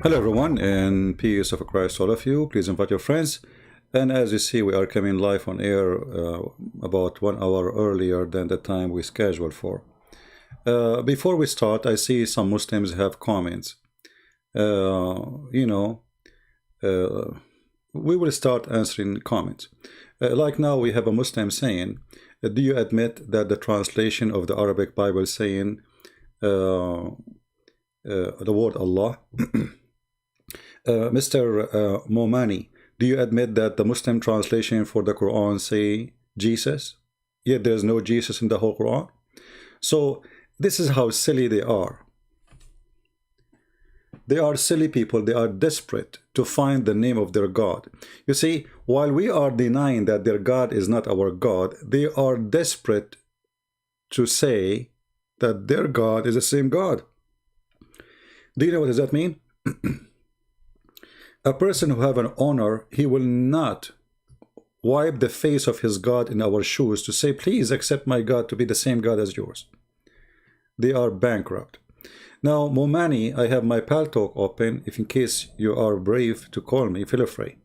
Hello, everyone, and peace of Christ, all of you. Please invite your friends. And as you see, we are coming live on air about 1 hour earlier than the time we scheduled for. Before we start, I see some Muslims have comments. Uh, you know, uh, we will start answering comments. Like now, we have a Muslim saying, "Do you admit that the translation of the Arabic Bible saying the word Allah?" Mr. Momani, do you admit that the Muslim translation for the Quran say Jesus, yet there's no Jesus in the whole Quran? So this is how silly they are. They are silly people. They are desperate to find the name of their God. You see, while we are denying that their God is not our God, they are desperate to say that their God is the same God. Do you know what does that mean? A person who have an honor, he will not wipe the face of his God in our shoes to say, please accept my God to be the same God as yours. They are bankrupt. Now, Momani, I have my Paltalk open. If in case you are brave to call me, feel free.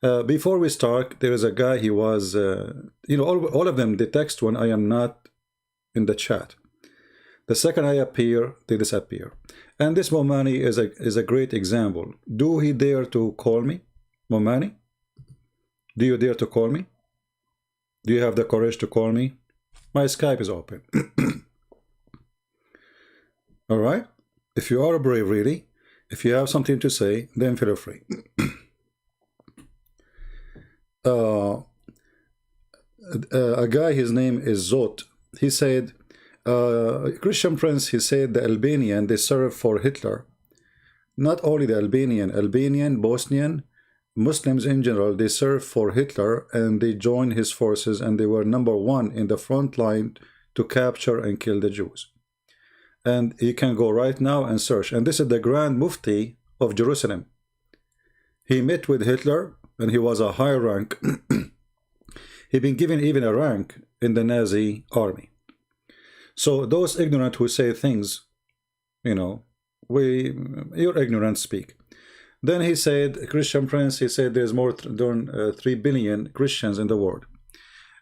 Before we start, there is a guy, he was, all of them, the text when I am not in the chat. The second I appear, they disappear. And this Momani is a great example. Do he dare to call me? Momani? Do you dare to call me? Do you have the courage to call me? My Skype is open. All right? If you are brave, really, if you have something to say, then feel free. A guy, his name is Zot. He said, Christian Prince, he said the Albanian, they served for Hitler. Not only the Albanian, Bosnian, Muslims in general, they served for Hitler and they joined his forces and they were #1 in the front line to capture and kill the Jews. And you can go right now and search. And this is the Grand Mufti of Jerusalem. He met with Hitler and he was a high rank. He'd been given even a rank in the Nazi army. So those ignorant who say things, your ignorance speak. Then he said, Christian Prince, he said there's more than 3 billion Christians in the world.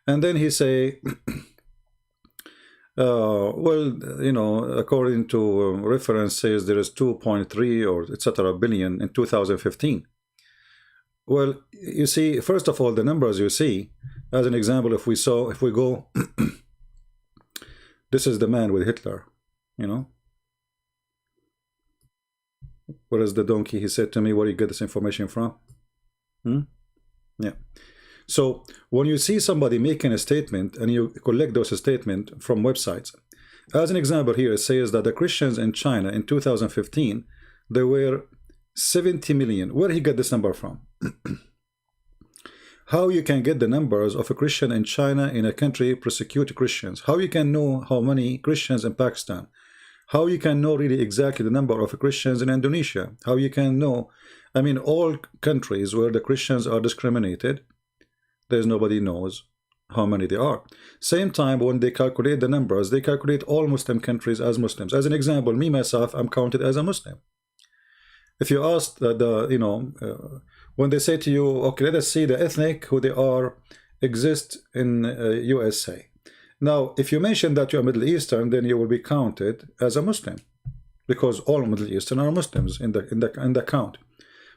And then he say, according to reference says there is 2.3 or etc. billion in 2015. Well, you see, first of all, the numbers you see, as an example, if we go, this is the man with Hitler, What is the donkey? He said to me, where do you get this information from? Yeah. So when you see somebody making a statement and you collect those statements from websites, as an example here, it says that the Christians in China in 2015, there were 70 million. Where did he get this number from? How you can get the numbers of a Christian in China in a country persecute Christians? How you can know how many Christians in Pakistan? How you can know really exactly the number of Christians in Indonesia? How you can know, all countries where the Christians are discriminated, there's nobody knows how many there are. Same time, when they calculate the numbers, they calculate all Muslim countries as Muslims. As an example, me, myself, I'm counted as a Muslim. If you ask when they say to you, okay, let us see the ethnic who they are exist in USA. Now, if you mention that you're Middle Eastern, then you will be counted as a Muslim, because all Middle Eastern are Muslims in the count.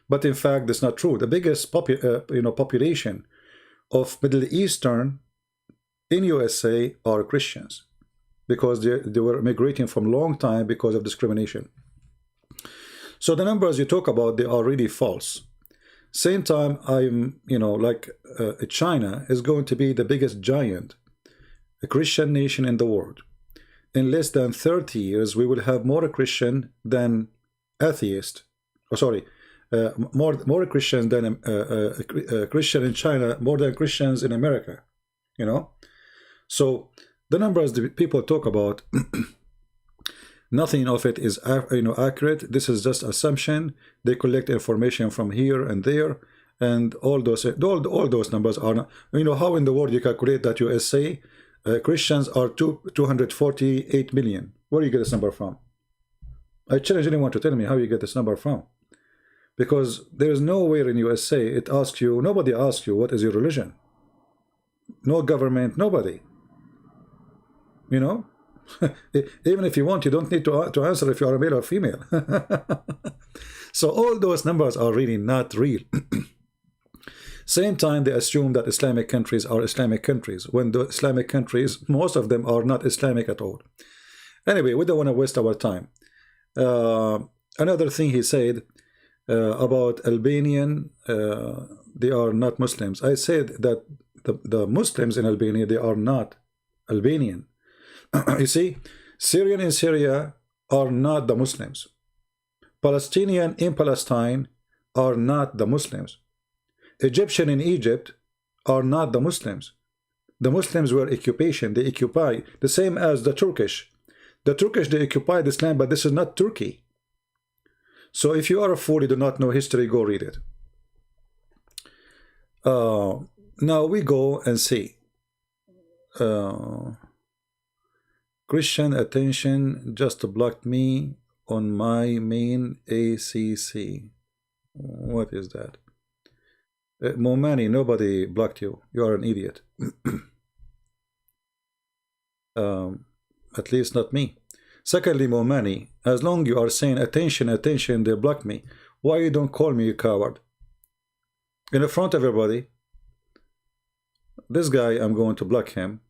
But in fact, that's not true. The biggest population of Middle Eastern in USA are Christians, because they were migrating from long time because of discrimination. So the numbers you talk about, they are really false. Same time, China is going to be the biggest giant, a Christian nation in the world. In less than 30 years, we will have more Christian than atheist. More Christians than Christian in China, more than Christians in America. So the numbers that people talk about, nothing of it is accurate. This is just assumption. They collect information from here and there, and all those numbers are not. How in the world you calculate that USA Christians are 248 million? Where do you get this number from? I challenge anyone to tell me how you get this number from. Because there is nowhere in USA it asks you, nobody asks you what is your religion. No government, nobody. You know? Even if you want, you don't need to answer if you are a male or female. So all those numbers are really not real. Same time, they assume that Islamic countries are Islamic countries, when the Islamic countries, most of them are not Islamic at all. Anyway, we don't want to waste our time. Another thing he said about Albanian, they are not Muslims. I said that the Muslims in Albania, they are not Albanian. You see, Syrian in Syria are not the Muslims. Palestinian in Palestine are not the Muslims. Egyptian in Egypt are not the Muslims. The Muslims were occupation. They occupy the same as the Turkish. The Turkish, they occupied this land, but this is not Turkey. So if you are a fool, you do not know history, go read it. Now we go and see. Christian attention just blocked me on my main ACC. What is that? Momani, nobody blocked you. You are an idiot. At least not me. Secondly, Momani, as long you are saying attention, attention, they block me. Why you don't call me, you coward? In the front of everybody. This guy, I'm going to block him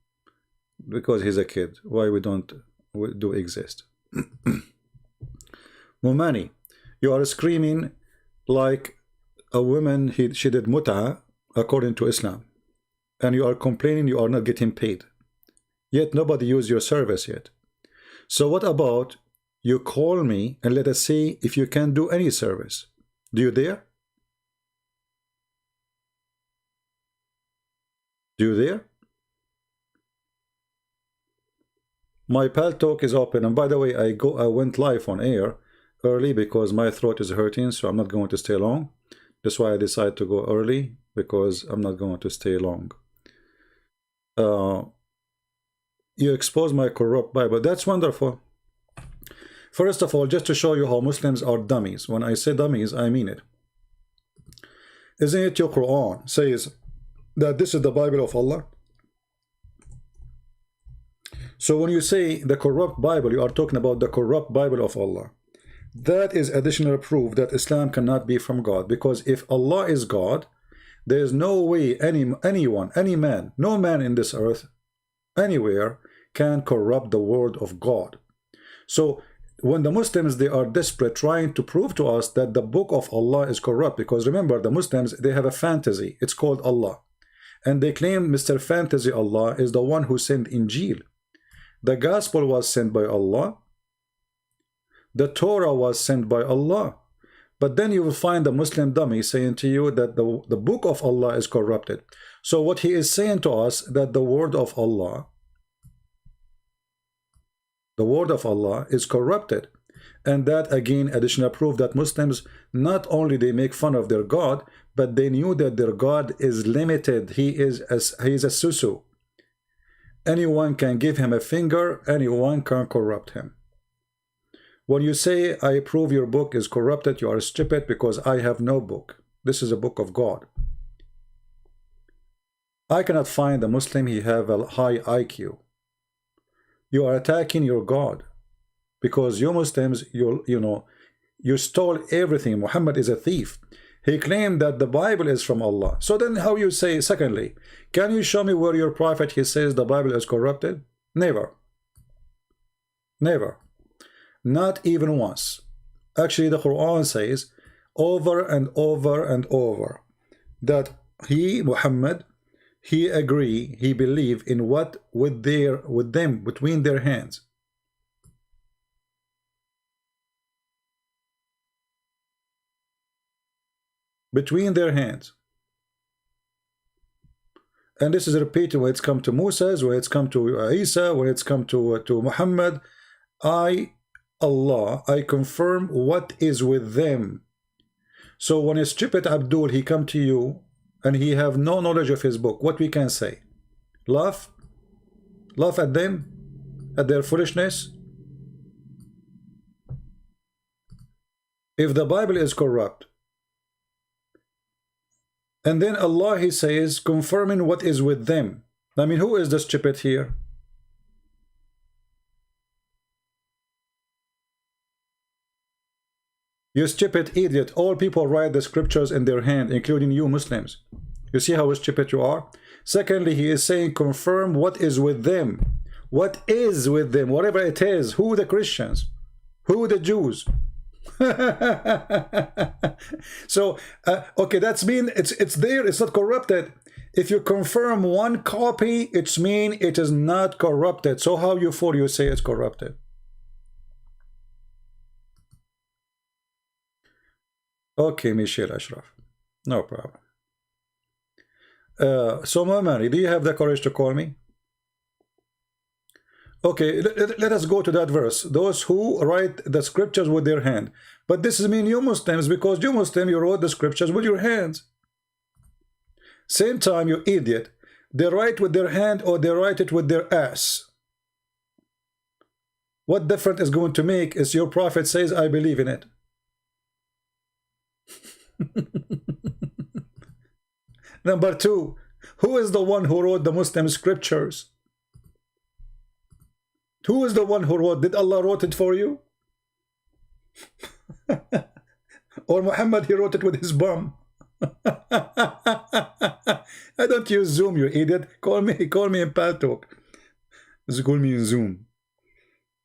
because he's a kid. Why we do exist? Momani, you are screaming like a woman, she did mut'a according to Islam, and you are complaining you are not getting paid, yet nobody used your service yet. So what about you call me and let us see if you can do any service? Do you dare? Do you dare? My Pal Talk is open, and by the way, I went live on air early because my throat is hurting, so I'm not going to stay long. That's why I decided to go early, because I'm not going to stay long. You expose my corrupt Bible. That's wonderful. First of all, just to show you how Muslims are dummies. When I say dummies, I mean it. Isn't it your Quran says that this is the Bible of Allah? So when you say the corrupt Bible, you are talking about the corrupt Bible of Allah. That is additional proof that Islam cannot be from God, because if Allah is God, there is no way anyone, any man, no man in this earth, anywhere, can corrupt the word of God. So when the Muslims, they are desperate trying to prove to us that the book of Allah is corrupt, because remember, the Muslims, they have a fantasy, it's called Allah, and they claim Mr. Fantasy Allah is the one who sent Injil. The gospel was sent by Allah. The Torah was sent by Allah. But then you will find a Muslim dummy saying to you that the book of Allah is corrupted. So what he is saying to us, that the word of Allah is corrupted. And that again, additional proof that Muslims, not only they make fun of their God, but they knew that their God is limited. He is a susu. Anyone can give him a finger, anyone can corrupt him. When you say, I prove your book is corrupted, you are stupid, because I have no book. This is a book of God. I cannot find a Muslim, he have a high IQ. You are attacking your God, because you Muslims, you stole everything. Muhammad is a thief. He claimed that the Bible is from Allah. So then how you say, secondly, can you show me where your prophet, he says the Bible is corrupted? Never. Never. Not even once. Actually, the Quran says over and over and over that he, Muhammad, he agree, he believe in what with them between their hands. Between their hands. And this is repeated when it's come to Moses, when it's come to Isa, when it's come to Muhammad. Allah, I confirm what is with them. So when a stupid Abdul, he come to you and he have no knowledge of his book, what we can say? Laugh? Laugh at them? At their foolishness? If the Bible is corrupt, And then Allah, he says, confirming what is with them. I mean, who is the stupid here? You stupid idiot. All people write the scriptures in their hand, including you Muslims. You see how stupid you are? Secondly, he is saying confirm what is with them. What is with them? Whatever it is. Who the Christians? Who the Jews? So, okay, that's mean it's there. It's not corrupted. If you confirm one copy, it's mean it is not corrupted. So how you for you say it's corrupted? Okay, Michelle Ashraf. No problem. So, Mamari, do you have the courage to call me? Okay, let us go to that verse. Those who write the scriptures with their hand. But this is mean you Muslims, because you Muslim, you wrote the scriptures with your hands. Same time, you idiot. They write with their hand or they write it with their ass. What difference is going to make is your prophet says, I believe in it. Number two, who is the one who wrote the Muslim scriptures? Who is the one who wrote? Did Allah wrote it for you? Or Muhammad, he wrote it with his bum? I don't use Zoom, you idiot. Call me in Paltalk. Call me in Zoom.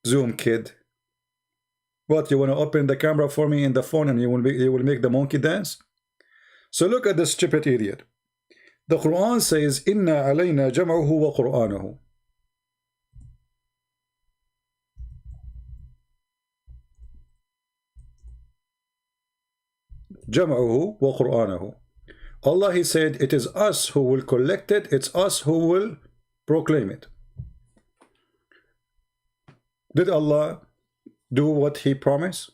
Zoom, kid. What, you want to open the camera for me in the phone and you will make the monkey dance? So look at this stupid idiot. The Quran says, Inna alayna jam'uhu wa Qur'anahu. Jam'uhu wa Qur'anahu. Allah, he said, it is us who will collect it, it's us who will proclaim it. Did Allah do what he promised?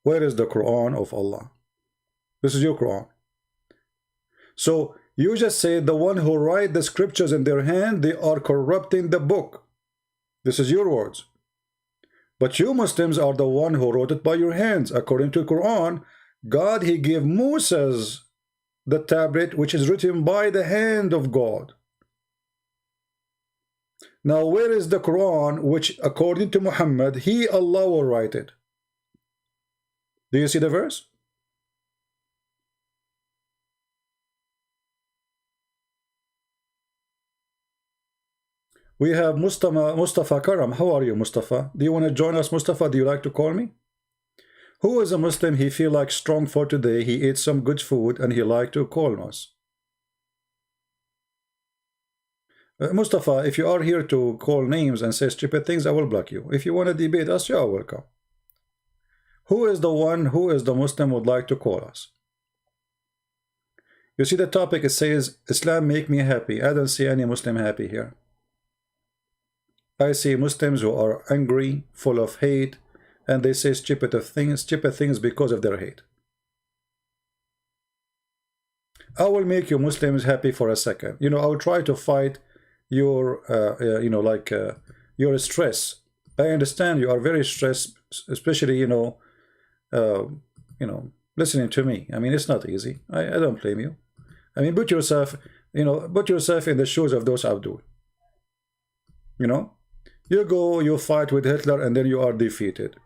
Where is the Quran of Allah? This is your Quran. So you just say the one who write the scriptures in their hand, they are corrupting the book. This is your words. But you Muslims are the one who wrote it by your hands. According to the Quran, God, he gave Moses the tablet which is written by the hand of God. Now where is the Quran which according to Muhammad, he, Allah, will write it? Do you see the verse? We have Mustafa Karam. How are you, Mustafa? Do you want to join us, Mustafa? Do you like to call me? Who is a Muslim? He feel like strong for today. He ate some good food and he like to call us. Mustafa, if you are here to call names and say stupid things, I will block you. If you want to debate us, you are welcome. Who is the one, who is the Muslim would like to call us? You see the topic, it says, Islam make me happy. I don't see any Muslim happy here. I see Muslims who are angry, full of hate, and they say stupid things because of their hate. I will make you Muslims happy for a second. You know, I will try to fight your, your stress. I understand you are very stressed, especially, listening to me. I mean, it's not easy. I don't blame you. I mean, put yourself in the shoes of those Abdul. You go, you fight with Hitler, and then you are defeated.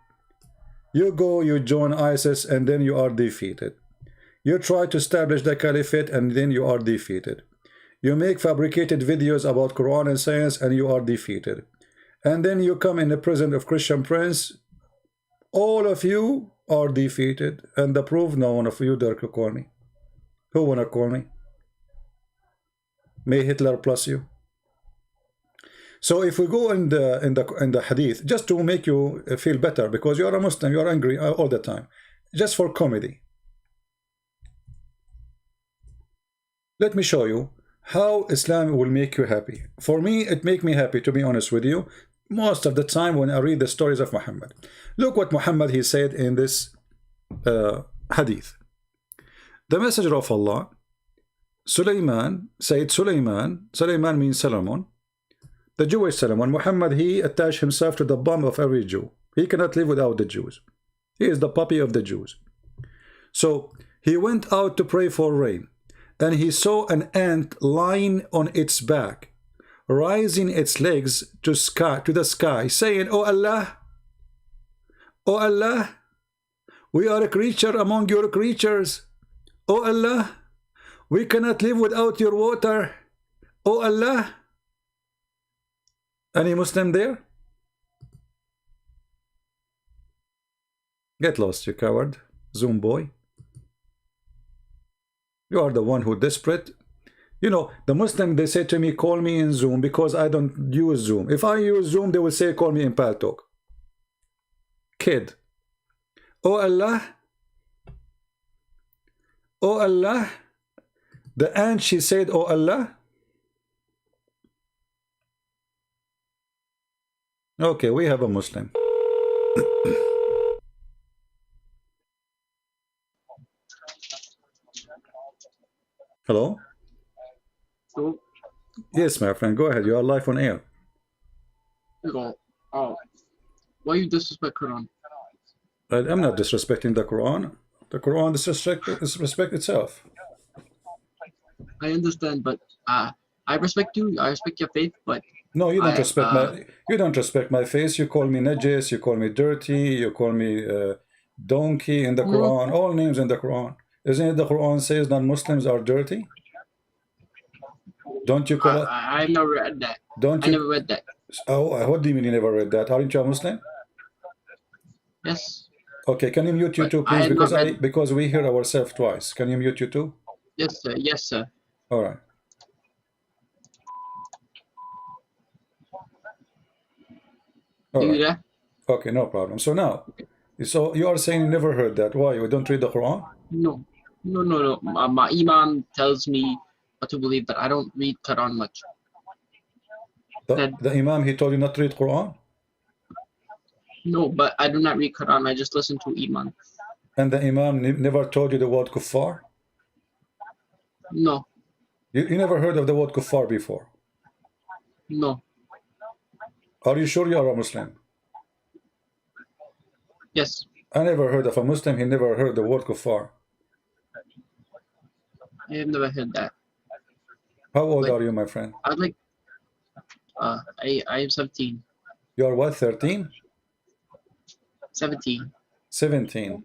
You go, you join ISIS, and then you are defeated. You try to establish the caliphate, and then you are defeated. You make fabricated videos about Quran and science, and you are defeated. And then you come in the prison of Christian Prince. All of you are defeated. And the proof, no one of you dare to call me. Who wanna call me? May Hitler plus you. So if we go in the hadith, just to make you feel better, because you are a Muslim, you are angry all the time, just for comedy. Let me show you how Islam will make you happy. For me, it make me happy, to be honest with you, most of the time when I read the stories of Muhammad. Look what Muhammad, he said in this hadith. The messenger of Allah, Sulaiman, Sayyid Sulaiman means Solomon, the Jewish Solomon. Muhammad, he attached himself to the bum of every Jew. He cannot live without the Jews. He is the puppy of the Jews. So He went out to pray for rain, and he saw an ant lying on its back, raising its legs to the sky, saying, "O Allah, O Allah, we are a creature among your creatures. O Allah, we cannot live without your water. O Allah." Any Muslim there? Get lost, you coward. Zoom boy. You are the one who desperate. You know, the Muslim, they say to me, call me in Zoom because I don't use Zoom. If I use Zoom, they will say, call me in Paltalk. Kid. Oh Allah. Oh Allah. The ant, she said, oh Allah. Okay, we have a Muslim. Hello? So, Yes, my friend, go ahead. You are live on air. why you disrespect Quran? I'm not disrespecting the Quran. The Quran disrespect itself. I understand, but I respect you. I respect your faith, but No, you don't respect my face. You call me najis, you call me dirty, you call me donkey in the Quran, all names in the Quran. Isn't it the Quran says non-Muslims are dirty? Don't you call it? I've never read that. Don't I you? never read that. Oh, what do you mean you never read that? Aren't you a Muslim? Yes. Okay, can you mute But YouTube, I please? have not Because we hear ourselves twice. Can you mute YouTube? Yes, sir. Yes, sir. All right. Do you that? Okay, no problem. So now, so you are saying you never heard that. Why? You don't read the Quran? No. No. My Iman tells me what to believe, but I don't read Quran much. The Imam, he told you not to read Quran? No, but I do not read Quran. I just listen to Iman. And the Imam never told you the word kuffar? No. You never heard of the word kuffar before? No. Are you sure you are a Muslim? Yes. I never heard of a Muslim, he never heard the word kuffar. I have never heard that. How old are you, my friend? I'd like. I am 17. You are what, 13? 17. 17.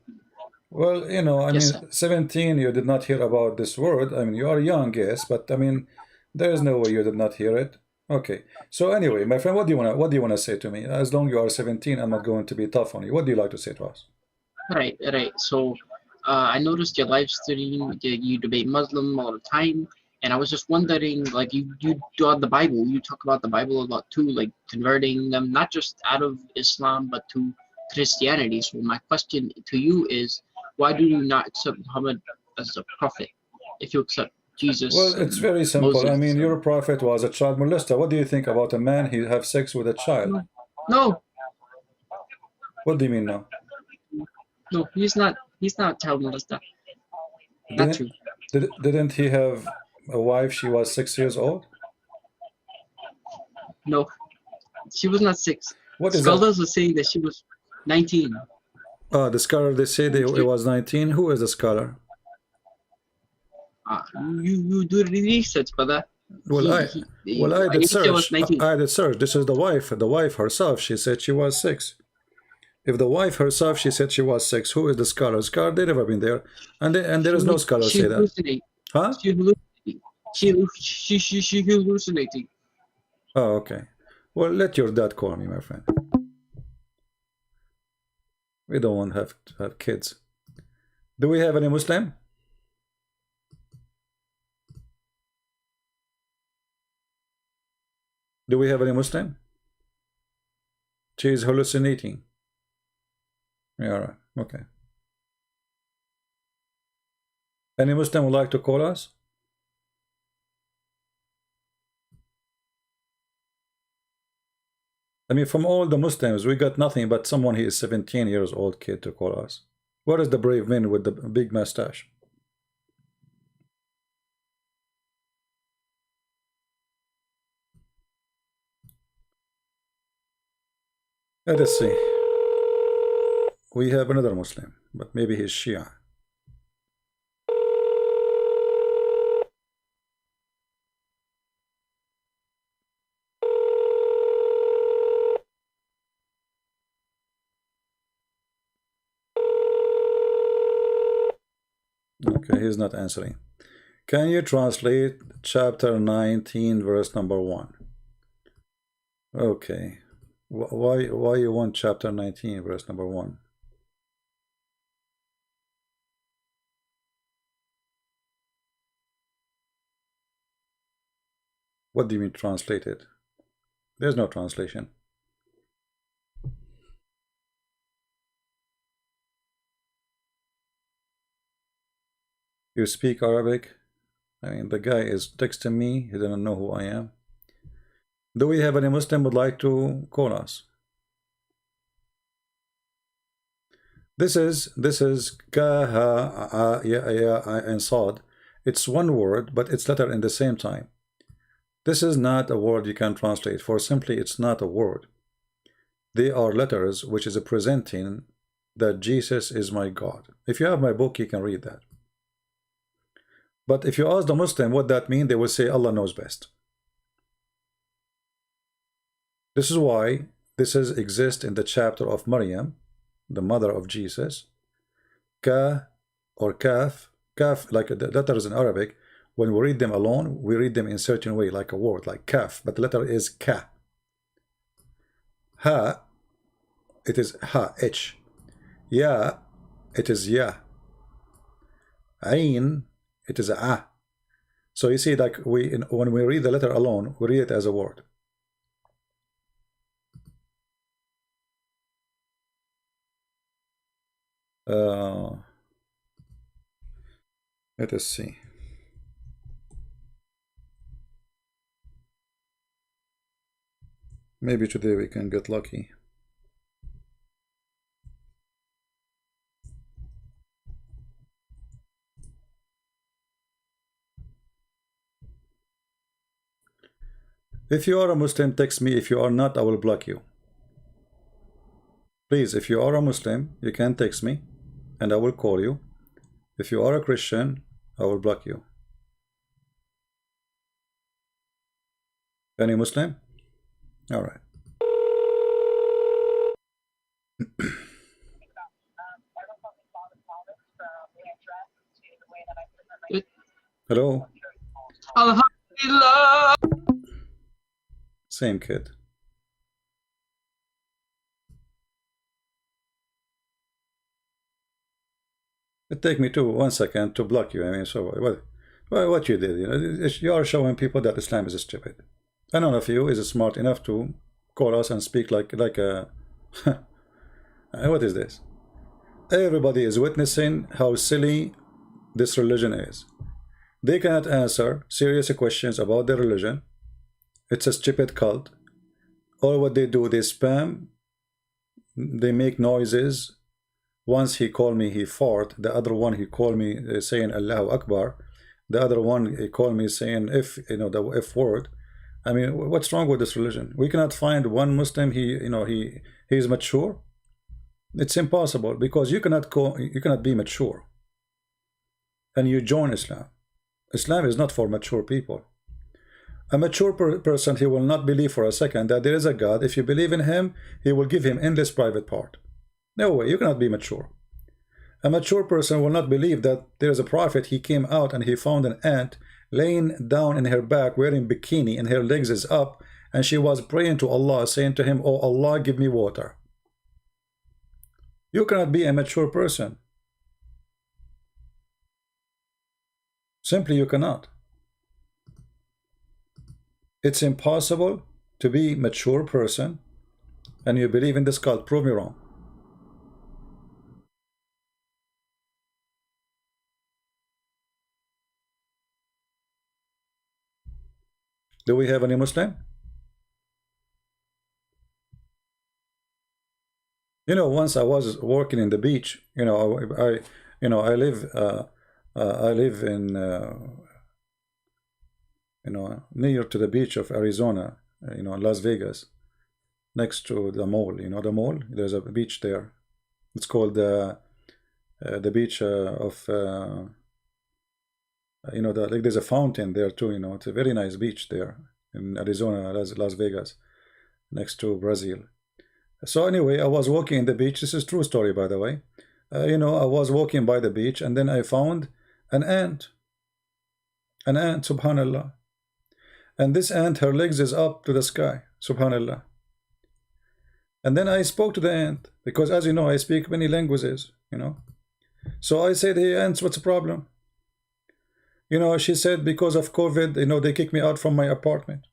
Well, you know, I Yes, mean, sir. 17, you did not hear about this word. I mean, you are young, yes, but I mean, there is no way you did not hear it. Okay. So anyway, my friend, what do you wanna say to me? As long you are 17, I'm not going to be tough on you. What do you like to say to us? Right. So, I noticed your live stream. You debate Muslim all the time, and I was just wondering, like, you do on the Bible. You talk about the Bible a lot too, like converting them not just out of Islam but to Christianity. So my question to you is, why do you not accept Muhammad as a prophet if you accept Jesus Well, it's and very simple. I Moses? mean, your prophet was a child molester. What do you think about a man he have sex with a child? No, What do you mean now? no, he's not. He's not child molester. Not true. Didn't he have a wife? She was 6 years old. No, she was not 6. What is that? Scholars were saying that she was 19. The scholar, they say it was 19. Who is the scholar? You do the research, brother. Well, I did search. I did search. This is the wife. The wife herself, she said she was 6. If the wife herself, she said she was 6, who is the scholar? Scholar, they never been there, and there is no scholar say that. Huh? She hallucinating. Oh, okay. Well, let your dad call me, my friend. We don't want to have kids. Do we have any Muslim? Do we have any Muslim? She is hallucinating. Yeah, all right. Okay. Any Muslim would like to call us? I mean, from all the Muslims, we got nothing but someone who is 17 years old kid to call us. Where is the brave man with the big mustache? Let us see. We have another Muslim, but maybe he's Shia. Okay, he's not answering. Can you translate chapter 19, verse number 1? Okay. Why you want chapter 19, verse number 1? What do you mean translated? There's no translation. You speak Arabic? I mean, the guy is texting me. He doesn't know who I am. Do we have any Muslim would like to call us? This is ka ha ya and sad. It's one word, but it's letter in the same time. This is not a word you can translate, for simply it's not a word. They are letters which is presenting that Jesus is my God. If you have my book, you can read that. But if you ask the Muslim what that means, they will say Allah knows best. This is why this exists in the chapter of Maryam, the mother of Jesus. Ka or kaf, kaf, like the letters in Arabic, when we read them alone, we read them in a certain way, like a word, like kaf, but the letter is ka. Ha, it is ha, h. Ya, it is ya. Ain, it is a. So you see, like when we read the letter alone, we read it as a word. Let us see. Maybe today we can get lucky. If you are a Muslim, text me. If you are not, I will block you. Please, if you are a Muslim, you can text me and I will call you. If you are a Christian, I will block you. Any Muslim? All right. Hello. Alhamdulillah. Same kid. It take me 1 second to block you. I mean, so what you did, you are showing people that Islam is stupid. And none of you is smart enough to call us and speak like a what is this? Everybody is witnessing how silly this religion is. They cannot answer serious questions about their religion. It's a stupid cult. All what they do, they spam, they make noises. Once he called me, he fart. The other one, he called me saying Allahu Akbar. The other one, he called me saying the F word. I mean, what's wrong with this religion? We cannot find one Muslim he is mature. It's impossible, because you cannot be mature and you join Islam. Islam is not for mature people. A mature person, he will not believe for a second that there is a God. If you believe in him, he will give him endless private part. No way, you cannot be mature. A mature person will not believe that there is a prophet. He came out and he found an ant laying down in her back wearing bikini and her legs is up, and she was praying to Allah, saying to him, "Oh Allah, give me water." You cannot be a mature person. Simply you cannot. It's impossible to be a mature person and you believe in this cult. Prove me wrong. Do we have any Muslim? Once I was working in the beach. I live in near to the beach of Arizona, Las Vegas, next to the mall. The mall. There's a beach there. It's called the beach of like there's a fountain there too. It's a very nice beach there in Arizona, Las Vegas, next to Brazil. So anyway, I was walking in the beach. This is true story, by the way. I was walking by the beach, and then I found An ant. An ant, subhanallah. And this ant, her legs is up to the sky, subhanallah. And then I spoke to the ant, because as you know, I speak many languages, you know. So I said, hey ants, what's the problem? You know, she said, because of COVID, you know, they kicked me out from my apartment.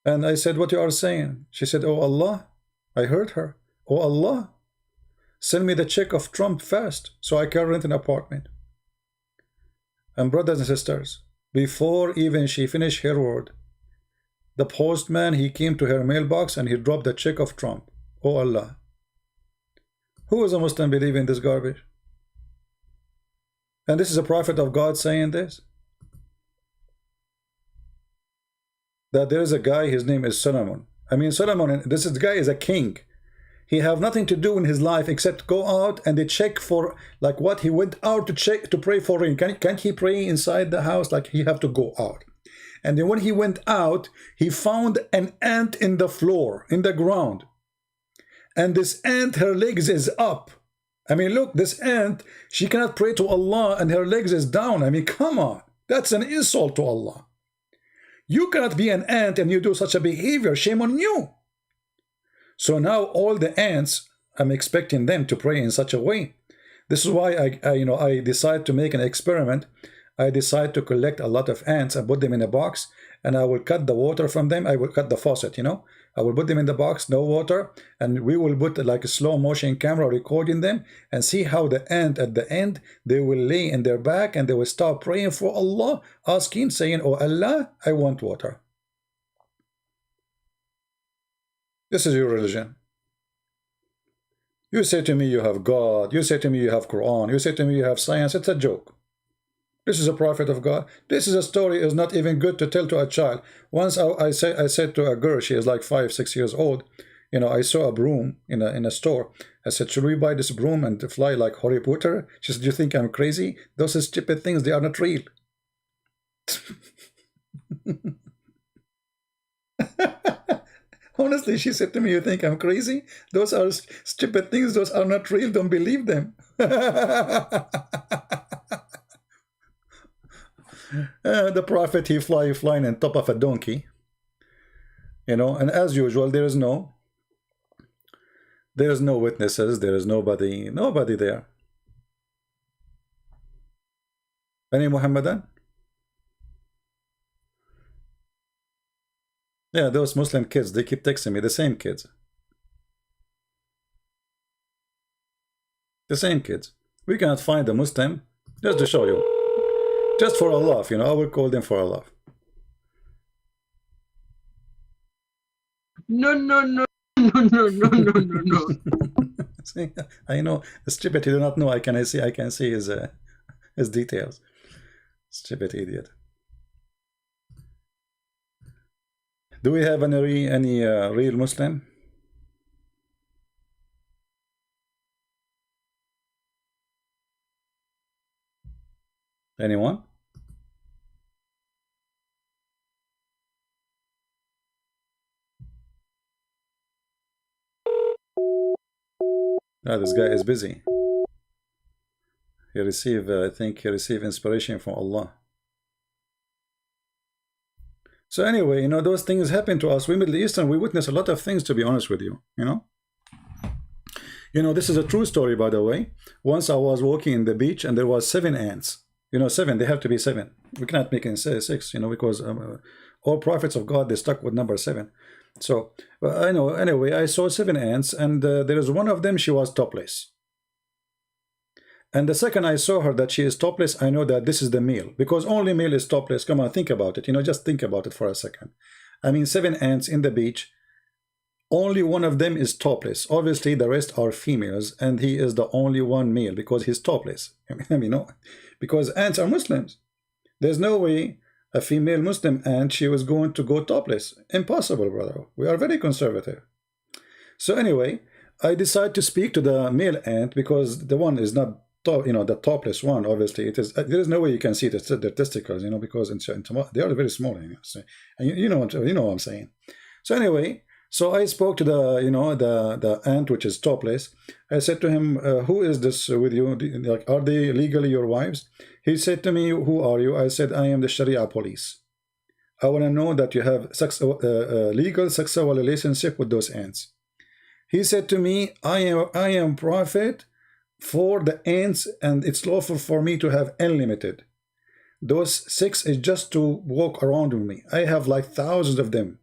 And I said, what you are saying? She said, oh Allah. I heard her. Oh Allah, send me the check of Trump fast so I can rent an apartment. And brothers and sisters, before even she finished her word, the postman, he came to her mailbox and he dropped the check of Trump. Oh Allah. Who is a Muslim believe in this garbage? And this is a prophet of God saying this? That there is a guy, his name is Solomon. I mean, Solomon, this guy is a king. He have nothing to do in his life except go out and they check for, like what, he went out to check, to pray for rain. Can't he pray inside the house? Like he have to go out. And then when he went out, he found an ant in the floor, in the ground. And this ant, her legs is up. I mean, look, this ant, she cannot pray to Allah and her legs is down. I mean, come on. That's an insult to Allah. You cannot be an ant and you do such a behavior. Shame on you. So now all the ants, I'm expecting them to pray in such a way. This is why I decide to make an experiment. I decide to collect a lot of ants and put them in a box, and I will cut the water from them. I will cut the faucet, you know. I will put them in the box, no water, and we will put like a slow motion camera recording them and see how the ant at the end, they will lay in their back and they will start praying for Allah, asking, saying, oh Allah, I want water. This is your religion. You say to me you have God. You say to me you have Quran. You say to me you have science. It's a joke. This is a prophet of God. This is a story is not even good to tell to a child. Once I said to a girl, she is like 5, 6 years old, you know, I saw a broom in a store. I said, should we buy this broom and fly like Harry Potter? She said, do you think I'm crazy? Those are stupid things. They are not real. Honestly, she said to me, you think I'm crazy? Those are stupid things. Those are not real. Don't believe them. The prophet, he flying on top of a donkey. You know, and as usual, there is no witnesses. There is nobody there. Any Muhammadan? Yeah, those Muslim kids, they keep texting me, the same kids. The same kids. We cannot find a Muslim, just to show you. Just for a laugh, you know, I will call them for a laugh. No. See, I know, stupid, you do not know, I can see his details. Stupid idiot. Do we have any real Muslim? Anyone? Ah, this guy is busy. I think he received inspiration from Allah. So anyway, you know, those things happen to us. We Middle Eastern, we witness a lot of things, to be honest with you, you know. You know, this is a true story, by the way. Once I was walking in the beach and there was 7 ants. You know, 7, they have to be 7. We cannot make it 6, you know, because all prophets of God, they stuck with number 7. So, I know, anyway, I saw 7 ants, and there is one of them, she was topless. And the second I saw her that she is topless, I know that this is the male, because only male is topless. Come on, think about it, you know, just think about it for a second. I mean, 7 ants in the beach, only one of them is topless. Obviously, the rest are females, and he is the only one male because he's topless. I mean, no, because ants are Muslims. There's no way a female Muslim ant, she was going to go topless. Impossible, brother. We are very conservative. So anyway, I decide to speak to the male ant because the one is not, you know, the topless one. Obviously, it is. There is no way you can see their testicles, you know, because they are very small. You know, and you know what I'm saying. So anyway, So I spoke to the, the ant which is topless. I said to him, who is this with you? Like, are they legally your wives? He said to me, who are you? I said, I am the Sharia police. I want to know that you have legal sexual relationship with those ants. He said to me, I am prophet for the ants, and it's lawful for me to have unlimited. Those 6 is just to walk around with me. I have like thousands of them.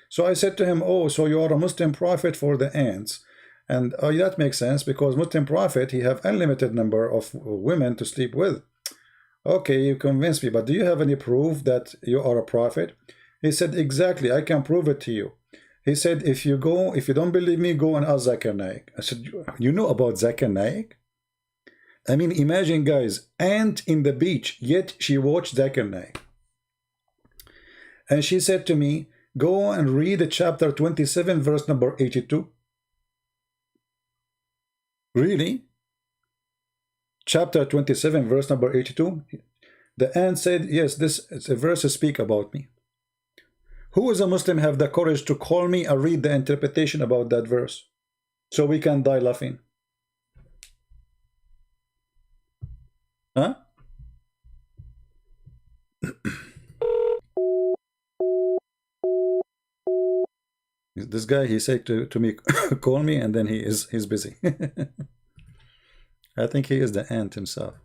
So I said to him, oh, so you are a Muslim prophet for the ants. And that makes sense, because Muslim prophet, he have unlimited number of women to sleep with. Okay, you convinced me, but do you have any proof that you are a prophet? He said, exactly, I can prove it to you. He said, if you don't believe me, go and ask Zakir Naik. I said, you know about Zakir Naik? I mean, imagine, guys, ant in the beach, yet she watched Zakir Naik. And she said to me, go and read chapter 27, verse number 82. Really? Chapter 27, verse number 82. The ant said, yes, this verse speak about me. Who is a Muslim have the courage to call me and read the interpretation about that verse, so we can die laughing? Huh? This guy, he said to me, call me, and then he's busy. I think he is the ant himself.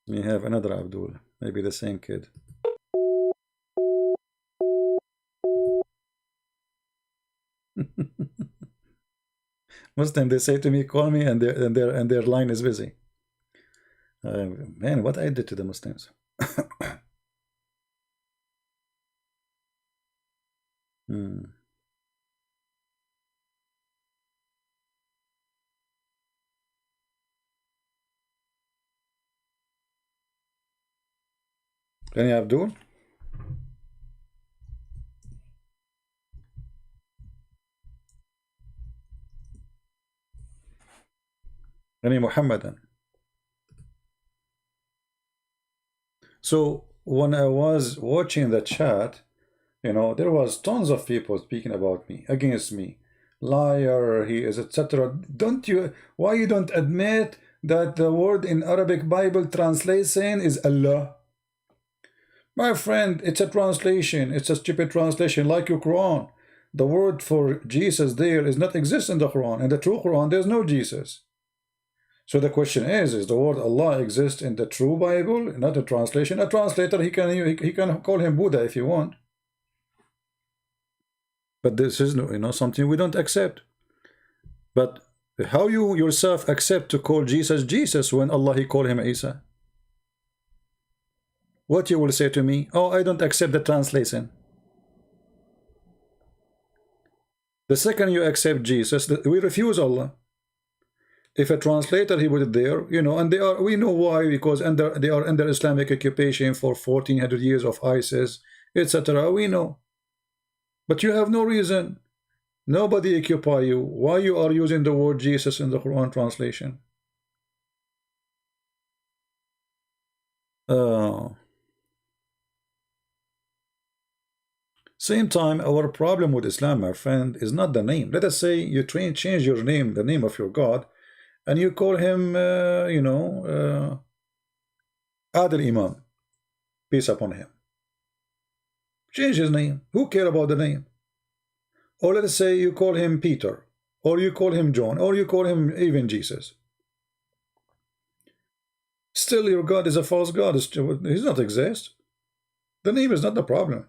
We have another Abdul, maybe the same kid. Muslim, they say to me, call me, and their line is busy. Man, what I did to the Muslims. Any Abdul? Any Muhammadan? So when I was watching the chat, there was tons of people speaking about me, against me. Liar, he is, etc. Why you don't admit that the word in Arabic Bible translation is Allah? My friend, it's a translation. It's a stupid translation, like your Quran. The word for Jesus there is not exist in the Quran. In the true Quran, there's no Jesus. So the question is the word Allah exist in the true Bible, not a translation? A translator, he can call him Buddha if you want. But this is something we don't accept. But how you yourself accept to call Jesus Jesus when Allah he call him Isa? What you will say to me? Oh, I don't accept the translation. The second you accept Jesus, we refuse Allah. If a translator he put it there, and we know why, because they are under Islamic occupation for 1400 years of ISIS, etc. We know. But you have no reason. Nobody occupy you. Why you are using the word Jesus in the Quran translation? Same time, our problem with Islam, my friend, is not the name. Let us say you change your name, the name of your God, and you call him, Adil Imam. Peace upon him. Change his name. Who cares about the name? Or let us say you call him Peter, or you call him John, or you call him even Jesus. Still, your God is a false God. He does not exist. The name is not the problem.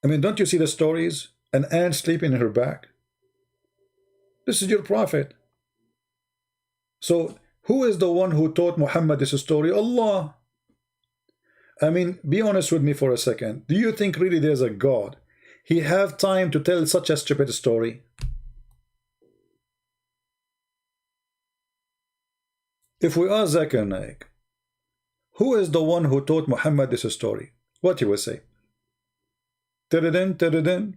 I mean, don't you see the stories? An ant sleeping in her back. This is your prophet. So, who is the one who taught Muhammad this story? Allah. I mean, be honest with me for a second. Do you think really there's a God? He have time to tell such a stupid story? If we ask Zakir Naik, who is the one who taught Muhammad this story? What he will say? Tadadin, tadadin.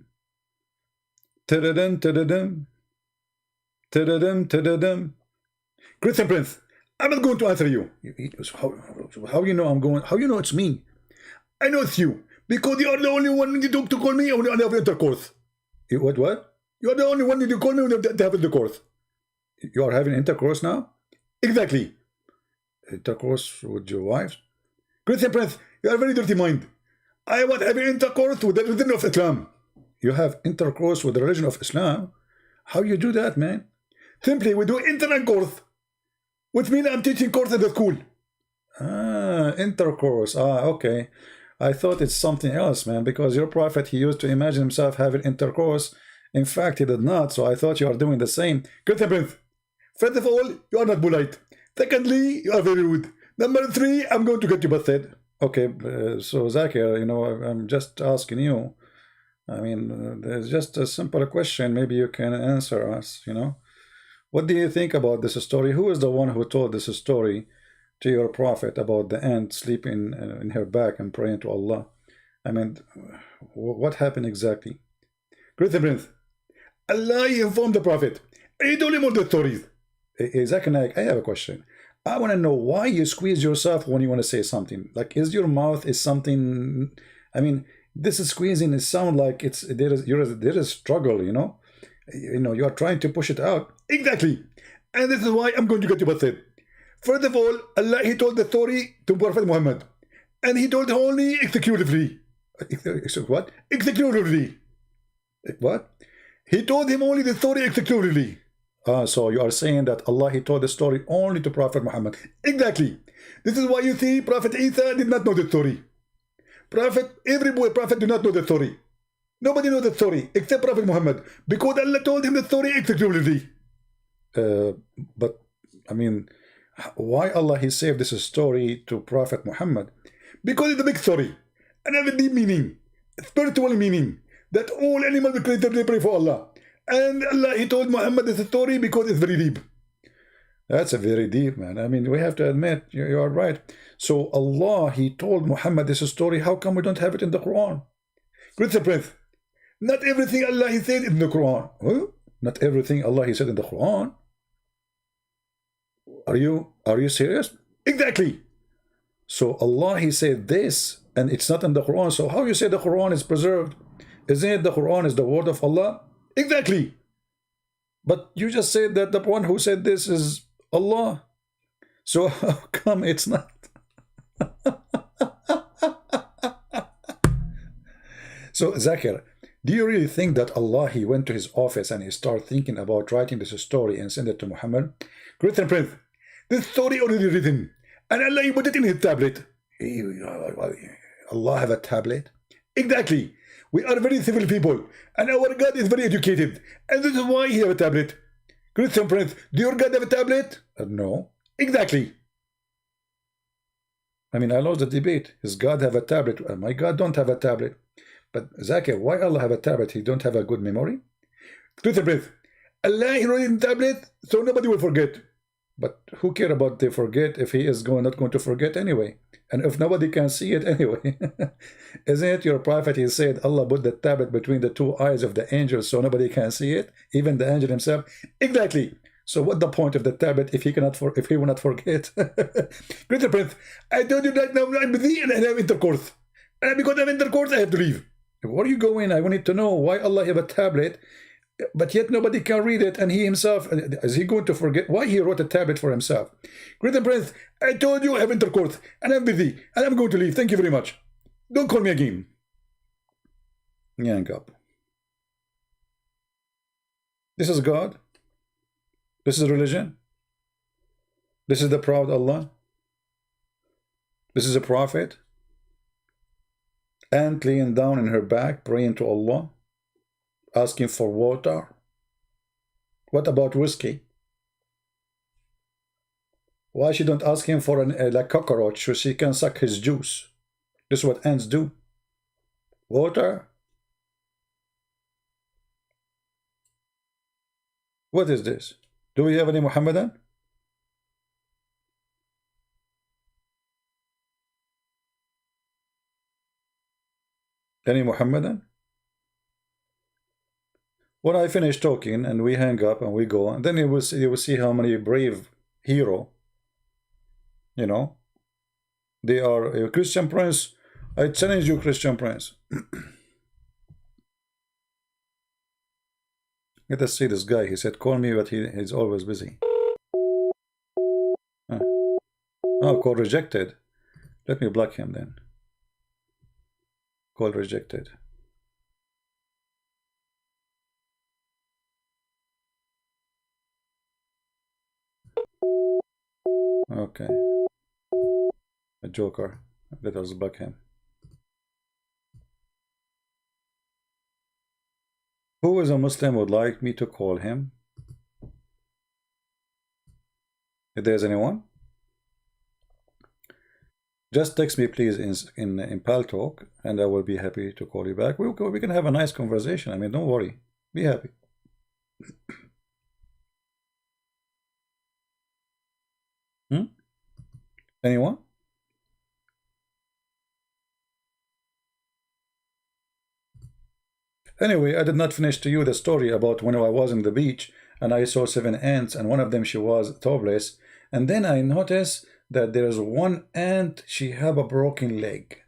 Tadadin, tadadin. Tadadin, tadadin. Christian Prince, I'm not going to answer you. How you know I'm going? How you know it's me? I know it's you because you are the only one to call me when I have intercourse. What? You are the only one to call me when I have intercourse. You are having intercourse now? Exactly. Intercourse with your wife? Christian Prince, you are a very dirty mind. I want having intercourse with the religion of Islam. You have intercourse with the religion of Islam? How you do that, man? Simply, we do intercourse, which means I'm teaching course at the school. Ah, intercourse. Ah, okay. I thought it's something else, man, because your prophet, he used to imagine himself having intercourse. In fact, he did not, so I thought you are doing the same. Christian Prince, first of all, you are not polite. Secondly, you are very rude. Number 3, I'm going to get you busted. Okay, so Zakir, you know, I'm just asking you. I mean, there's just a simple question. Maybe you can answer us, you know. What do you think about this story? Who is the one who told this story to your prophet about the ant sleeping in her back and praying to Allah? I mean, what happened exactly? Christian Prince, Allah informed the prophet. He told him all the stories. Zakir Naik, I have a question. I want to know why you squeeze yourself when you want to say something. Like, is your mouth is something? I mean, this is squeezing. It sounds like it's there is struggle. You know, you are trying to push it out. Exactly, and this is why I'm going to get you busted. First of all, Allah, he told the story to Prophet Muhammad, and he told only executively. What? Executively. What? He told him only the story executively. So you are saying that Allah, he told the story only to Prophet Muhammad. Exactly. This is why you see Prophet Isa did not know the story. Every prophet did not know the story. Nobody knows the story except Prophet Muhammad, because Allah told him the story exclusively. But I mean, why Allah he saved this story to Prophet Muhammad? Because it's a big story and have a deep meaning, spiritual meaning, that all animals are created to pray for Allah. And Allah, he told Muhammad this story because it's very deep. That's a very deep, man. I mean, we have to admit, you are right. So Allah, he told Muhammad this story. How come we don't have it in the Quran? Christian Prince, not everything Allah, he said in the Quran. Huh? Not everything Allah, he said in the Quran. Are you serious? Exactly. So Allah, he said this, and it's not in the Quran. So how you say the Quran is preserved? Isn't it the Quran is the word of Allah? Exactly. But you just said that the one who said this is Allah. So how come it's not? So Zakir, do you really think that Allah, he went to his office and he started thinking about writing this story and send it to Muhammad? Christian Prince, this story already written, and Allah, he put it in his tablet. Allah have a tablet? Exactly. We are very civil people, and our God is very educated, and this is why he have a tablet. Christian Prince, do your God have a tablet? No. Exactly. I mean, I lost the debate. His God have a tablet? My God don't have a tablet. But Zakir, why Allah have a tablet? He don't have a good memory? Christian Prince, Allah he wrote in tablet, so nobody will forget. But who care about they forget if he is not going to forget anyway? And if nobody can see it anyway. Isn't it your prophet, he said, Allah put the tablet between the two eyes of the angel so nobody can see it, even the angel himself? Exactly. So what the point of the tablet if he will not forget? Christian Prince, I told you that now I'm busy and I have intercourse. And because I have intercourse, I have to leave. Where are you going? I wanted to know why Allah have a tablet, but yet nobody can read it, and he himself, is he going to forget why he wrote a tablet for himself? Christian Prince, I told you I have intercourse, and I'm busy, and I'm going to leave. Thank you very much. Don't call me again. Yank up. This is God. This is religion. This is the proud Allah. This is a prophet. Ant laying down in her back, praying to Allah, asking for water. What about whiskey? Why she don't ask him for a cockroach so she can suck his juice? This is what ants do. Water. What is this? Do we have any Muhammadan? Any Muhammadan? When I finish talking and we hang up and we go, and then you will see how many brave hero You know, they are a Christian Prince. I challenge you, Christian Prince. Let us see this guy. He said, call me, but he's always busy. Oh, call rejected. Let me block him then. Call rejected. Okay. A joker. Let us block him. Who is a Muslim would like me to call him? If there's anyone, just text me please in Paltalk, and I will be happy to call you back. We can have a nice conversation. I mean, don't worry. Be happy. Anyone? Anyway, I did not finish to you the story about when I was on the beach and I saw 7 ants, and one of them, she was topless, and then I noticed that there's one ant, she have a broken leg.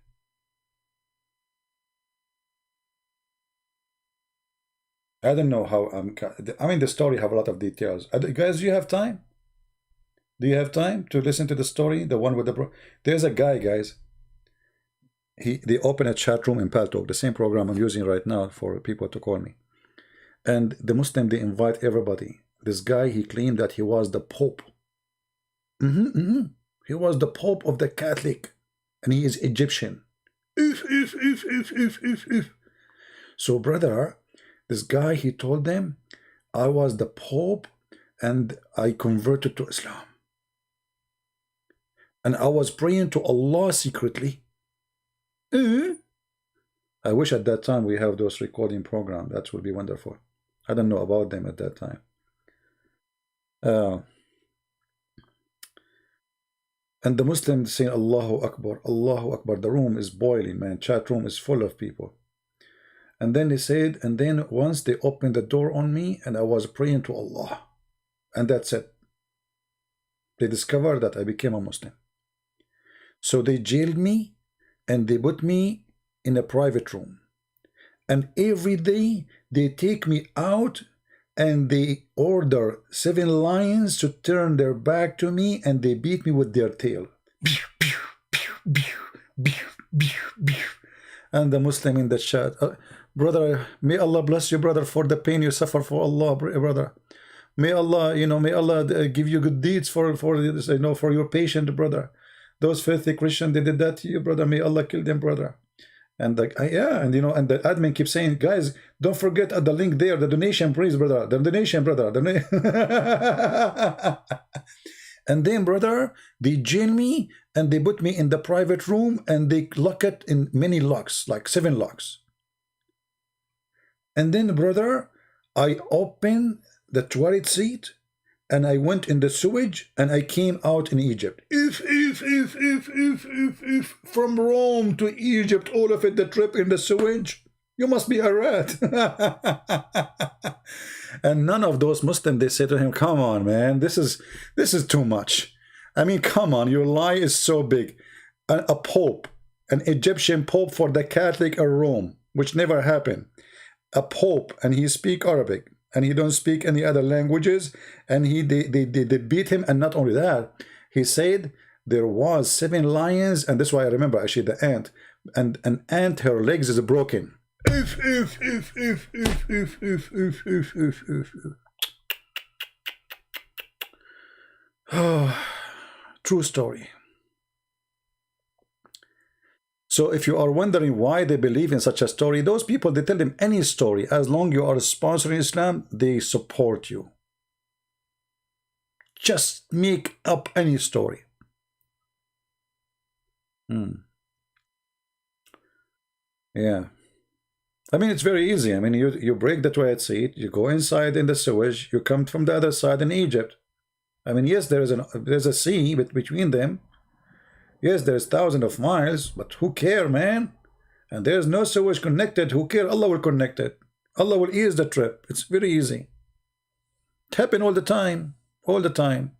I don't know how I mean, the story have a lot of details. Guys, do you have time? Do you have time to listen to the story? The one with the there's a guy, guys. They open a chat room in Paltalk, the same program I'm using right now for people to call me. And the Muslim, they invite everybody. This guy, he claimed that he was the Pope. He was the Pope of the Catholic, and he is Egyptian. So, brother, this guy, he told them, I was the Pope, and I converted to Islam. And I was praying to Allah secretly. I wish at that time we have those recording programs. That would be wonderful. I don't know about them at that time. And the Muslims saying Allahu Akbar, Allahu Akbar. The room is boiling, man. Chat room is full of people. And then they said, and then once they opened the door on me, and I was praying to Allah. And that's it. They discovered that I became a Muslim. So they jailed me, and they put me in a private room. And every day they take me out and they order 7 lions to turn their back to me, and they beat me with their tail. And the Muslim in the chat, brother, may Allah bless you, brother, for the pain you suffer for Allah, brother. May Allah, may Allah give you good deeds for this, for your patient, brother. Those filthy Christians, they did that to you, brother. May Allah kill them, brother. And and the admin keeps saying, guys, don't forget at the link there, the donation, please, brother. The donation, brother. And then, brother, they jail me and they put me in the private room and they lock it in many locks, like 7 locks. And then, brother, I open the toilet seat and I went in the sewage and I came out in Egypt. If from Rome to Egypt, all of it, the trip in the sewage, you must be a rat. And none of those Muslims, they say to him, come on, man, this is too much. I mean, come on, your lie is so big. A pope, an Egyptian pope for the Catholic of Rome, which never happened. A pope, and he speak Arabic, and he don't speak any other languages, and they beat him. And not only that, he said there was 7 lions, and that's why I remember actually the ant, and an ant, her legs is broken. True story. So if you are wondering why they believe in such a story, those people, they tell them any story. As long as you are sponsoring Islam, they support you. Just make up any story. Yeah. I mean, it's very easy. I mean, you break the toilet seat, you go inside in the sewage, you come from the other side in Egypt. I mean, yes, there's a sea between them. Yes, there's thousands of miles, but who care, man? And there's no sewage connected. Who care? Allah will connect it. Allah will ease the trip. It's very easy. It happens all the time. All the time.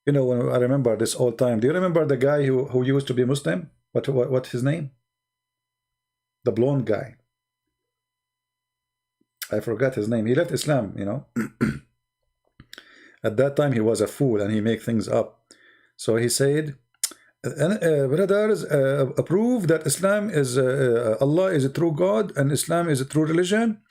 You know, when I remember this old time. Do you remember the guy who used to be Muslim? What his name? The blonde guy. I forgot his name. He left Islam, you know. At that time, he was a fool and he made things up. So he said, brothers, prove that Islam is, Allah is a true God and Islam is a true religion.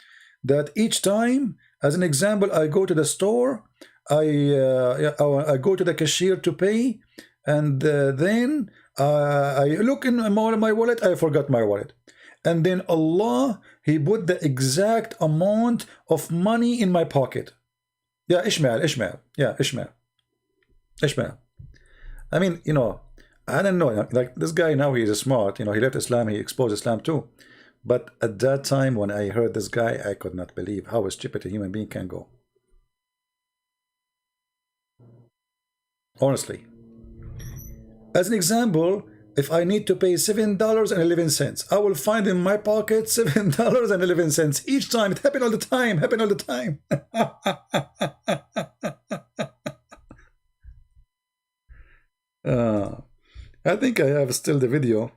That each time, as an example, I go to the store, I go to the cashier to pay, and then I look in my wallet, I forgot my wallet. And then Allah, He put the exact amount of money in my pocket. Yeah, Ishmael. Yeah, Ishmael. I mean, you know, I don't know. Like this guy now, he's smart. You know, he left Islam, he exposed Islam too. But at that time, when I heard this guy, I could not believe how stupid a human being can go. Honestly. As an example, if I need to pay $7.11, I will find in my pocket $7.11 each time. It happened all the time. I think I have still the video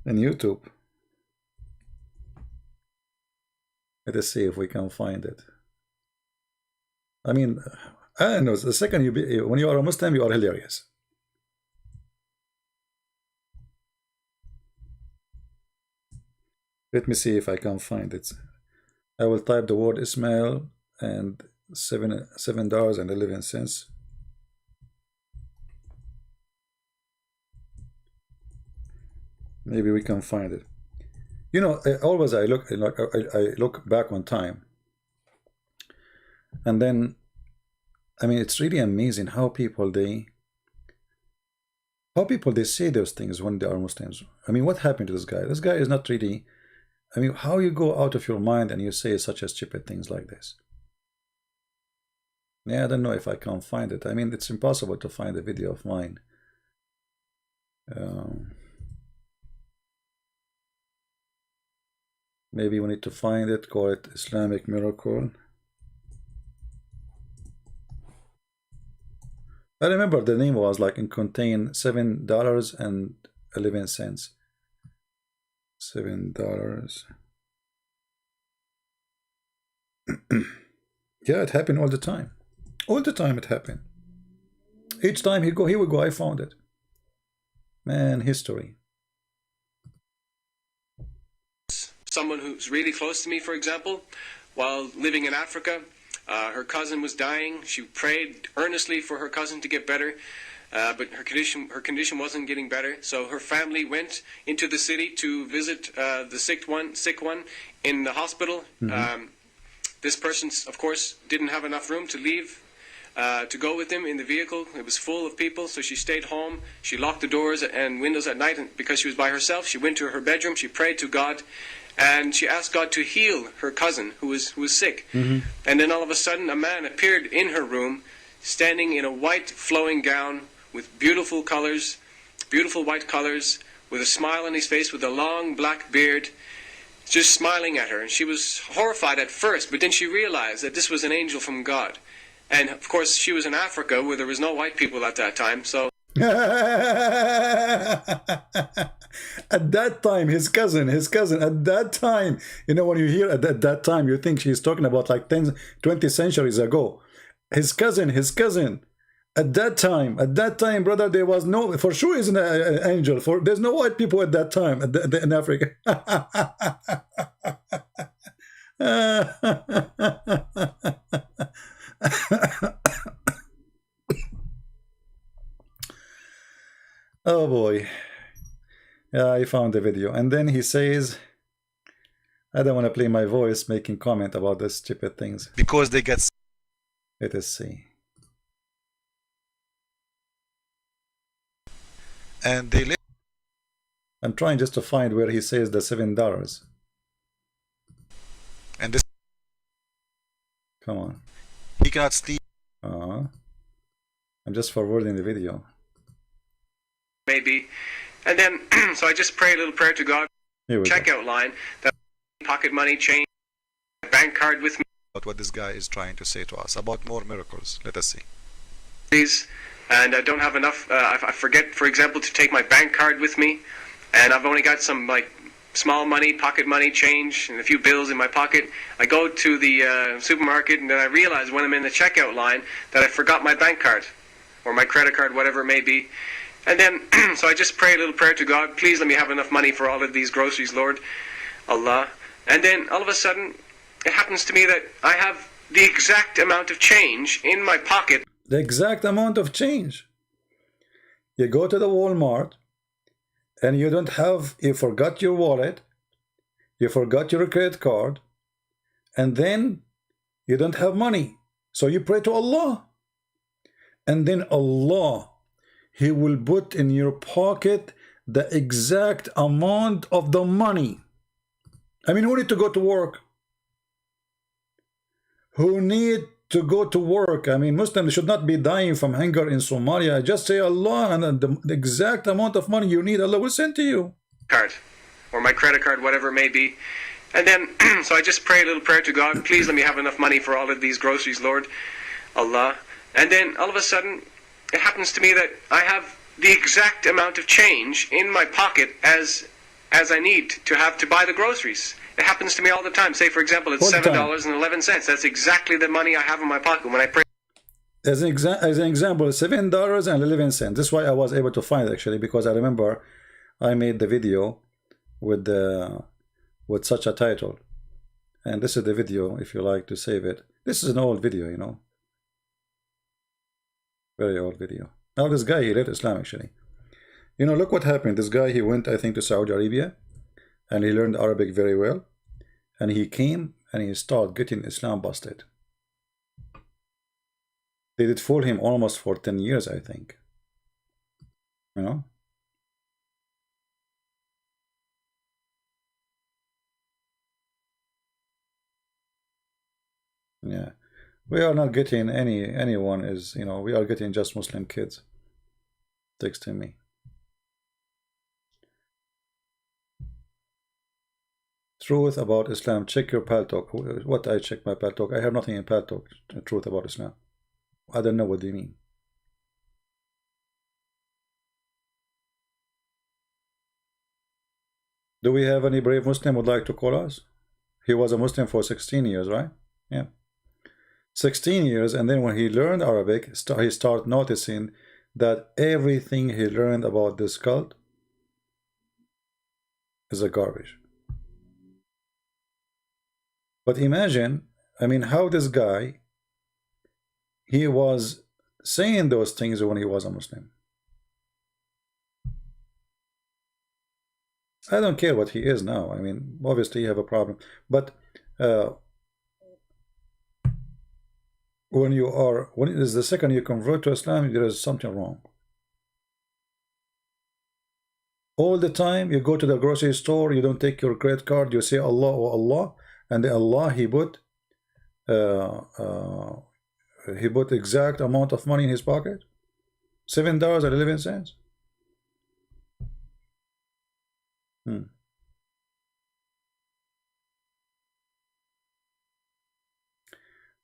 on YouTube. Let us see if we can find it. I mean, I don't know. The second when you are a Muslim, you are hilarious. Let me see if I can find it. I will type the word Ismail and $7.11. Maybe we can find it. You know, always I look back on time, and then, I mean, it's really amazing how people they say those things when they are Muslims. I mean, what happened to this guy? This guy is not really. I mean, how you go out of your mind and you say such a stupid things like this? Yeah, I don't know if I can find it. I mean, it's impossible to find a video of mine. Maybe we need to find it, call it Islamic Miracle. I remember the name was like it contained $7.11. $7. Yeah, it happened all the time. All the time it happened. Each time he would go, I found it. Man, history. Someone who's really close to me, for example, while living in Africa, her cousin was dying. She prayed earnestly for her cousin to get better, but her condition wasn't getting better. So her family went into the city to visit the sick one in the hospital. This person, of course, didn't have enough room to leave to go with him in the vehicle. It was full of people, so she stayed home. She locked the doors and windows at night, and because she was by herself, she went to her bedroom. She prayed to God. And she asked God to heal her cousin who was sick. And then all of a sudden a man appeared in her room, standing in a white flowing gown with beautiful colors, beautiful white colors, with a smile on his face, with a long black beard, just smiling at her. And she was horrified at first, but then she realized that this was an angel from God. And of course she was in Africa where there was no white people at that time, so at that time, his cousin, at that time, you know, when you hear at that time, you think she's talking about like 10, 20 centuries ago. His cousin, at that time, brother, there was no, for sure he's an angel, there's no white people at that time in Africa. Oh boy. Yeah, I found the video. And then he says, I don't want to play my voice making comment about these stupid things. Because they get... Let us see. And they live... I'm trying just to find where he says the $7. And this... Come on. He cannot sleep. I'm just forwarding the video. maybe. And then, so I just pray a little prayer to God. Checkout line, that pocket money, change, bank card with me. What this guy is trying to say to us about more miracles. Let us see. and I don't have enough. I forget, for example, to take my bank card with me, and I've only got some like small money, pocket money, change, and a few bills in my pocket. I go to the supermarket, and then I realize when I'm in the checkout line that I forgot my bank card or my credit card, whatever it may be. And then, so I just pray a little prayer to God, please let me have enough money for all of these groceries, Lord, Allah. And then all of a sudden, it happens to me that I have the exact amount of change in my pocket. The exact amount of change. You go to the Walmart and you don't have, you forgot your wallet, you forgot your credit card, and then you don't have money. So you pray to Allah. And then Allah, He will put in your pocket the exact amount of the money. I mean, who need to go to work? Who need to go to work? I mean, Muslims should not be dying from hunger in Somalia. Just say Allah, and the exact amount of money you need, Allah will send to you. Card, or my credit card, whatever it may be. And then, so I just pray a little prayer to God, please let me have enough money for all of these groceries, Lord, Allah. And then all of a sudden, it happens to me that I have the exact amount of change in my pocket as I need to have to buy the groceries. It happens to me all the time. Say, for example, it's $7.11. That's exactly the money I have in my pocket when I pray. As an example, $7.11. This is why I was able to find it, actually, because I remember I made the video with such a title. And this is the video, if you like to save it. This is an old video, you know. Very old video. Now this guy, he left Islam, actually. You know, look what happened. This guy, he went, I think, to Saudi Arabia, and he learned Arabic very well. And he came and he started getting Islam busted. They did fool him almost for 10 years, I think. You know? Yeah. We are not getting anyone is, you know, we are getting just Muslim kids texting me. Truth about Islam. Check your Paltalk. What I check my Paltalk? I have nothing in Paltalk. Truth about Islam. I don't know what they mean. Do we have any brave Muslim would like to call us? He was a Muslim for 16 years, right? Yeah. 16 years, and then when he learned Arabic, he started noticing that everything he learned about this cult is a garbage. But imagine, I mean, how this guy, he was saying those things when he was a Muslim. I don't care what he is now. I mean, obviously you have a problem, but when it is the second you convert to Islam, there is something wrong. All the time you go to the grocery store, you don't take your credit card, you say Allah, oh Allah, and the Allah, he put exact amount of money in his pocket, $7.11.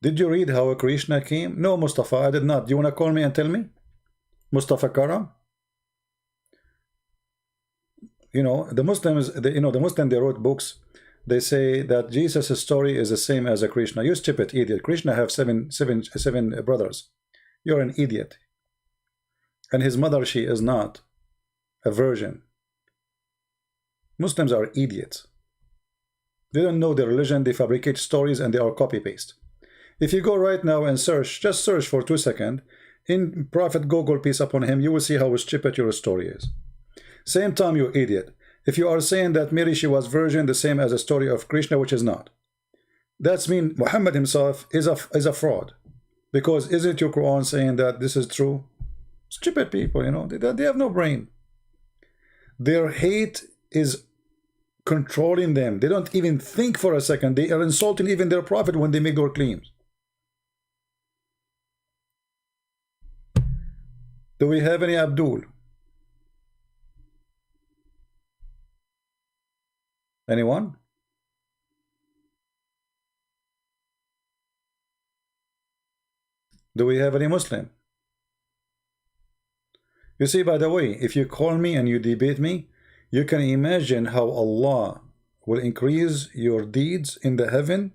Did you read how Krishna came? No, Mustafa, I did not. Do you want to call me and tell me? Mustafa Karam? You know, the Muslims, the Muslims, they wrote books. They say that Jesus' story is the same as a Krishna. You stupid idiot. Krishna have seven brothers. You're an idiot. And his mother, she is not a virgin. Muslims are idiots. They don't know their religion. They fabricate stories and they are copy-paste. If you go right now and search, just search for 2 seconds, in Prophet Google, peace upon him, you will see how stupid your story is. Same time, you idiot. If you are saying that Mary, she was virgin, the same as a story of Krishna, which is not. That's mean Muhammad himself is a fraud. Because isn't your Quran saying that this is true? Stupid people, you know, they have no brain. Their hate is controlling them. They don't even think for a second. They are insulting even their prophet when they make their claims. Do we have any Abdul? Anyone? Do we have any Muslim? You see, by the way, if you call me and you debate me, you can imagine how Allah will increase your deeds in the heaven,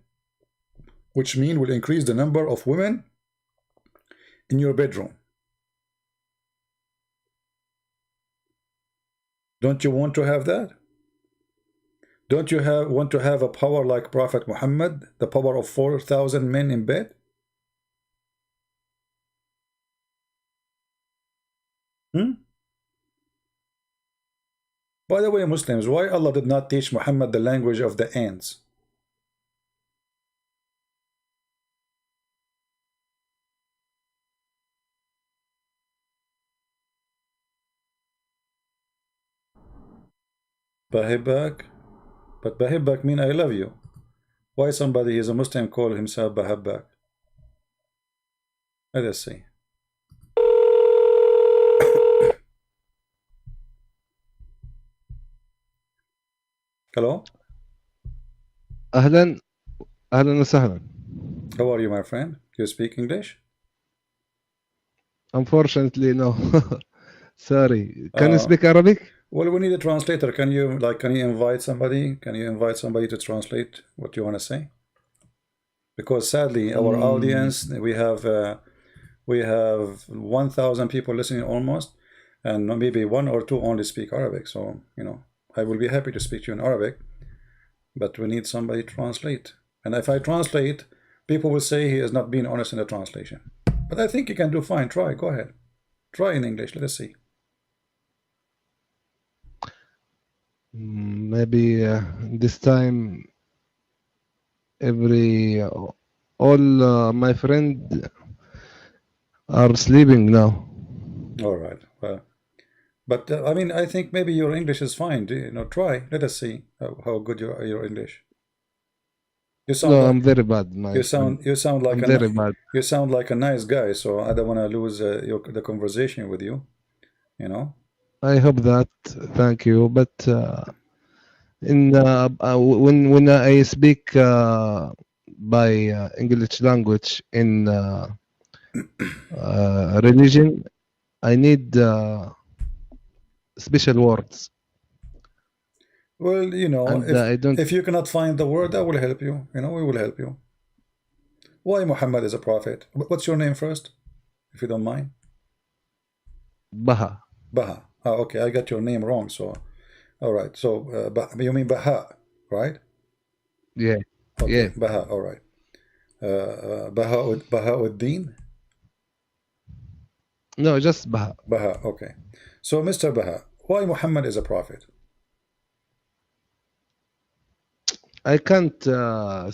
which means will increase the number of women in your bedroom. Don't you want to have that? Don't you want to have a power like Prophet Muhammad, the power of 4,000 men in bed? By the way, Muslims, why Allah did not teach Muhammad the language of the ants? Bahibak? But Bahibak mean I love you. Why somebody is a Muslim call himself Bahibak? Let us see. Hello? أهلا وسهلا. How are you, my friend? You speak English? Unfortunately, no. Sorry. Can you speak Arabic? Well, we need a translator. Can you invite somebody? Can you invite somebody to translate what you want to say? Because sadly, our audience, we have 1,000 people listening almost, and maybe 1 or 2 only speak Arabic. So, you know, I will be happy to speak to you in Arabic, but we need somebody to translate. And if I translate, people will say he has not been honest in the translation. But I think you can do fine. Try. Go ahead. Try in English. Let us see. Maybe this time all my friends are sleeping now. All right. Well, but I mean, I think maybe your English is fine. You know, try. Let us see how good your English. You sound. No, like, I'm very bad. you sound like I'm very bad. You sound like a nice guy. So I don't want to lose the conversation with you. You know. I hope that. Thank you. But when I speak by English language in religion, I need special words. Well, you know, And if you cannot find the word, I will help you. You know, we will help you. Why Muhammad is a prophet? What's your name first, if you don't mind? Baha. Baha. Oh, okay, I got your name wrong. So, all right. So, you mean Baha, right? Yeah. Okay, Yeah. Baha. All right. Baha'uddin? No, just Baha. Baha. Okay. So, Mr. Baha, why Muhammad is a prophet? I can't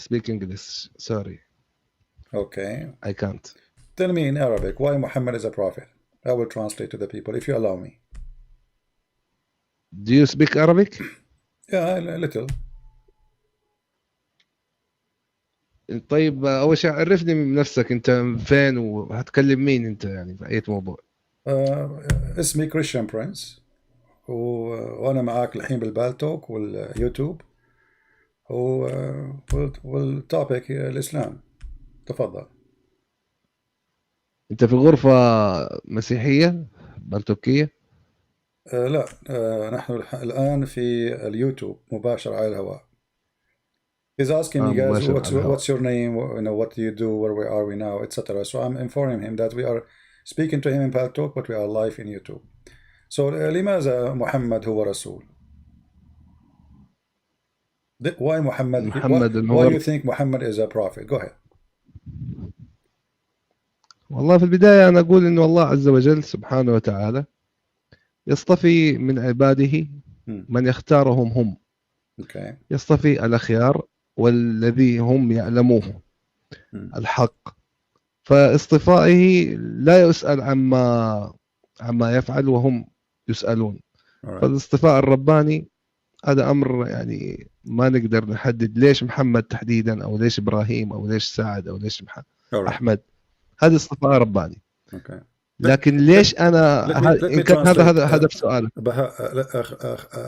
speak English. Sorry. Okay. I can't. Tell me in Arabic why Muhammad is a prophet. I will translate to the people if you allow me. Do you speak Arabic? Yeah, a little. طيب أول شيء عرفني من نفسك أنت فين وهتكلم مين أنت يعني في أي موضوع؟ اسمي كريستيان برنس وأنا معاك الحين بالبالتوك واليوتيوب والتوبيك الإسلام. تفضل. أنت في غرفة مسيحية بلتوكية؟ لا نحن الآن في اليوتيوب مباشر على الهواء. He's asking me, guys, what's your name, you know, what do you do, where are we now, etc. So I'm informing him that we are speaking to him in Paltalk, but we are live in YouTube. So لماذا محمد هو رسول? Why Muhammad? Why you think Muhammad is a prophet? Go ahead. والله في البداية أنا أقول إنه الله عز وجل سبحانه وتعالى يصطفي من عباده من يختارهم هم. Okay. يصطفي الأخيار والذي هم يعلموه الحق. فاصطفائه لا يسأل عما يفعل وهم يسألون. فالاصطفاء الرباني هذا أمر يعني ما نقدر نحدد ليش محمد تحديدا أو ليش إبراهيم أو ليش سعد أو ليش أحمد. هذا اصطفاء رباني. Okay. لكن ليش أنا إن كان هذا هدف سؤالك.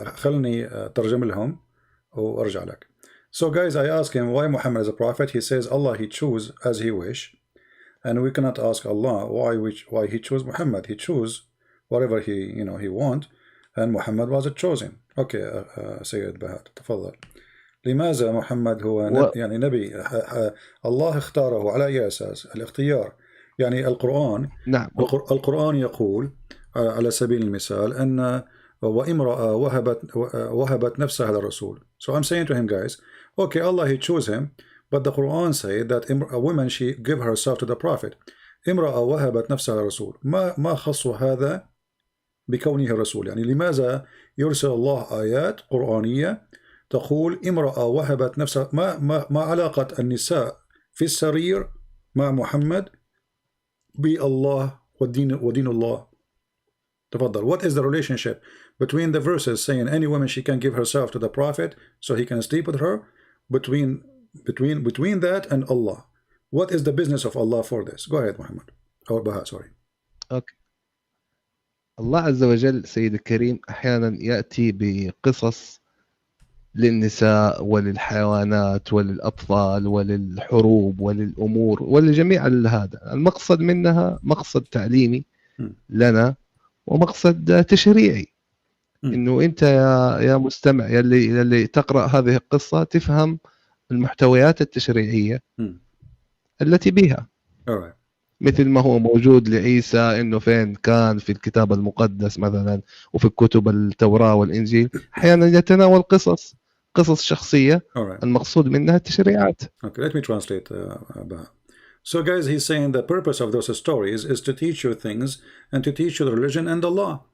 خلني ترجم لهم وأرجع لك. So guys, I ask him why Muhammad is a prophet. He says Allah, he choose as he wish, and we cannot ask Allah why he chose Muhammad. He chose whatever he want, and Muhammad was chosen. Okay, سيد بهاء تفضل. لماذا محمد هو يعني نبي الله اختاره على أي أساس؟ الاختيار يعني القرآن. نعم. القرآن يقول على سبيل المثال أن وامرأة وهبت نفسها للرسول. So I'm saying to him, guys, okay, Allah he chose him, but the Quran said that a woman she give herself to the Prophet. امرأة وهبت نفسها للرسول. ما خص هذا بكونه رسول؟ يعني لماذا يرسل الله آيات قرآنية تقول امرأة وهبت نفسها؟ ما علاقة النساء في السرير مع محمد بالله ودين الله؟ تفضل. What is the relationship between the verses saying any woman she can give herself to the Prophet so he can sleep with her, between that and Allah? What is the business of Allah for this? Go ahead, Muhammad. Or Baha, sorry. Okay. الله عز وجل سيد الكريم أحيانا يأتي بقصص للنساء وللحيوانات وللأطفال وللحروب وللأمور ولجميع هذا. المقصد منها مقصد تعليمي لنا ومقصد تشريعي. إنه أنت يا مستمع يلي تقرأ هذه القصة تفهم المحتويات التشريعية التي بها. مثل ما هو موجود لعيسى إنه فين كان في الكتاب المقدس مثلا وفي كتب التوراة والإنجيل، أحيانا يتناول قصص شخصية المقصود منها التشريعات. Okay, let me translate. So guys, he's saying the purpose of those stories is to teach you things and to teach you the religion and the law.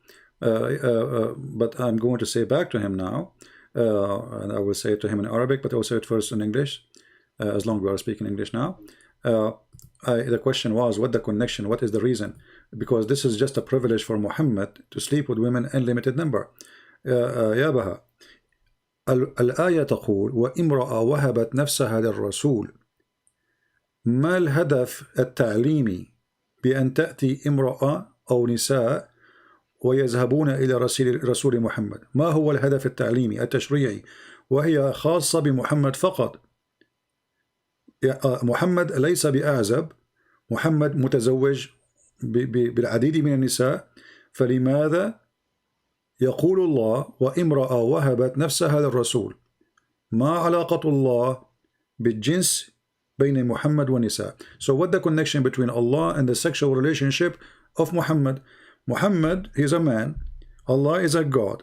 But I'm going to say back to him now, and I will say it to him in Arabic, but I will say it first in English, as long as we are speaking English now. The question was, what the connection, what is the reason? Because this is just a privilege for Muhammad to sleep with women in limited number. يا بها الآية تقول وامرأة وهبت نفسها للرسول. ما الهدف التعليمي بأن تأتي امرأة أو نساء ويذهبون إلى رسول محمد؟ ما هو الهدف التعليمي التشريعي؟ وهي خاصة بمحمد فقط. محمد ليس بأعزب، محمد متزوج بالعديد من النساء، فلماذا يقول الله وامرأة وهبت نفسها للرسول؟ ما علاقة الله بالجنس بين محمد والنساء? So what the connection between Allah and the sexual relationship of Muhammad? Muhammad, he's a man, Allah is a God.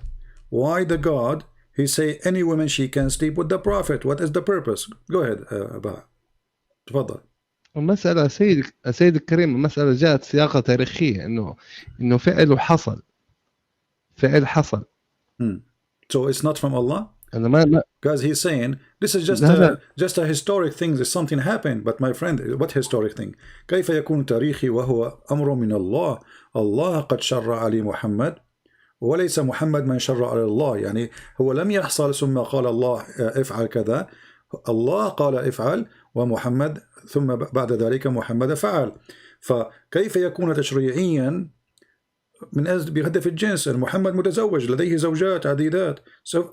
Why the God? He say any woman she can sleep with the Prophet. What is the purpose? Go ahead, Baha. تفضل. المسألة سيد الكريم، المسألة جاءت سياقة تاريخية إنه فعل حصل. So it's not from Allah? Because he's saying this is just a historic thing. Something happened, but my friend, what historic thing? كيف يكون تاريخي وهو أمر من الله؟ الله قد شرع علي محمد وليس محمد من شرع على الله. يعني هو لم يحصل ثم قال الله افعل كذا، الله قال افعل ومحمد ثم بعد ذلك محمد فعل. فكيف يكون تشريعيا من أجل بهدف الجنس؟ محمد متزوج لديه زوجات عديدات. So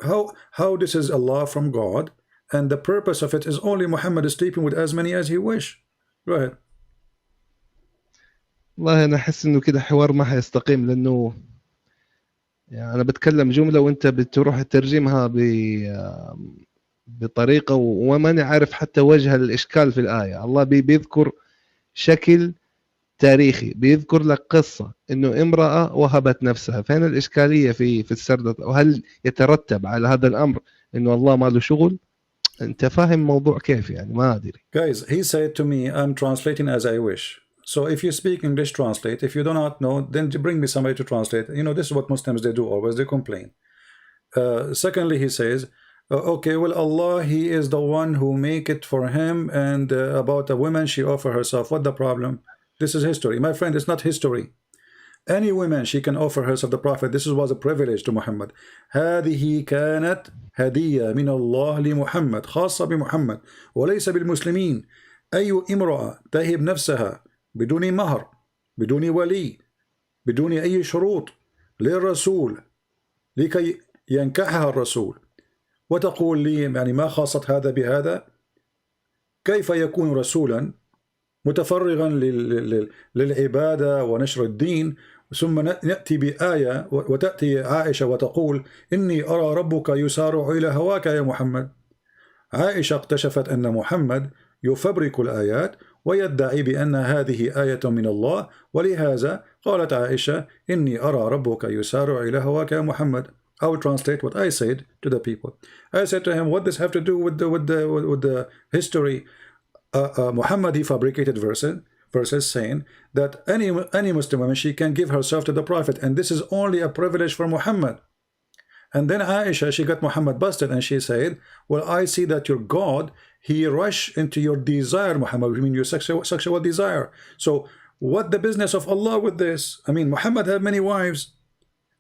how this is Allah from God and the purpose of it is only Muhammad is sleeping with as many as he wish. Go ahead. والله أنا أحس إنه كده حوار ما حيستقيم، لأنه يعني أنا بتكلم جملة وأنت بتروح تترجمها بطريقة وما عارف حتى وجه الإشكال في الآية. الله بيذكر شكل تاريخي، بيذكر لك قصة إنه امرأة وهبت نفسها. فين الإشكالية في السرد؟ وهل يترتب على هذا الأمر إنه الله ما له شغل؟ أنت فاهم موضوع كيف؟ يعني ما أدري. Guys, he said to me, I'm translating as I wish. So if you speak English, translate. If you do not know, then bring me somebody to translate. You know, this is what Muslims they do always. They complain. Secondly, he says, okay, well, Allah, he is the one who make it for him, and about a woman, she offer herself. What the problem? This is history. My friend, it's not history. Any woman, she can offer herself the Prophet. This was a privilege to Muhammad. هذه كانت هدية من الله لمحمد خاصة بمحمد وليس بالمسلمين. أي امرأة تهب نفسها بدون مهر، بدون ولي، بدون أي شروط للرسول لكي ينكحها الرسول، وتقول لي يعني ما خاصة هذا بهذا؟ كيف يكون رسولا متفرغا للعبادة ونشر الدين ثم نأتي بآية وتأتي عائشة وتقول إني أرى ربك يسارع إلى هواك يا محمد. عائشة اكتشفت أن محمد يفبرك الآيات ويدعي بأن هذه آية من الله، ولهذا قالت عائشة إني أرى ربك يسارع إلى هواك يا محمد. I will translate what I said to the people. I said to him, what does this have to do with the history? Muhammad, he fabricated verses saying that any Muslim woman, she can give herself to the Prophet, and this is only a privilege for Muhammad. And then Aisha, she got Muhammad busted, and she said, well, I see that your God, he rushed into your desire, Muhammad, I mean your sexual desire. So what the business of Allah with this? I mean, Muhammad had many wives.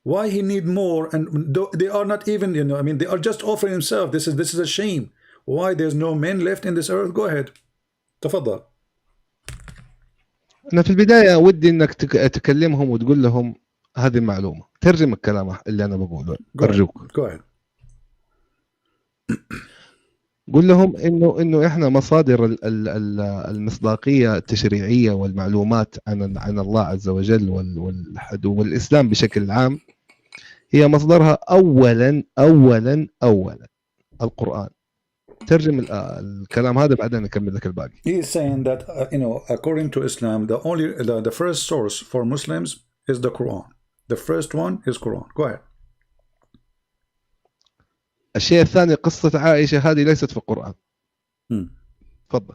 Why he need more? And they are not even, you know, I mean, they are just offering himself. This is a shame. Why there's no men left in this earth? Go ahead. تفضل. أنا في البداية ودي إنك تكلمهم وتقول لهم هذه المعلومة، ترجم الكلام اللي أنا بقوله أرجوك. Go ahead. قول لهم إنه إحنا مصادر المصداقية التشريعية والمعلومات عن الله عز وجل والإسلام بشكل عام هي مصدرها أولا القرآن. ترجم الكلام هذا بعدين نكمل لك الباقي. He is saying that according to Islam, the first source for Muslims is the Quran. The first one is Quran. Go ahead. الشيء الثاني قصة عائشة هذه ليست في القرآن. تفضل.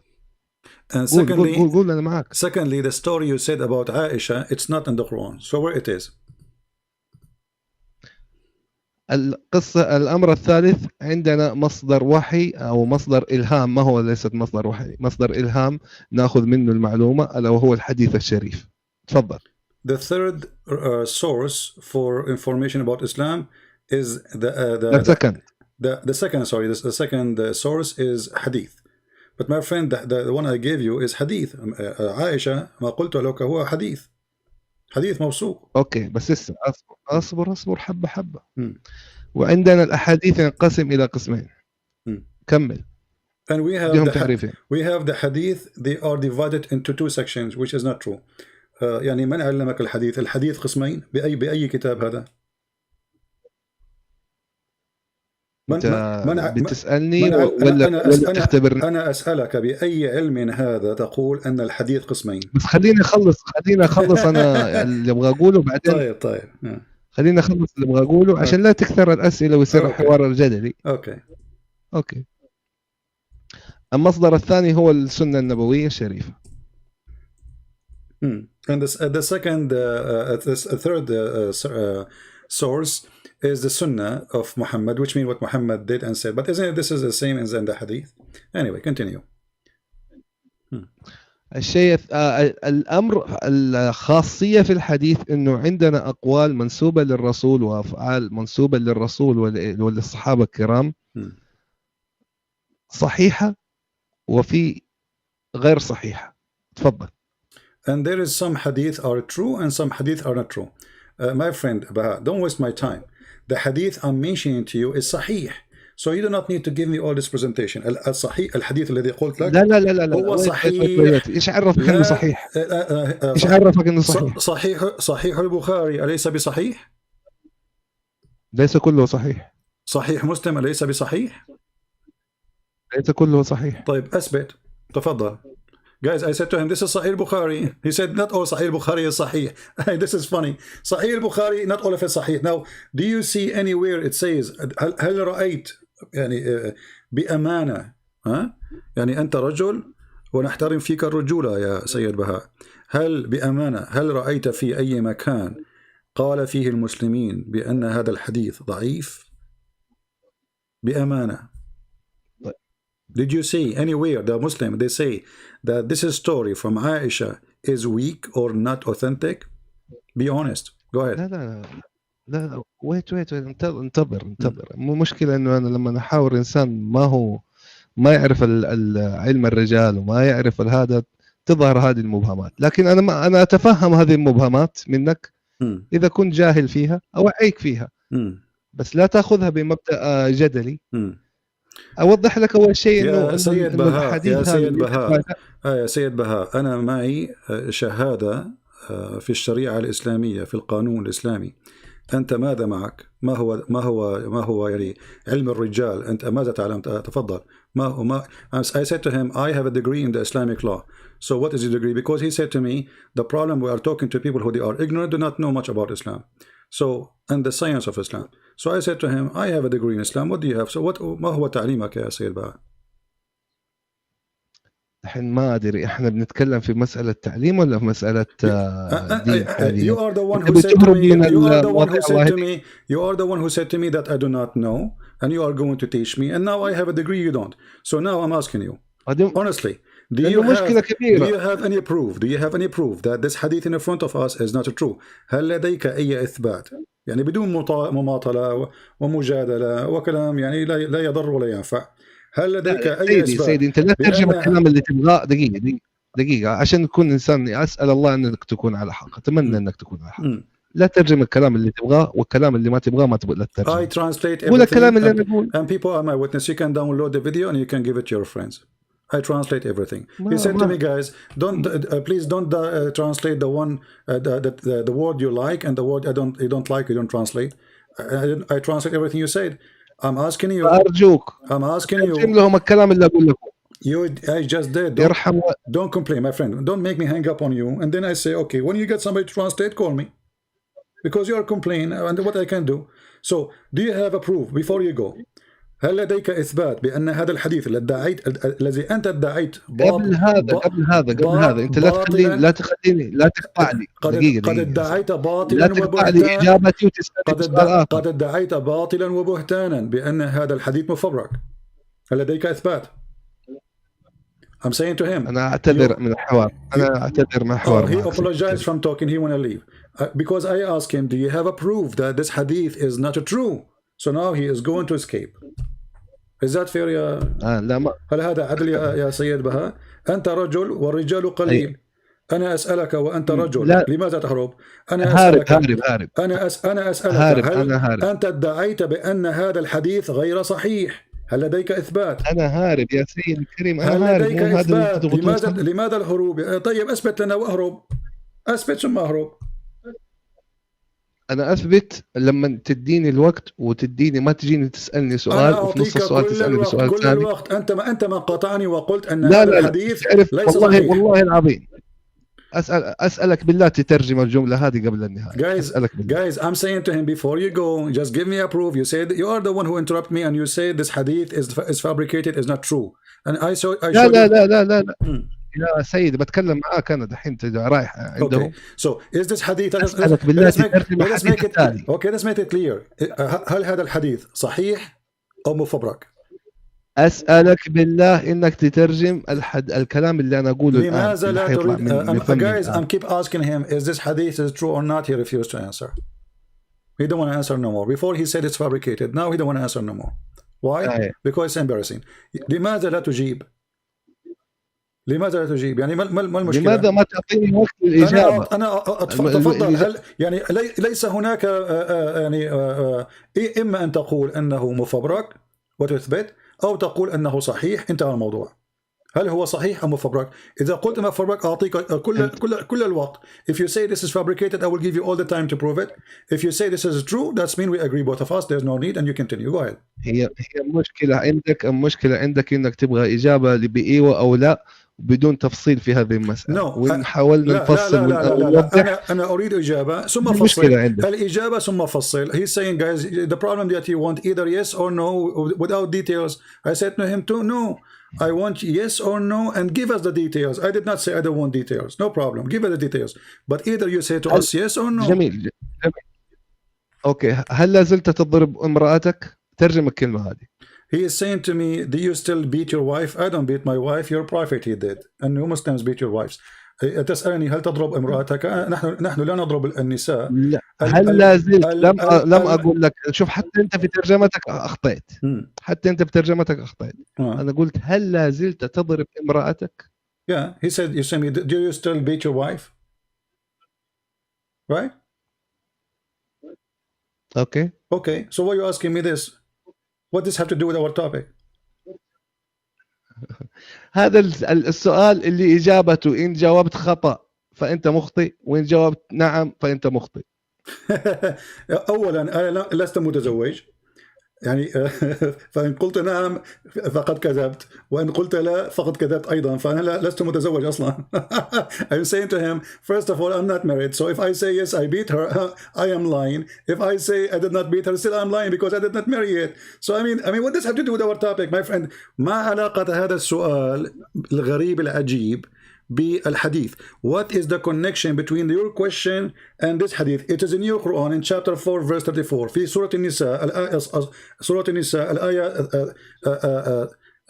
And secondly, قول أنا معك. Secondly, the story you said about Aisha, it's not in the Quran. So where it is? الأمر الثالث عندنا مصدر وحي أو مصدر إلهام، ما هو ليست مصدر وحي، مصدر إلهام نأخذ منه المعلومة ألا وهو الحديث الشريف. تفضل. The third source for information about Islam is the second source is hadith. But my friend, the one I gave you is hadith. عائشة ما قلت لك هو حديث موثوق. اوكي بس لسه اصبر حبه. وعندنا الاحاديث ينقسم الى قسمين. كمل. And we have the hadith, they are divided into two sections, which is not true. يعني من علمك الحديث قسمين بأي كتاب هذا؟ بتسألني ولا تختبرني؟ أنا أسألك بأي علم هذا تقول أن الحديث قسمين؟ بس خليني أخلص أنا اللي أبغى أقوله بعدين. طيب. خليني أخلص اللي أبغى أقوله عشان لا تكثر الأسئلة ويصير الحوار الجدلي. أوكي. المصدر الثاني هو السنة النبوية الشريفة. And the third source is the Sunnah of Muhammad, which means what Muhammad did and said. But isn't this is the same as in the Hadith? Anyway, continue. الشيء الأمر الخاصية في الحديث إنه عندنا أقوال منسوبة للرسول وأفعال منسوبة للرسول وللصحابة الكرام صحيحة وفي غير صحيحة. تفضل. And there is some hadith are true and some hadith are not true. My friend, don't waste my time. The hadith I'm mentioning to you is sahih. So you do not need to give me all this presentation. الصحيح الحديث الذي قلت لك لا هو صحيح. ايش عرفك انه صحيح؟ ايش عرفك انه صحيح؟ صحيح البخاري أليس بصحيح؟ ليس كله صحيح. صحيح مسلم أليس بصحيح؟ ليس كله صحيح. طيب أثبت. تفضل. Guys, I said to him, this is Sahih Bukhari. He said, not all Sahih Bukhari is Sahih. This is funny. Sahih Bukhari, not all of it Sahih. Now, do you see anywhere it says, هل رأيت يعني بأمانة يعني أنت رجل ونحترم فيك الرجولة يا سيد بهاء، هل بأمانة هل رأيت في أي مكان قال فيه المسلمين بأن هذا الحديث ضعيف؟ بأمانة. Did you see anywhere the Muslim they say that this story from Aisha is weak or not authentic? Be honest. Go ahead. لا wait انتظر. مو مشكلة إنه أنا لما أحاور إنسان ما يعرف علم الرجال وما يعرف هذا تظهر هذه المبهمات، لكن أنا أتفهم هذه المبهمات منك إذا كنت جاهل فيها أوعيك فيها، بس لا تأخذها بمبدأ جدلي. أوضح لك أول شيء إنه يا سيد بهاء أنا معي شهادة في الشريعة الإسلامية في القانون الإسلامي، أنت ماذا معك؟ ما هو يعني علم الرجال؟ أنت ماذا تعلم؟ تفضل. I said to him, I have a degree in the Islamic law. So what is your degree? Because he said to me, the problem we are talking to people who they are ignorant, do not know much about Islam. So, and the science of Islam. So I said to him, I have a degree in Islam. What do you have? So ما هو تعليمك يا سيد بقى؟ الحين ما أدري إحنا بنتكلم في مسألة تعليم ولا في مسألة دين حاليا. You are the one who said to me. You are the one who said to me. You are the one who said to me that I do not know, and you are going to teach me. And now I have a degree, you don't. So now I'm asking you, honestly, do you have any proof? Do you have any proof that this hadith in front of us is not true? هل لديك أي إثبات؟ يعني بدون مماطلة ومجادلة وكلام يعني لا يضر ولا ينفع. هل لديك أي إثبات؟ سيدي أنت لا ترجم الكلام اللي تبغاه. دقيقة عشان نكون إنسان، أسأل الله أنك تكون على حق، أتمنى أنك تكون على حق. لا ترجم الكلام اللي تبغاه، والكلام اللي ما تبغاه ما تبغى لا ترجم. I translate قول الكلام اللي أنا أقول. And people are my witness. You can download the video and you can give it to your friends. I translate everything. He said to me, guys, please don't translate the one the word you like and the word you don't like. You don't translate. I translate everything you said. I'm asking you. أرجوك. I'm asking you. ترجم لهم الكلام اللي أقول لكم. I just did. Don't complain, my friend. Don't make me hang up on you. And then I say, okay, when you get somebody to translate, call me, because you are complaining. And what I can do. So, do you have a proof before you go? هل لديك إثبات بأن هذا الحديث الذي أنت ادعيت قبل هذا أنت لا تقطعني. قد ادعيت باطلا وبهتانا. قد ادعيت باطلا وبهتانا بأن هذا الحديث مفبرك. هل لديك إثبات؟ I'm saying to him. أنا أعتذر من الحوار. He apologized from talking. He want to leave because I asked him, do you have a proof that this hadith is not true? So now he is going to escape. Is that fair يا لا ما. هل هذا عدل يا سيد بهاء؟ أنت رجل والرجال قليل. أنا أسألك وأنت رجل. لا. لماذا تهرب؟ أنا أسألك. هارب. أنا أسألك هل أنت ادعيت بأن هذا الحديث غير صحيح؟ هل لديك إثبات؟ أنا هارب يا سيدي الكريم. أنا هل لديك إثبات؟ لماذا الهروب؟ طيب أثبت لنا وأهرب. أثبت ثم أهرب. أنا أثبت لما تديني الوقت وتديني، ما تجيني تسألني سؤال وفي نص السؤال تسألني بسؤال ثاني. كل الوقت أنت ما قاطعني وقلت أن هذا الحديث ليس صحيح. والله العظيم أسألك بالله تترجم الجملة هذه قبل النهاية. Guys, I'm saying to him, before you go, just give me a proof. You said you are the one who interrupted me, and you say this hadith is fabricated, is not true. And I showed لا. يا سيدي بتكلم معاك أنا دحين رايح عندهم. So is this hadith? أسألك بالله تترجم الحديث الثاني. Okay, let's make it clear. هل هذا الحديث صحيح أو مفبرك؟ أسألك بالله إنك تترجم الكلام اللي أنا أقوله الآن. لماذا لا تريد؟ Guys, I'm keep asking him, is this hadith is true or not? He refused to answer. He don't want to answer no more. Before he said it's fabricated. Now he don't want to answer no more. Why? Because it's embarrassing. لماذا لا تجيب؟ يعني ما المشكلة؟ لماذا ما تعطيني وقت الإجابة؟ أنا تفضل. هل يعني ليس هناك يعني إما أن تقول أنه مفبرك وتثبت، أو تقول أنه صحيح، انتهى الموضوع. هل هو صحيح أو مفبرك؟ إذا قلت مفبرك أعطيك كل الوقت. If you say this is fabricated, I will give you all the time to prove it. If you say this is true, that's mean we agree both of us. There's no need, and you continue. Go ahead. هي المشكلة عندك إنك تبغى إجابة بإيوة أو لا بدون تفصيل في هذه المسألة. وإن حاولنا نفصل لا. أنا أريد إجابة ثم فصل. الإجابة ثم فصل. He's saying, guys, the problem that you want either yes or no without details. I said to him too, no. I want yes or no and give us the details. I did not say I don't want details. No problem. Give us the details. But either you say to us yes or no. جميل. أوكي. هل لا زلت تضرب امرأتك؟ ترجم الكلمة هذه. He is saying to me, do you still beat your wife? I don't beat my wife. Your prophet he did. And you Muslims beat your wives. تسألني هل تضرب امرأتك؟ نحن لا نضرب النساء. لا. هل لا زلت لم أقول لك. شوف حتى أنت في ترجمتك أخطأت. أنا قلت هل لا زلت تضرب امرأتك؟ Yeah, he said, you say me, do you still beat your wife? Right? Okay. So why are you asking me this? What does this have to do with our topic? هذا السؤال اللي إجابته إن جاوبت خطأ فأنت مخطئ، وإن جاوبت نعم فأنت مخطئ. أولا أنا لست متزوج يعني فإن قلت نعم فقد كذبت، وإن قلت لا فقد كذبت أيضا، فأنا لست متزوج أصلا. I'm saying to him, first of all, I'm not married, so if I say yes I beat her, I am lying. If I say I did not beat her, still I'm lying because I did not marry yet. So I mean what does have to do with our topic, my friend? ما علاقة هذا السؤال الغريب العجيب بالحديث? What is the connection between your question and this hadith? It is in your Quran in chapter 4 verse 34 في سورة النساء سورة النساء الآية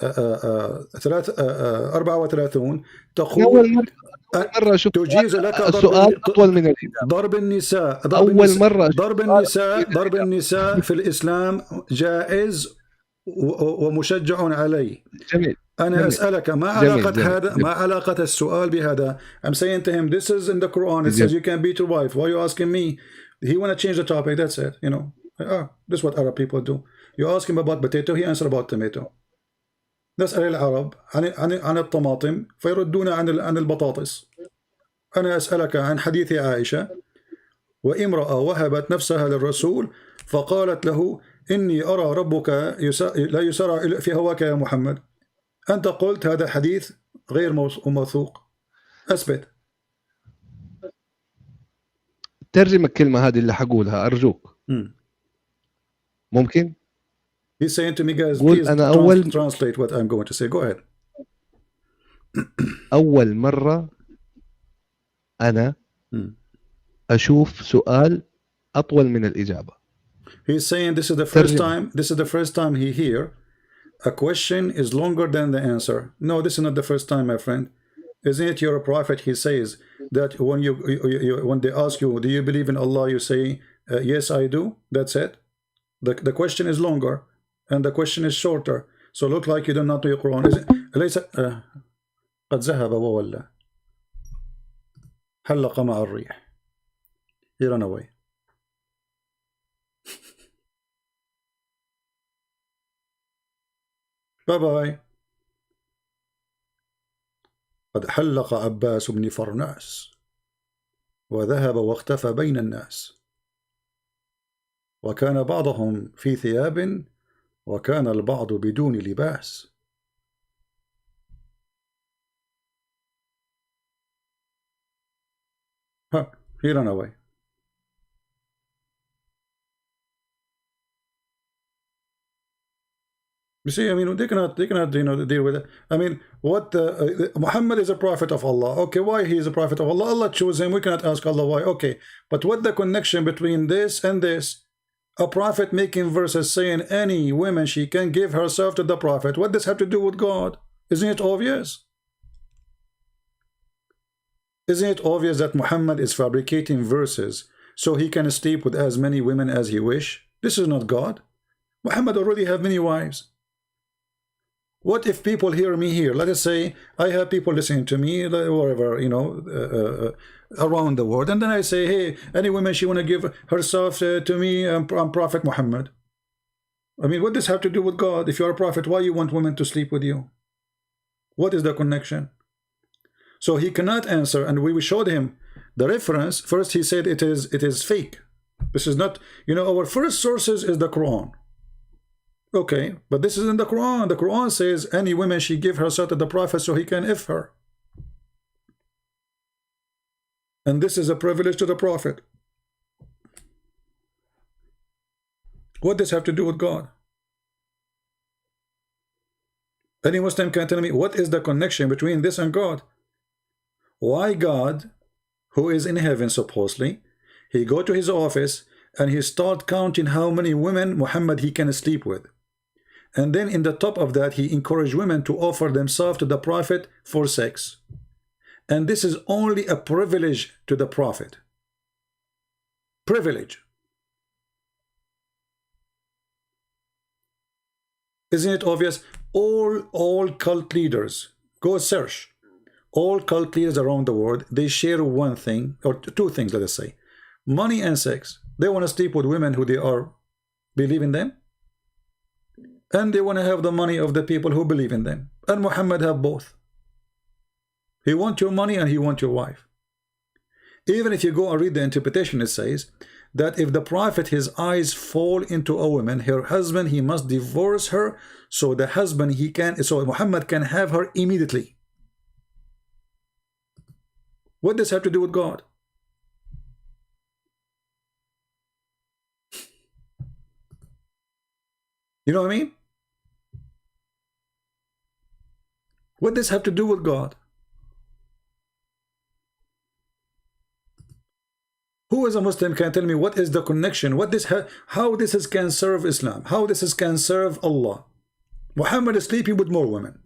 34 تقول أول مرة أشوف تجيز لك السؤال أطول من الإجابة. ضرب النساء أول مرة ضرب النساء في الإسلام جائز ومشجع عليه. جميل. أنا جميل. أسألك ما علاقة جميل. هذا ما علاقة السؤال بهذا؟ I'm saying to him this is in the Quran, it says you can beat your wife. Why are you asking me? He want to change the topic, that's it, you know. This is what Arab people do. You ask him about potato, he answer about tomato. نسأل العرب عن الطماطم فيردون عن البطاطس. أنا أسألك عن حديث عائشة وامرأة وهبت نفسها للرسول فقالت له إني أرى ربك لا يسارع في هواك يا محمد. أنت قلت هذا حديث غير موثوق. أثبت. ترجم الكلمة هذه اللي حقولها أرجوك. ممكن؟ He's saying to me, guys, قول please أنا translate what I'm going to say. Go ahead. أول مرة أنا أشوف سؤال أطول من الإجابة. He's saying this is the first time he hear a question is longer than the answer. No, this is not the first time, my friend. Isn't it you're a prophet? He says that when they ask you, do you believe in Allah? You say, yes, I do. That's it. The question is longer and the question is shorter. So look like you do not know your Quran. Is it? ليس قد ذهب وولى حلق مع الريح. He ran away. باي باي. قد حلق عباس بن فرناس وذهب واختفى بين الناس وكان بعضهم في ثياب وكان البعض بدون لباس. He ran away. You see, I mean, they cannot, deal with it. I mean, Muhammad is a prophet of Allah. Okay, why he is a prophet of Allah? Allah chose him. We cannot ask Allah why. Okay, but what the connection between this and this? A prophet making verses saying any woman she can give herself to the prophet. What does have to do with God? Isn't it obvious? Isn't it obvious that Muhammad is fabricating verses so he can sleep with as many women as he wish? This is not God. Muhammad already have many wives. What if people hear me here? Let us say I have people listening to me wherever, around the world, and then I say, hey, any woman she want to give herself to me, I'm Prophet Muhammad. I mean, what does have to do with God? If you're a prophet, why you want women to sleep with you? What is the connection? So he cannot answer, and we showed him the reference. First he said it is fake. This is not, our first sources is the Quran. Okay, but this is in the Quran. The Quran says any woman she give herself to the prophet so he can if her. And this is a privilege to the prophet. What does have to do with God? Any Muslim can tell me what is the connection between this and God? Why God, who is in heaven supposedly, he go to his office and he start counting how many women Muhammad he can sleep with. And then in the top of that, he encouraged women to offer themselves to the prophet for sex. And this is only a privilege to the prophet. Privilege. Isn't it obvious? All cult leaders, go search. All cult leaders around the world, they share one thing, or two things, let us say. Money and sex. They want to sleep with women who they believe in them. And they want to have the money of the people who believe in them. And Muhammad have both. He wants your money and he wants your wife. Even if you go and read the interpretation, it says that if the prophet, his eyes fall into a woman, her husband, he must divorce her, so the husband, so Muhammad can have her immediately. What does this have to do with God? You know what I mean? What does this have to do with God? Who is a Muslim can tell me what is the connection? How this can serve Islam? How this can serve Allah? Muhammad is sleeping with more women.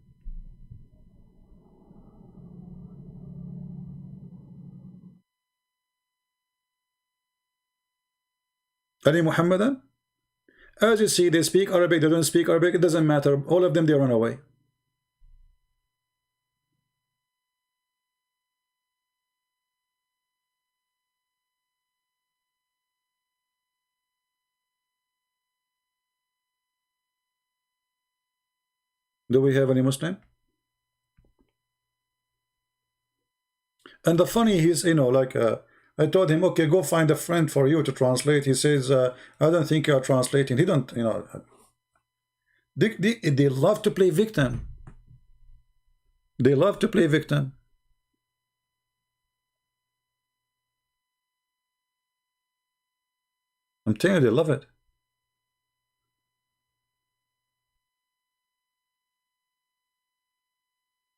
Any Muhammadan? As you see, they speak Arabic, they don't speak Arabic, it doesn't matter. All of them, they run away. Do we have any Muslim? And the funny, he's, you know, like, I told him, okay, go find a friend for you to translate. He says, I don't think you're translating. He don't, you know. They love to play victim. They love to play victim. I'm telling you, they love it.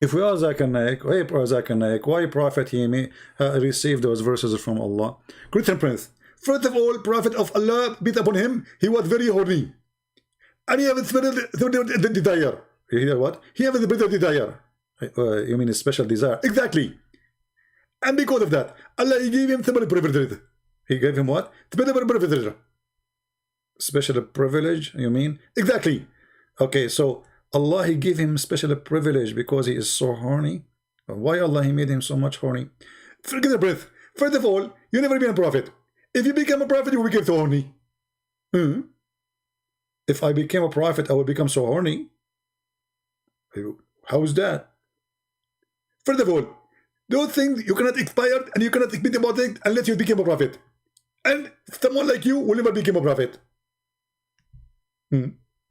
If we are Zakir Naik, why Prophet he received those verses from Allah? Christian Prince, first of all, Prophet of Allah, beat upon him, he was very horny. And he had the desire. You hear what? He had the desire. You mean a special desire? Exactly. And because of that, Allah he gave him special privilege. He gave him what? Special privilege. Special privilege, you mean? Exactly. Okay, so Allah he gave him special privilege because he is so horny. Why Allah he made him so much horny? Forget the breath. First of all, you never been a prophet. If you become a prophet, you will become so horny. If I became a prophet, I will become so horny. How is that? First of all, those things you cannot expire and you cannot speak about it unless you become a prophet. And someone like you will never become a prophet.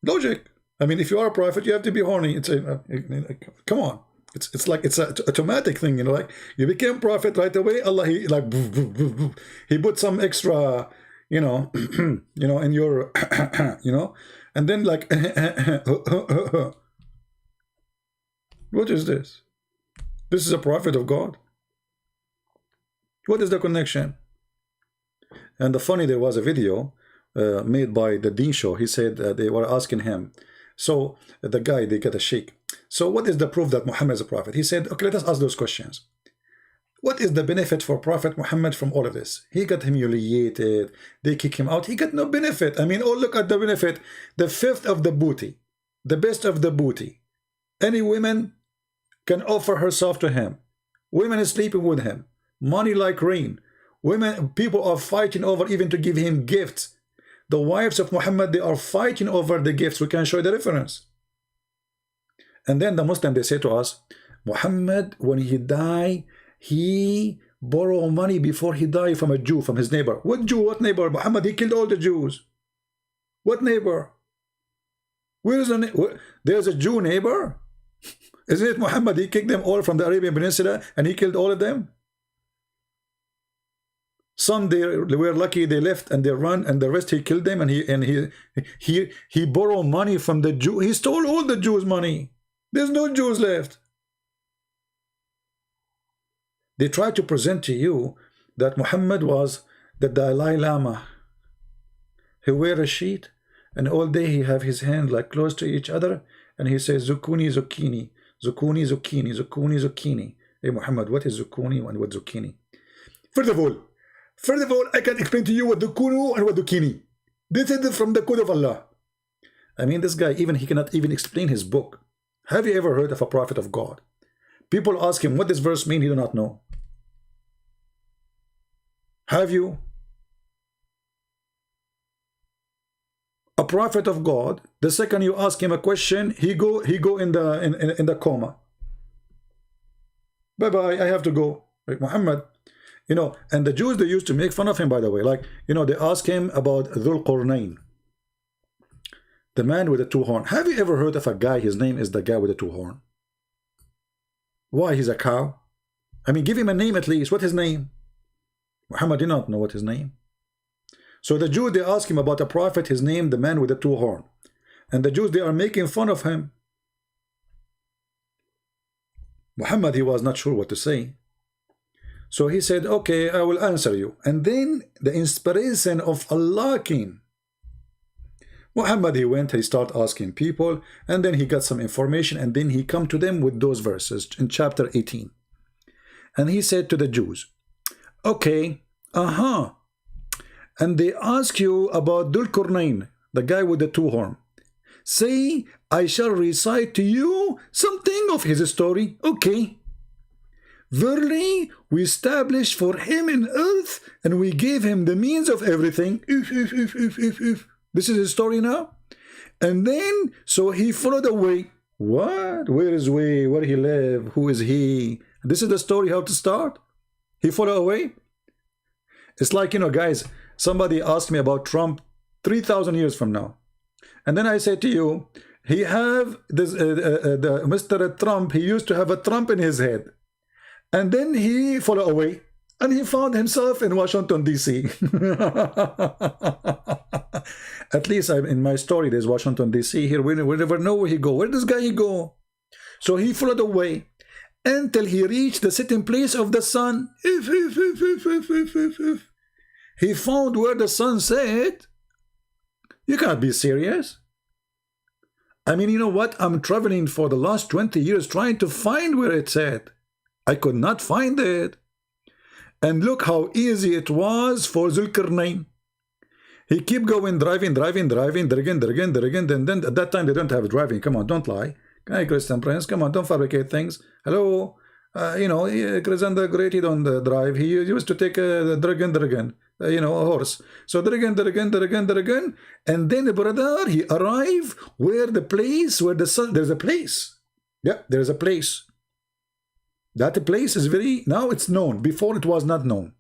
Logic. I mean, if you are a prophet, you have to be horny. It's come on. It's like it's an automatic thing, you know. Like you became prophet right away. Allah, he like he put some extra, you know, you know, in your, you know, and then like, what is this? This is a prophet of God. What is the connection? And the funny, there was a video made by the Deen Show. He said they were asking him. So the guy, they get a sheikh. So what is the proof that Muhammad is a prophet? He said, okay, let us ask those questions. What is the benefit for Prophet Muhammad from all of this? He got humiliated. They kick him out. He got no benefit. I mean, oh, look at the benefit. The fifth of the booty. The best of the booty. Any woman can offer herself to him. Women is sleeping with him. Money like rain. Women, people are fighting over even to give him gifts. The wives of Muhammad, they are fighting over the gifts. We can show the reference. And then the Muslim, they say to us, Muhammad, when he died, he borrowed money before he died from a Jew, from his neighbor. What Jew? What neighbor? Muhammad, he killed all the Jews. What neighbor? Where is there's a Jew neighbor? Isn't it Muhammad? He kicked them all from the Arabian Peninsula and he killed all of them. Some they were lucky, they left and they run, and the rest he killed them, and he borrowed money from the Jew. He stole all the Jews' money. There's no Jews left. They try to present to you that Muhammad was the Dalai Lama. He wear a sheet, and all day he have his hand like close to each other, and he says zucchini, zucchini, zucchini, zucchini, zucchini, zucchini. Hey Muhammad, what is zucchini and what zucchini? First of all, I can explain to you what zucchini and what zucchini. This is from the code of Allah. I mean, this guy, even he cannot even explain his book. Have you ever heard of a prophet of God? People ask him what this verse means, he do not know. Have you? A prophet of God, the second you ask him a question, he go in the coma. Bye-bye, I have to go. Like Muhammad, You know, and the Jews, they used to make fun of him, by the way. Like, you know, they ask him about Dhul Qarnayn, the man with the two horn. Have you ever heard of a guy, his name is the guy with the two horn? Why, he's a cow? I mean, give him a name at least. What's his name? Muhammad did not know what his name. So the Jews, they ask him about a prophet, his name, the man with the two horn. And the Jews, they are making fun of him. Muhammad, he was not sure what to say. So he said, okay, I will answer you. And then the inspiration of Allah came. Muhammad, he went, he started asking people, and then he got some information, and then he come to them with those verses in chapter 18. And he said to the Jews, okay, and they ask you about Dhul Qarnayn, the guy with the two horn. Say, I shall recite to you something of his story. Okay. Verily, we established for him in earth, and we gave him the means of everything. This is his story now. And then, so he followed the way. What? Where is we? Where he live? Who is he? This is the story, how to start. He followed away. It's like, you know, guys, somebody asked me about Trump 3,000 years from now. And then I say to you, he have this, Mr. Trump, he used to have a Trump in his head. And then he followed away. And he found himself in Washington, D.C. At least in my story, there's Washington, D.C. Here. We never know where he go. Where does this guy go? So he followed away until he reached the sitting place of the sun. He found where the sun set. You can't be serious. I mean, you know what? I'm traveling for the last 20 years trying to find where it's at. I could not find it. And look how easy it was for Dhul Qarnayn. He kept going, driving, and then at that time they don't have driving. Come on, don't lie. Hey, Christian Prince, come on, don't fabricate things. Hello? You know, Christian the Great, he don't drive. He used to take a dragon, you know, a horse. So dragon, and then brother, he arrived where the place, where the sun, there's a place. Yeah, there's a place. That place is very, now it's known. Before it was not known.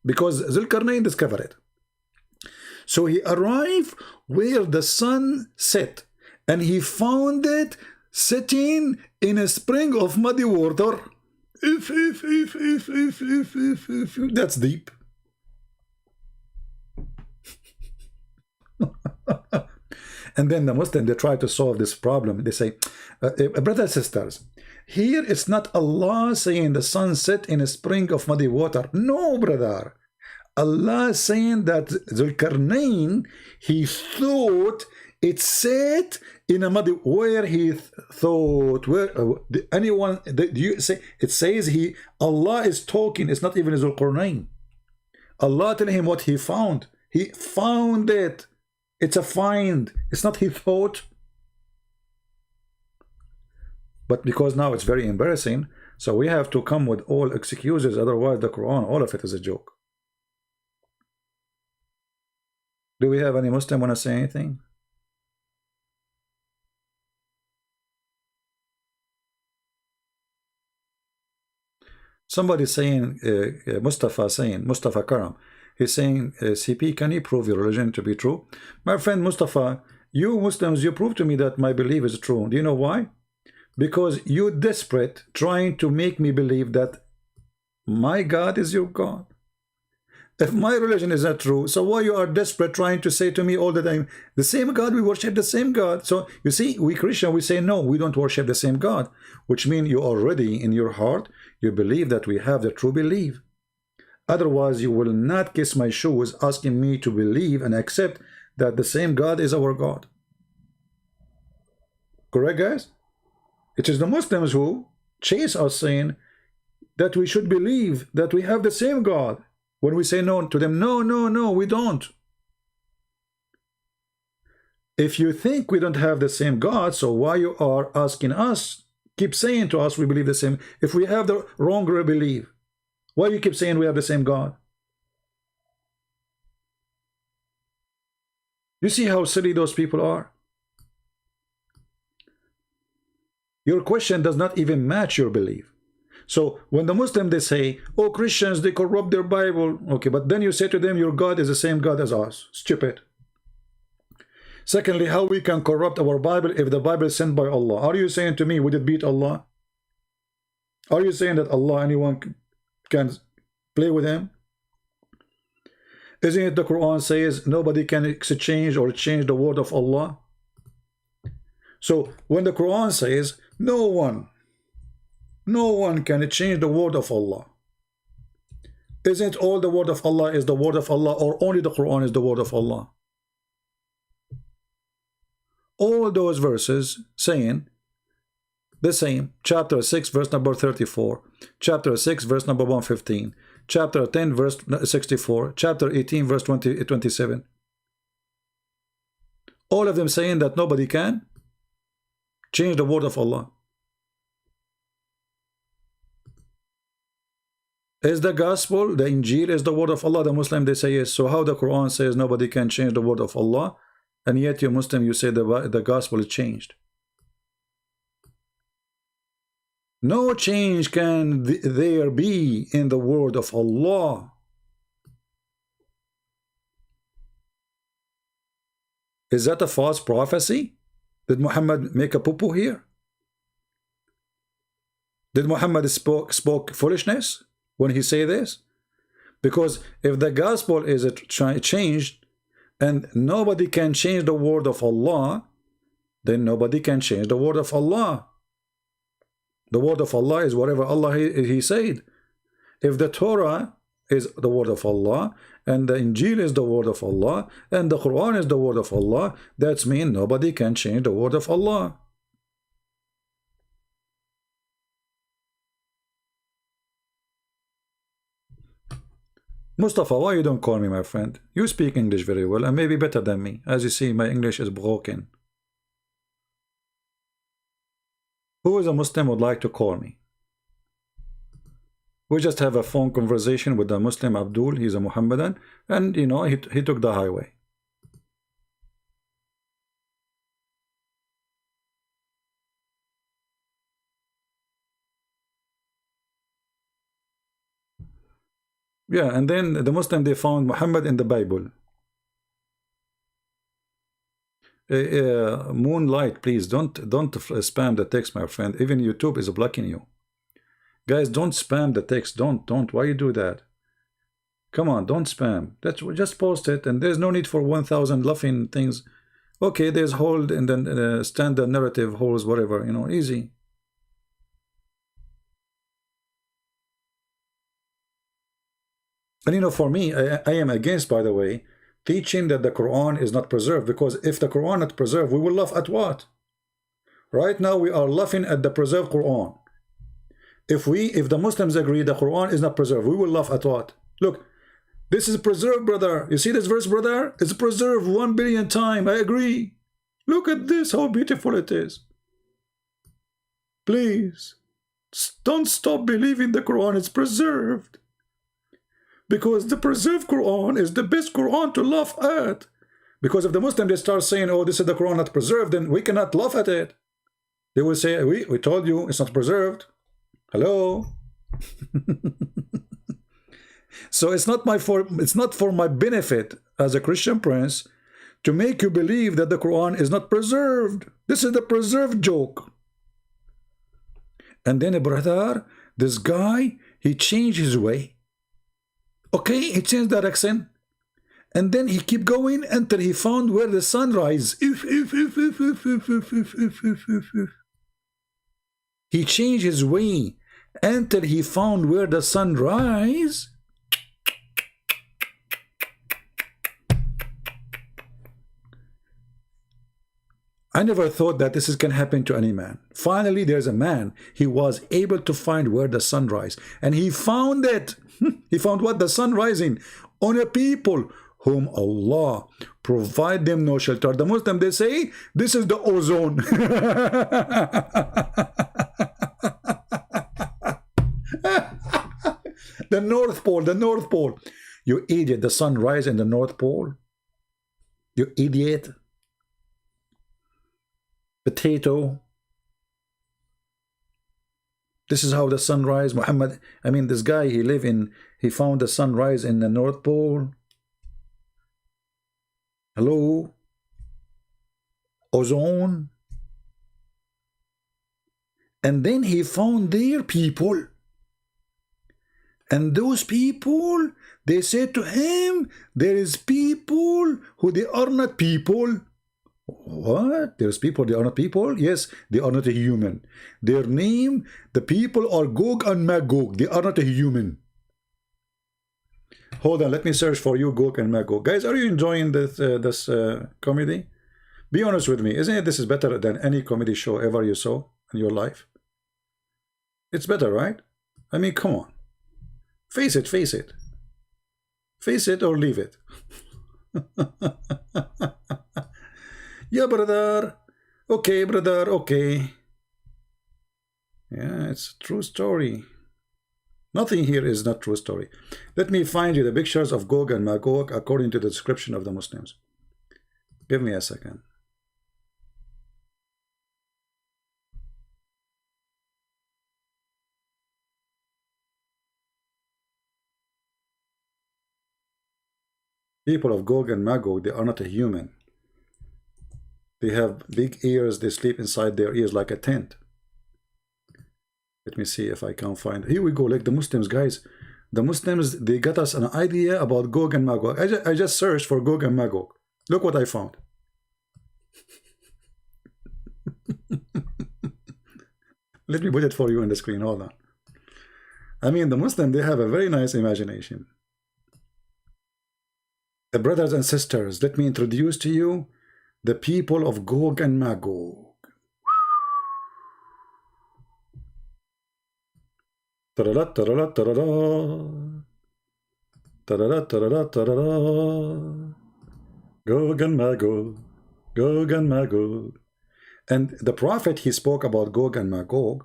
Because Dhul Qarnayn discovered it. So he arrived where the sun set. And he found it sitting in a spring of muddy water. That's deep. And then the Muslim, they try to solve this problem. They say, brothers and sisters, here it's not Allah saying the sun set in a spring of muddy water. No, brother. Allah saying that Dhul Qarnayn, he thought it set in a muddy, where he thought, where anyone, do you say, it says Allah is talking, it's not even Dhul Qarnayn. Allah telling him what he found. He found it. It's a find. It's not he thought. But because now it's very embarrassing, so we have to come with all excuses, otherwise the Quran, all of it is a joke. Do we have any Muslim want to say anything? Somebody saying, Mustafa Karam, he's saying, CP, can you prove your religion to be true? My friend Mustafa, you Muslims, you prove to me that my belief is true. Do you know why? Because you're desperate trying to make me believe that my God is your God. If my religion is not true, so why you are desperate trying to say to me all the time, the same God, we worship the same God. So you see, we Christian, we say no, we don't worship the same God, which means you already in your heart, you believe that we have the true belief. Otherwise, you will not kiss my shoes asking me to believe and accept that the same God is our God. Correct, guys? It is the Muslims who chase us saying that we should believe that we have the same God. When we say no to them, no, we don't. If you think we don't have the same God, so why you are asking us, keep saying to us we believe the same, if we have the wrong belief, why you keep saying we have the same God? You see how silly those people are? Your question does not even match your belief. So when the Muslim, they say, oh, Christians, they corrupt their Bible. Okay, but then you say to them, your God is the same God as us. Stupid. Secondly, how we can corrupt our Bible if the Bible is sent by Allah? Are you saying to me, would it beat Allah? Are you saying that Allah, anyone can play with him? Isn't it the Quran says nobody can exchange or change the word of Allah? So when the Quran says no one can change the word of Allah, isn't all the word of Allah is the word of Allah, or only the Quran is the word of Allah? All those verses saying the same. Chapter 6 verse number 34, chapter 6 verse number 115, chapter 10 verse 64, chapter 18 verse 27. All of them saying that nobody can change the word of Allah. Is the gospel, the Injil is the word of Allah? The Muslim, they say yes. So how the Quran says nobody can change the word of Allah, and yet you Muslim, you say the gospel is changed? No change can there be in the word of Allah. Is that a false prophecy? Did Muhammad make a poo-poo here? Did Muhammad spoke foolishness when he say this? Because if the gospel is changed and nobody can change the word of Allah, then nobody can change the word of Allah. The word of Allah is whatever Allah he said. If the Torah is the word of Allah, and the Injil is the word of Allah, and the Quran is the word of Allah, that means nobody can change the word of Allah. Mustafa, why you don't call me my friend? You speak English very well, and maybe better than me. As you see, my English is broken. Who is a Muslim would like to call me? We just have a phone conversation with the Muslim Abdul. He's a Muhammadan, and you know, he took the highway. Yeah, and then the Muslim, they found Muhammad in the Bible. Moonlight, please don't spam the text, my friend. Even YouTube is blocking you. Guys, don't spam the text. Don't. Why you do that? Come on, don't spam. Just post it, and there's no need for 1,000 laughing things. Okay, there's hold and then standard narrative holds, whatever, you know, easy. And you know, for me, I am against, by the way, teaching that the Quran is not preserved, because if the Quran is not preserved, we will laugh at what? Right now we are laughing at the preserved Quran. If the Muslims agree the Quran is not preserved, we will laugh at what? Look, this is preserved, brother. You see this verse, brother? It's preserved 1 billion times. I agree. Look at this, how beautiful it is. Please, don't stop believing the Quran is preserved. Because the preserved Quran is the best Quran to laugh at. Because if the Muslim, they start saying, oh, this is the Quran not preserved, then we cannot laugh at it. They will say, we told you it's not preserved. Hello? So it's not for my benefit as a Christian prince to make you believe that the Quran is not preserved. This is the preserved joke. And then, brother, this guy, he changed his way. Okay, he changed direction, and then he keep going until he found where the sun rises. He changed his way until he found where the sun rises. I never thought that this can happen to any man. Finally, there's a man. He was able to find where the sun rises, and he found it. He found what? The sun rising on a people whom Allah provide them no shelter. The Muslim, they say this is the ozone. The North Pole, the North Pole. You idiot, the sun rises in the North Pole. You idiot. Potato. This is how the sunrise, Muhammad, I mean, this guy, he found the sunrise in the North Pole. Hello? Ozone. And then he found their people. And those people, they said to him, there is people who they are not people. What? There's people, they are not people? Yes, they are not a human. Their name, the people are Gog and Magog. They are not a human. Hold on, let me search for you, Gog and Magog. Guys, are you enjoying this comedy? Be honest with me. Isn't it this is better than any comedy show ever you saw in your life? It's better, right? I mean, come on. Face it, face it. Face it or leave it. Yeah, brother. Okay, brother, okay. Yeah, it's a true story. Nothing here is not true story. Let me find you the pictures of Gog and Magog according to the description of the Muslims. Give me a second. People of Gog and Magog, they are not a human. They have big ears, they sleep inside their ears like a tent. Let me see if I can find. Here we go, like the Muslims, guys. The Muslims, they got us an idea about Gog and Magog. I just searched for Gog and Magog. Look what I found. Let me put it for you on the screen. Hold on. I mean, the Muslims, they have a very nice imagination. Brothers and sisters, let me introduce to you the people of Gog and Magog. Ta-da-da, ta-da-da, ta-da-da. Ta-da-da, ta-da-da, ta-da-da. Gog and Magog, Gog and Magog. And the prophet, he spoke about Gog and Magog,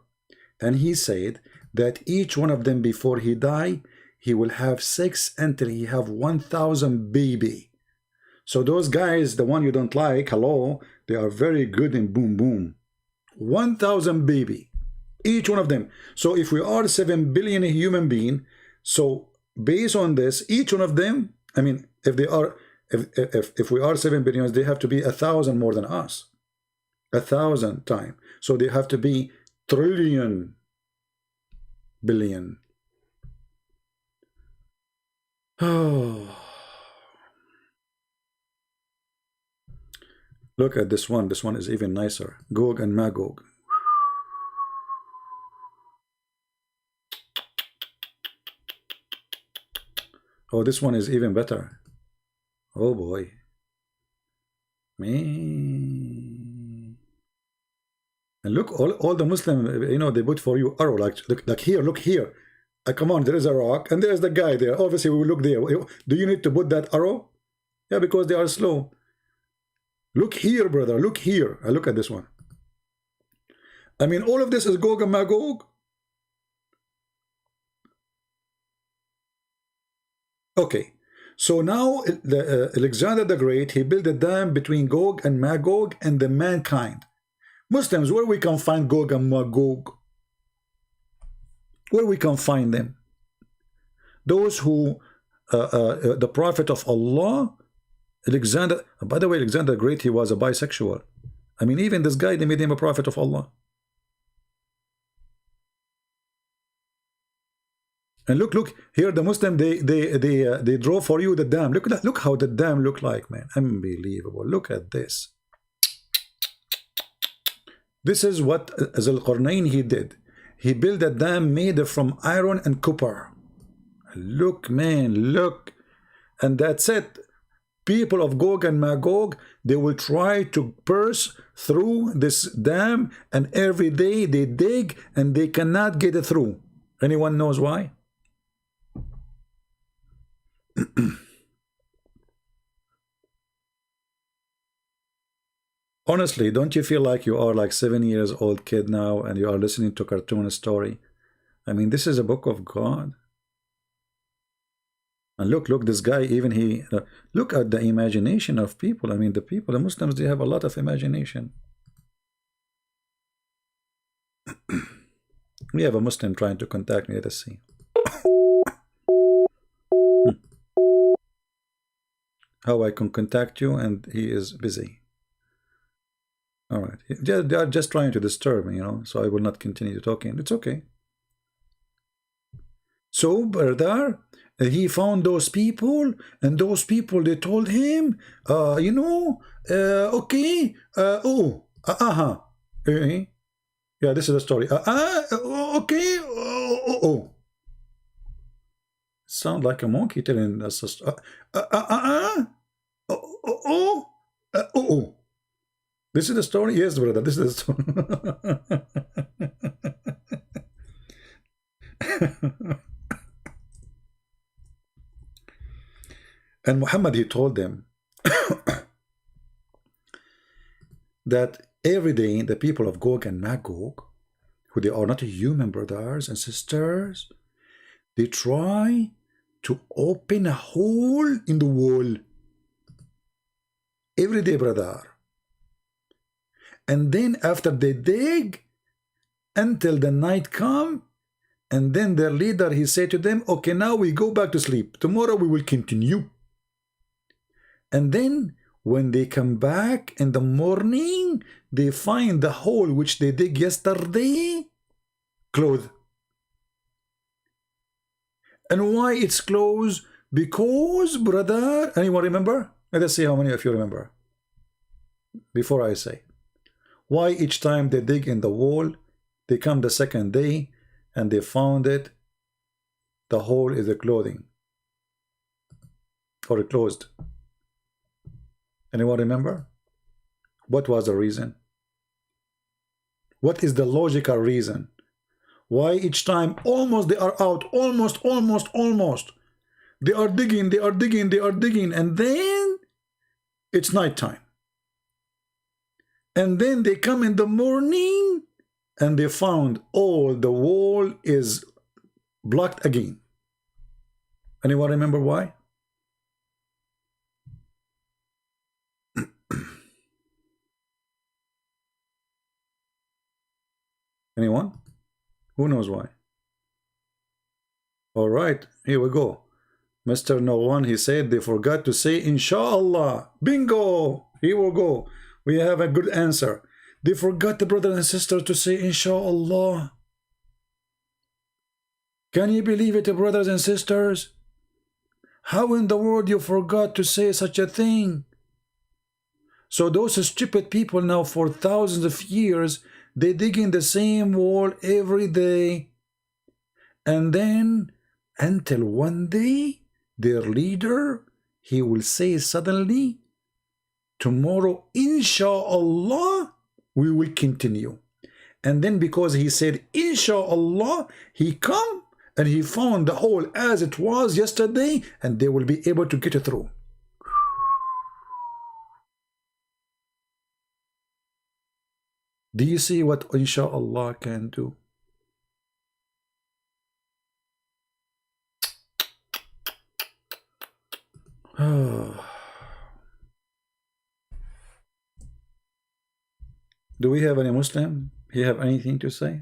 and he said that each one of them before he die, he will have 6 until he have 1,000 baby. So those guys, the one you don't like, hello, they are very good in boom boom. 1,000 baby, each one of them. So if we are 7 billion human being, so based on this, each one of them, I mean, if they are, if we are 7 billion, they have to be 1,000 more than us, 1,000 times. So they have to be trillion, billion. Oh. Look at this one. This one is even nicer. Gog and Magog. Oh, this one is even better. Oh boy. Man. And look, all the Muslim, you know, they put for you arrow, like here, look here. Come on, there is a rock, and there's the guy there. Obviously, we will look there. Do you need to put that arrow? Yeah, because they are slow. Look here, brother. Look here. I look at this one. I mean, all of this is Gog and Magog. Okay. So now, Alexander the Great, he built a dam between Gog and Magog and the mankind. Muslims, where we can find Gog and Magog? Where we can find them? Those who, the Prophet of Allah, Alexander, by the way, Alexander the Great, he was a bisexual. I mean, even this guy, they made him a prophet of Allah. And look here, the Muslim, they draw for you the dam. Look at that. Look how the dam look like, man. Unbelievable. Look at this. This is what Zulqarnain he did. He built a dam made from iron and copper. Look, man, look. And that's it. People of Gog and Magog, they will try to burst through this dam, and every day they dig and they cannot get it through. Anyone knows why? Honestly, don't you feel like you are like 7 years old kid now and you are listening to cartoon story? I mean, this is a book of God. And look, this guy, even he, look at the imagination of people. I mean, the Muslims, they have a lot of imagination. We have a Muslim trying to contact me. Let us see. How I can contact you, and he is busy. All right. They are just trying to disturb me, you know, so I will not continue talking. It's okay. So, brother, he found those people, and those people, they told him, you know, okay, yeah, this is the story. Okay, sound like a monkey telling us a story. This is the story? Yes, brother, this is the story. And Muhammad, he told them that every day the people of Gog and Magog, who they are not human brothers and sisters, they try to open a hole in the wall. Every day, brother. And then after they dig until the night come, and then their leader, he said to them, okay, now we go back to sleep. Tomorrow we will continue. And then when they come back in the morning, they find the hole which they dig yesterday closed. And why it's closed? Because, brother, anyone remember? Let us see how many of you remember before I say. Why each time they dig in the wall, they come the second day and they found it, the hole is a clothing or closed. Anyone remember? What was the reason? What is the logical reason? Why each time almost they are out, almost. They are digging, and then it's night time. And then they come in the morning and they found all the wall is blocked again. Anyone remember why? Anyone? Who knows why? All right, here we go. Mr. No One, he said they forgot to say Inshallah. Bingo! Here we go. We have a good answer. They forgot, the brothers and sisters, to say Inshallah. Can you believe it, brothers and sisters? How in the world you forgot to say such a thing? So those stupid people now for thousands of years, they dig in the same wall every day. And then until one day, their leader, he will say suddenly, tomorrow, Inshallah, we will continue. And then because he said, Inshallah, he come and he found the hole as it was yesterday, and they will be able to get it through. Do you see what Inshallah can do? Do we have any Muslim? Do you have anything to say?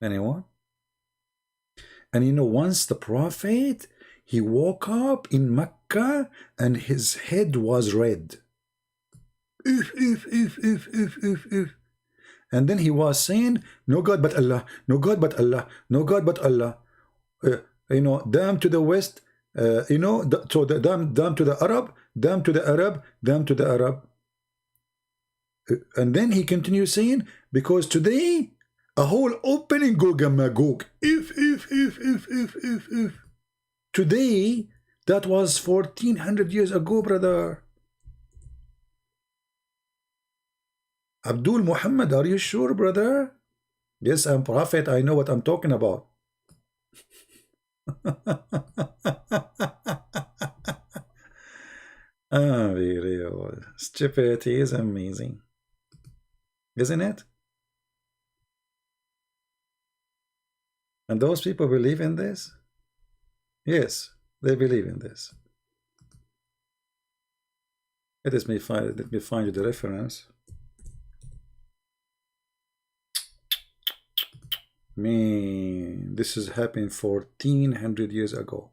Anyone? And you know, once the Prophet, he woke up in Mecca and his head was red. And then he was saying, no God but Allah, no God but Allah, no God but Allah. You know, damn to the West, you know, so the damn to the Arab, damn to the Arab, damn to the Arab. And then he continues saying, because today, a whole opening Gog and Magog. If. Today, that was 1400 years ago, brother. Abdul Muhammad, are you sure, brother? Yes, I'm prophet. I know what I'm talking about. Unbelievable. Stupidity is amazing. Isn't it? And those people believe in this? Yes, they believe in this. Let me find the reference. Man, this is happening 1400 years ago.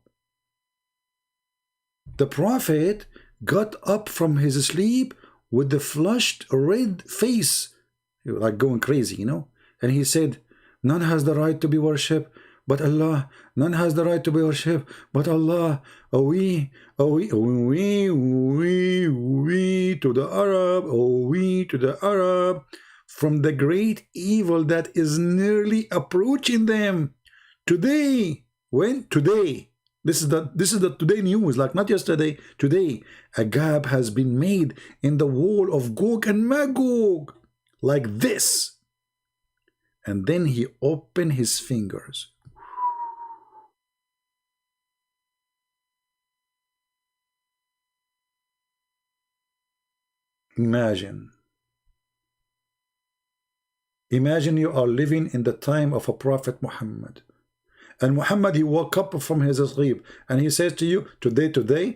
The prophet got up from his sleep with the flushed red face, like going crazy, you know, and he said, none has the right to be worshipped but Allah. None has the right to be worshipped but Allah. We to the Arab, we to the Arab, from the great evil that is nearly approaching them. Today, this is the today news, like not yesterday, today, a gap has been made in the wall of Gog and Magog, like this. And then he opened his fingers. Imagine you are living in the time of a prophet Muhammad. And Muhammad, he woke up from his sleep and he says to you, today, there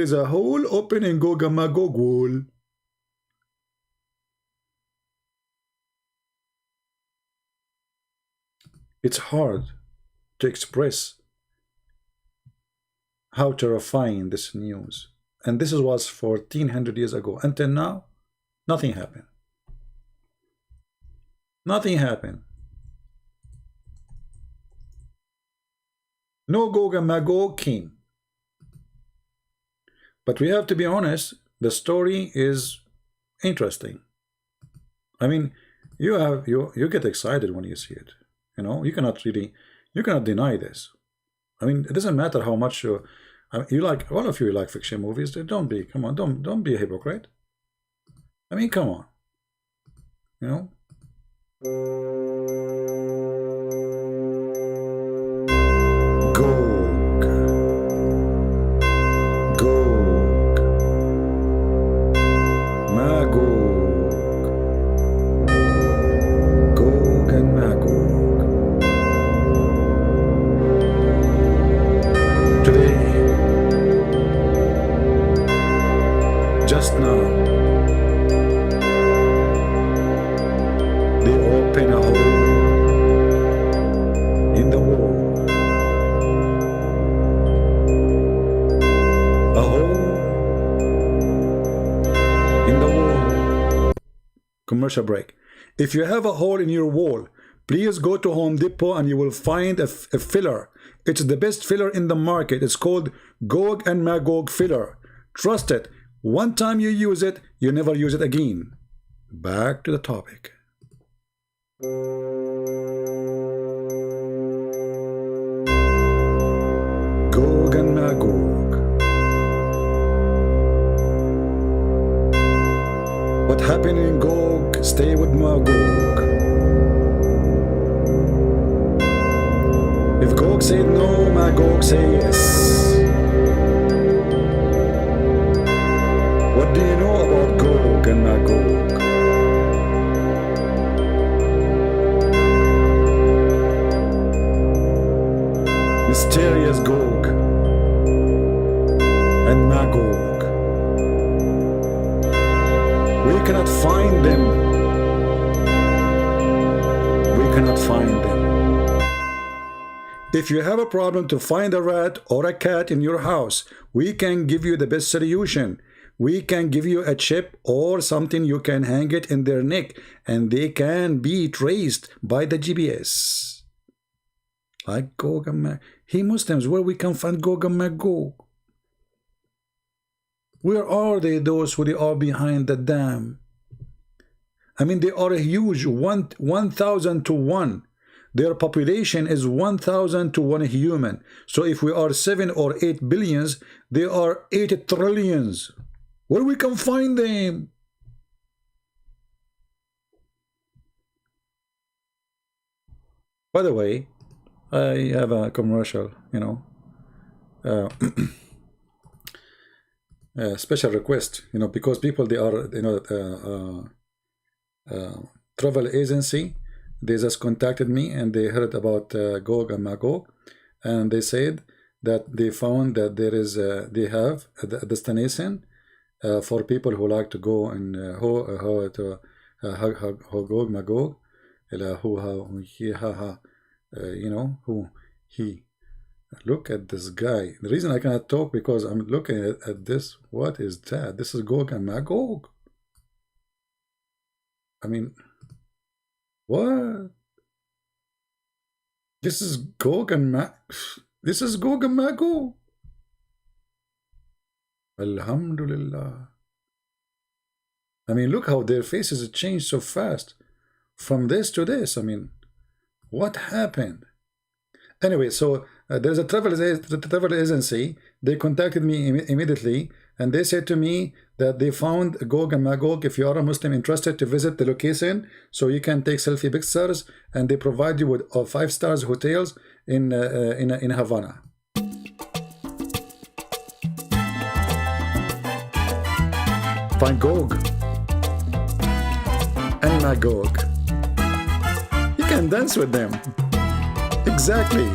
is a hole open in Gog and Magog wall. It's hard to express how terrifying this news. And this was 1400 years ago. Until now, nothing happened. Nothing happened. No Gog and Magog came. But we have to be honest, the story is interesting. I mean, you get excited when you see it. You know, you cannot deny this. I mean, it doesn't matter how much you like, all of you like fiction movies. Don't be a hypocrite. I mean, come on. You know? Gog, Magog, Gog and Magog. Today, just now, they open a hole in the wall. A hole in the wall. Commercial break. If you have a hole in your wall, please go to Home Depot and you will find a filler. It's the best filler in the market. It's called Gog and Magog filler. Trust it. One time you use it, you never use it again. Back to the topic. Gog and Magog. What happened in Gog, stay with Magog. If Gog said no, Magog say yes. What do you know about Gog and Magog? Mysterious Gog and Magog. We cannot find them. We cannot find them. If you have a problem to find a rat or a cat in your house, we can give you the best solution. We can give you a chip or something you can hang it in their neck and they can be traced by the GPS. Like Gog and Magog. Hey Muslims, where we can find Gog and Magog? Where are they, those who they are behind the dam? I mean, they are a huge 1,000 to 1. Their population is 1,000 to 1 human. So if we are 7 or 8 billions, they are 8 trillions. Where we can find them? By the way, I have a commercial, you know, special request, you know, because people, they are, you know, travel agency, they just contacted me and they heard about Gog and Magog, and they said that they found that there is they have a destination for people who like to go and Gog Magog, you know, who he. Look at this guy. The reason I cannot talk because I'm looking at this. What is that? This is Gog and Magog. I mean, what? This is Gog and This is Gog and Magog. Alhamdulillah. I mean, look how their faces changed so fast from this to this. I mean, what happened? Anyway, so there's a travel agency. They contacted me immediately, and they said to me that they found Gog and Magog. If you are a Muslim interested to visit the location, so you can take selfie pictures, and they provide you with 5-star hotels in Havana. Find Gog and Magog. You can dance with them. Exactly.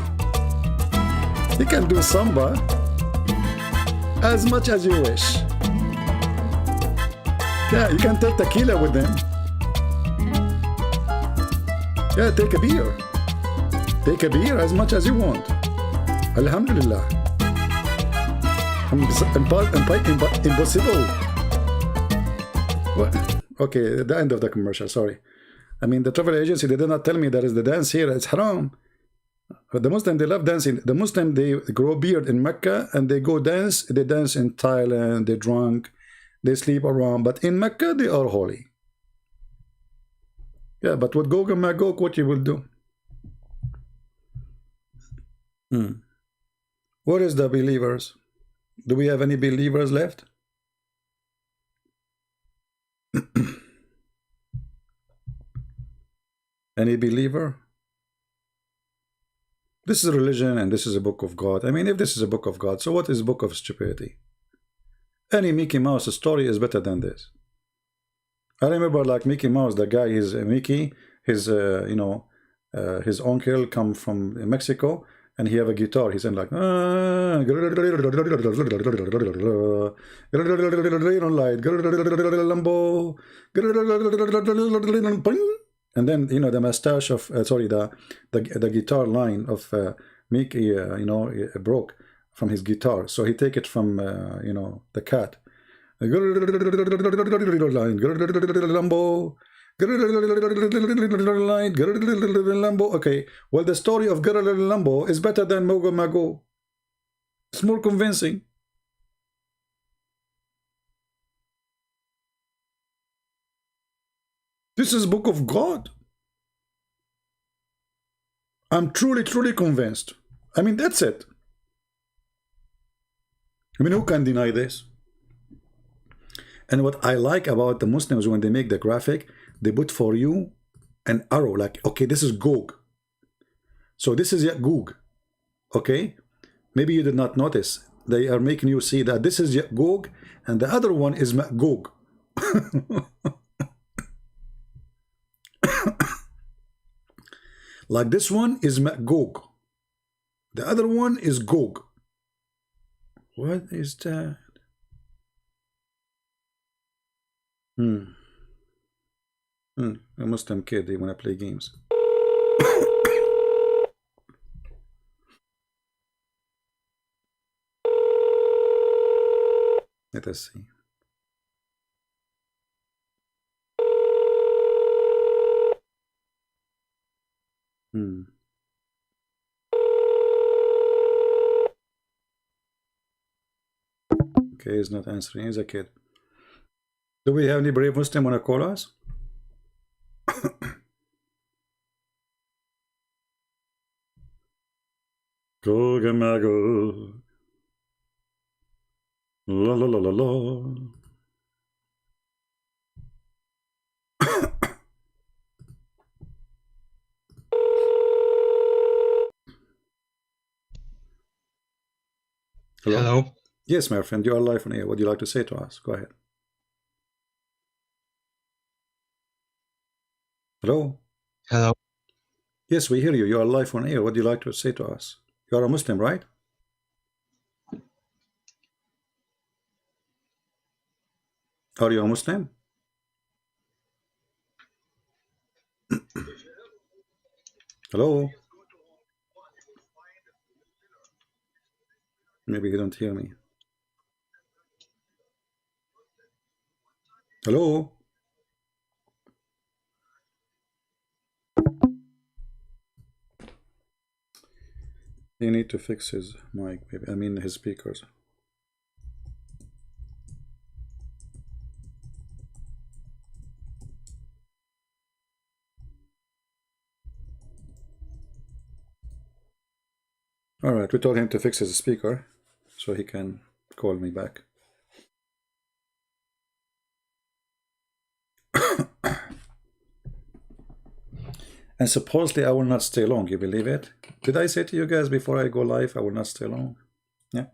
You can do samba as much as you wish. Yeah, you can take tequila with them. Yeah, take a beer. Take a beer as much as you want. Alhamdulillah. Impossible. What? Okay, the end of the commercial, sorry. I mean, the travel agency, they did not tell me there is the dance here. It's haram. But the Muslim, they love dancing. The Muslim, they grow beard in Mecca and they go dance. They dance in Thailand. They drunk. They sleep around. But in Mecca, they are holy. Yeah, but with Gog and Magog, what you will do? What is the believers? Do we have any believers left? Any believer? This is a religion and this is a book of God. I mean, if this is a book of God, so what is a book of stupidity? Any Mickey Mouse story is better than this. I remember like Mickey Mouse, the guy is Mickey, his you know, his uncle come from Mexico and he have a guitar. He's in like and then you know the mustache of sorry the guitar line of Mickey you know broke from his guitar, so he take it from you know the cat. Okay, well the story of Lambo is better than Mogo Mago. It's more convincing. This is book of God. I'm truly convinced. I mean, that's it. I mean, who can deny this? And what I like about the Muslims, when they make the graphic, they put for you an arrow, like, okay, this is Gog. So this is Ya'gog. Okay? Maybe you did not notice. They are making you see that this is Ya'gog, and the other one is Magog. Like this one is Magog. The other one is Gog. What is that? A Muslim kid, they want to play games. Let us see. Okay, he's not answering. He's a kid. Do we have any brave Muslim want to call us? Gog and Magog. La la la la la. Hello. Yes, my friend, you are live on air. What do you like to say to us? Go ahead. Hello? Hello. Yes, we hear you. You are live on air. What do you like to say to us? You are a Muslim, right? Are you a Muslim? Hello? Maybe you don't hear me. Hello? You need to fix his mic, maybe. I mean his speakers. All right, we told him to fix his speaker so he can call me back. And supposedly I will not stay long. You believe it? Did I say to you guys before I go live, I will not stay long? Yeah.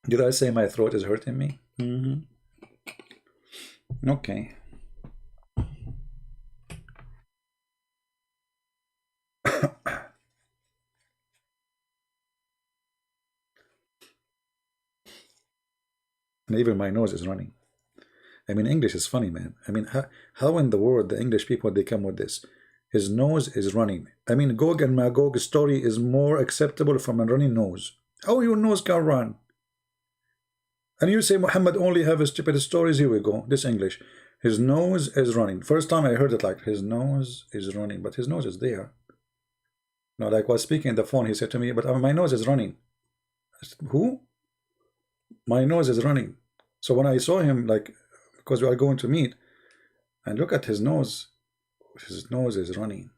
Did I say my throat is hurting me? Okay. And even my nose is running. I mean, English is funny, man. I mean, how in the world the English people, they come with this? His nose is running. I mean, Gog and Magog's story is more acceptable from a running nose. How your nose can run? And you say Muhammad only have stupid stories. Here we go. This English. His nose is running. First time I heard it, like, his nose is running. But his nose is there. No, like I was speaking on the phone, he said to me, but my nose is running. I said, who? My nose is running. So when I saw him, like, because we are going to meet, and look at his nose is running.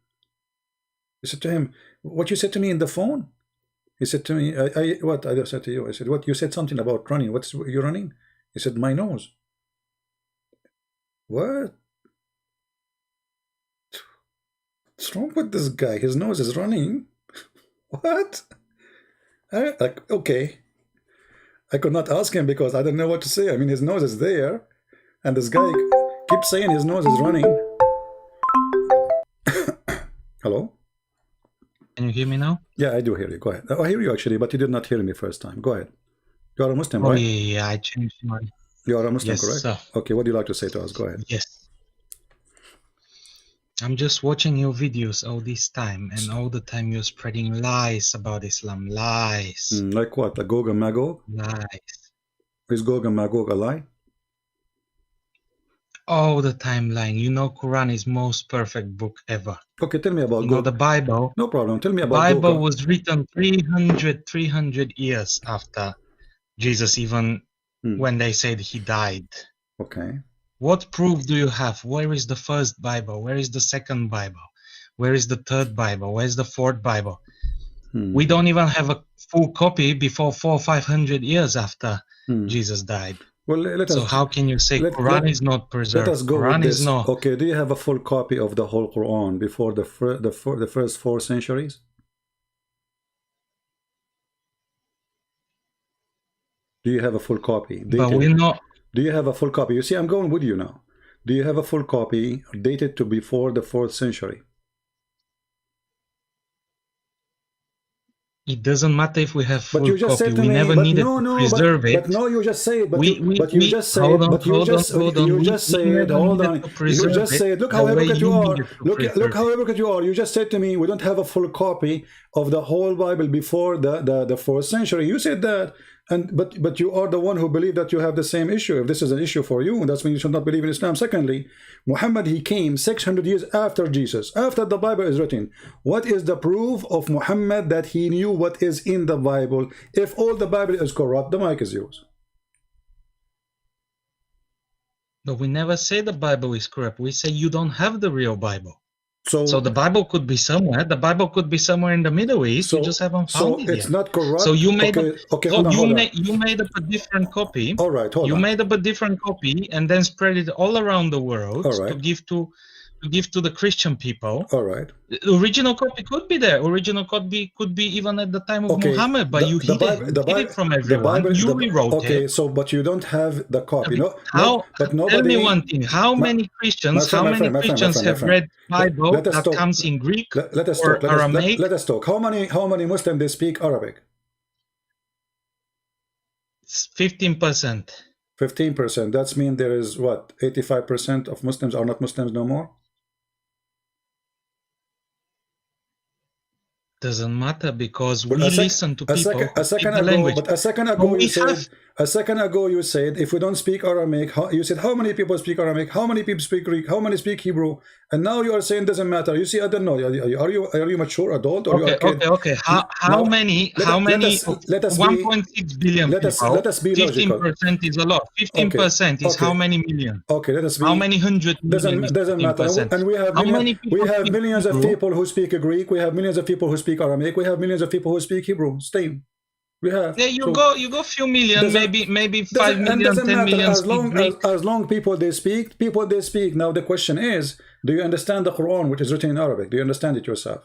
I said to him, what you said to me in the phone? He said to me, what I said to you? I said, what? You said something about running. What's you running? He said, my nose. What? What's wrong with this guy? His nose is running. What? Like, okay. I could not ask him because I didn't know what to say. I mean, his nose is there, and this guy keeps saying his nose is running. Hello? Can you hear me now? Yeah, I do hear you. Go ahead. I hear you actually, but you did not hear me first time. Go ahead. You are a Muslim, Oh, right? yeah, I changed my... You are a Muslim, Yes, correct? sir. Okay, what do you like to say to us? Go ahead. Yes. I'm just watching your videos all this time, and all the time you're spreading lies about Islam. Lies. Like what? A Gog and Magog? Lies. Is Gog and Magog a lie? All the time lying. You know Quran is most perfect book ever. Okay, tell me about You know Gog. the Bible. No problem. Tell me The about Bible Gog. was written 300 years after Jesus, even when they said he died. Okay. What proof do you have? Where is the first Bible? Where is the second Bible? Where is the third Bible? Where's the fourth Bible? We don't even have a full copy before 400 or 500 years after Jesus died. Well, let us. So how can you say Quran is not preserved? Let us go Quran with is this. not. Okay, do you have a full copy of the whole Quran before the first 4 centuries? Do you have a full copy? But we're not. Do you have a full copy? You see, I'm going with you now. Do you have a full copy dated to before the 4th century? It doesn't matter if we have full But you just copy. said to We me, never but needed no, to no, preserve it. but no, you just say it. But you just say hold it. on, But you hold just on, hold on. you We just said, never hold needed on. to You preserve just it said, look the how way hypocrite you you are. needed to Look preserve how it. hypocrite you are. You just said to me, we don't have a full copy of the whole Bible before the 4th century. You said that. And but you are the one who believe that you have the same issue. If this is an issue for you, that's when you should not believe in Islam. Secondly, Muhammad, he came 600 years after Jesus, after the Bible is written. What is the proof of Muhammad that he knew what is in the Bible? If all the Bible is corrupt, the mic is yours. But we never say the Bible is corrupt. We say you don't have the real Bible. So the Bible could be somewhere. The Bible could be somewhere in the Middle East. You just haven't found it it's yet. not corrupt. So you made you made up a different copy. All right, hold you on. made up a different copy and then spread it all around the world to give to the Christian people. All right. The original copy could be there. Original copy could be even at the time of Muhammad, but you hid it from everyone. You rewrote it. Okay, so but you don't have the copy. But nobody. Tell me one thing. How many Christians have read Bible that comes in Greek or Aramaic? Let us talk. How many Muslims they speak Arabic? It's 15%. 15%. That's mean there is what? 85% of Muslims are not Muslims no more? Doesn't matter because But we listen to people who speak the ago, language. but a second ago you said if we don't speak Aramaic, you said how many people speak Aramaic, how many people speak Greek, how many speak Hebrew, and now you are saying doesn't matter. You see, I don't know. Are you mature adult or you are a kid? Okay. How many? Let us 1.6 billion let us be logical. 15% is a lot. 15% is how many million? Okay, let us be. How many hundred million? Doesn't matter. And we have millions of people who speak Greek. We have millions of people who speak Aramaic. We have millions of people who speak Hebrew. Same. We have. Yeah, you go few million, maybe 5 million, 10 million. As long people they speak. Now the question is, do you understand the Quran, which is written in Arabic? Do you understand it yourself?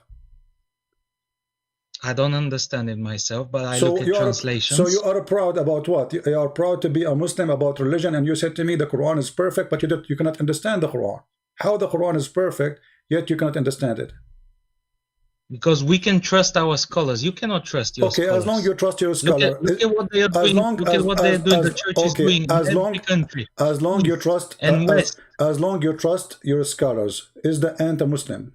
I don't understand it myself, but I look at translations. So you are proud about what? You are proud to be a Muslim about religion, and you said to me the Quran is perfect, but you cannot understand the Quran. How the Quran is perfect, yet you cannot understand it? Because we can trust our scholars. You cannot trust your scholars. Okay, as long as you trust your scholar. Look at what they are doing. Look at what they are doing. The church is doing in every country. As long you trust, as long you trust your scholars, is the anti-Muslim?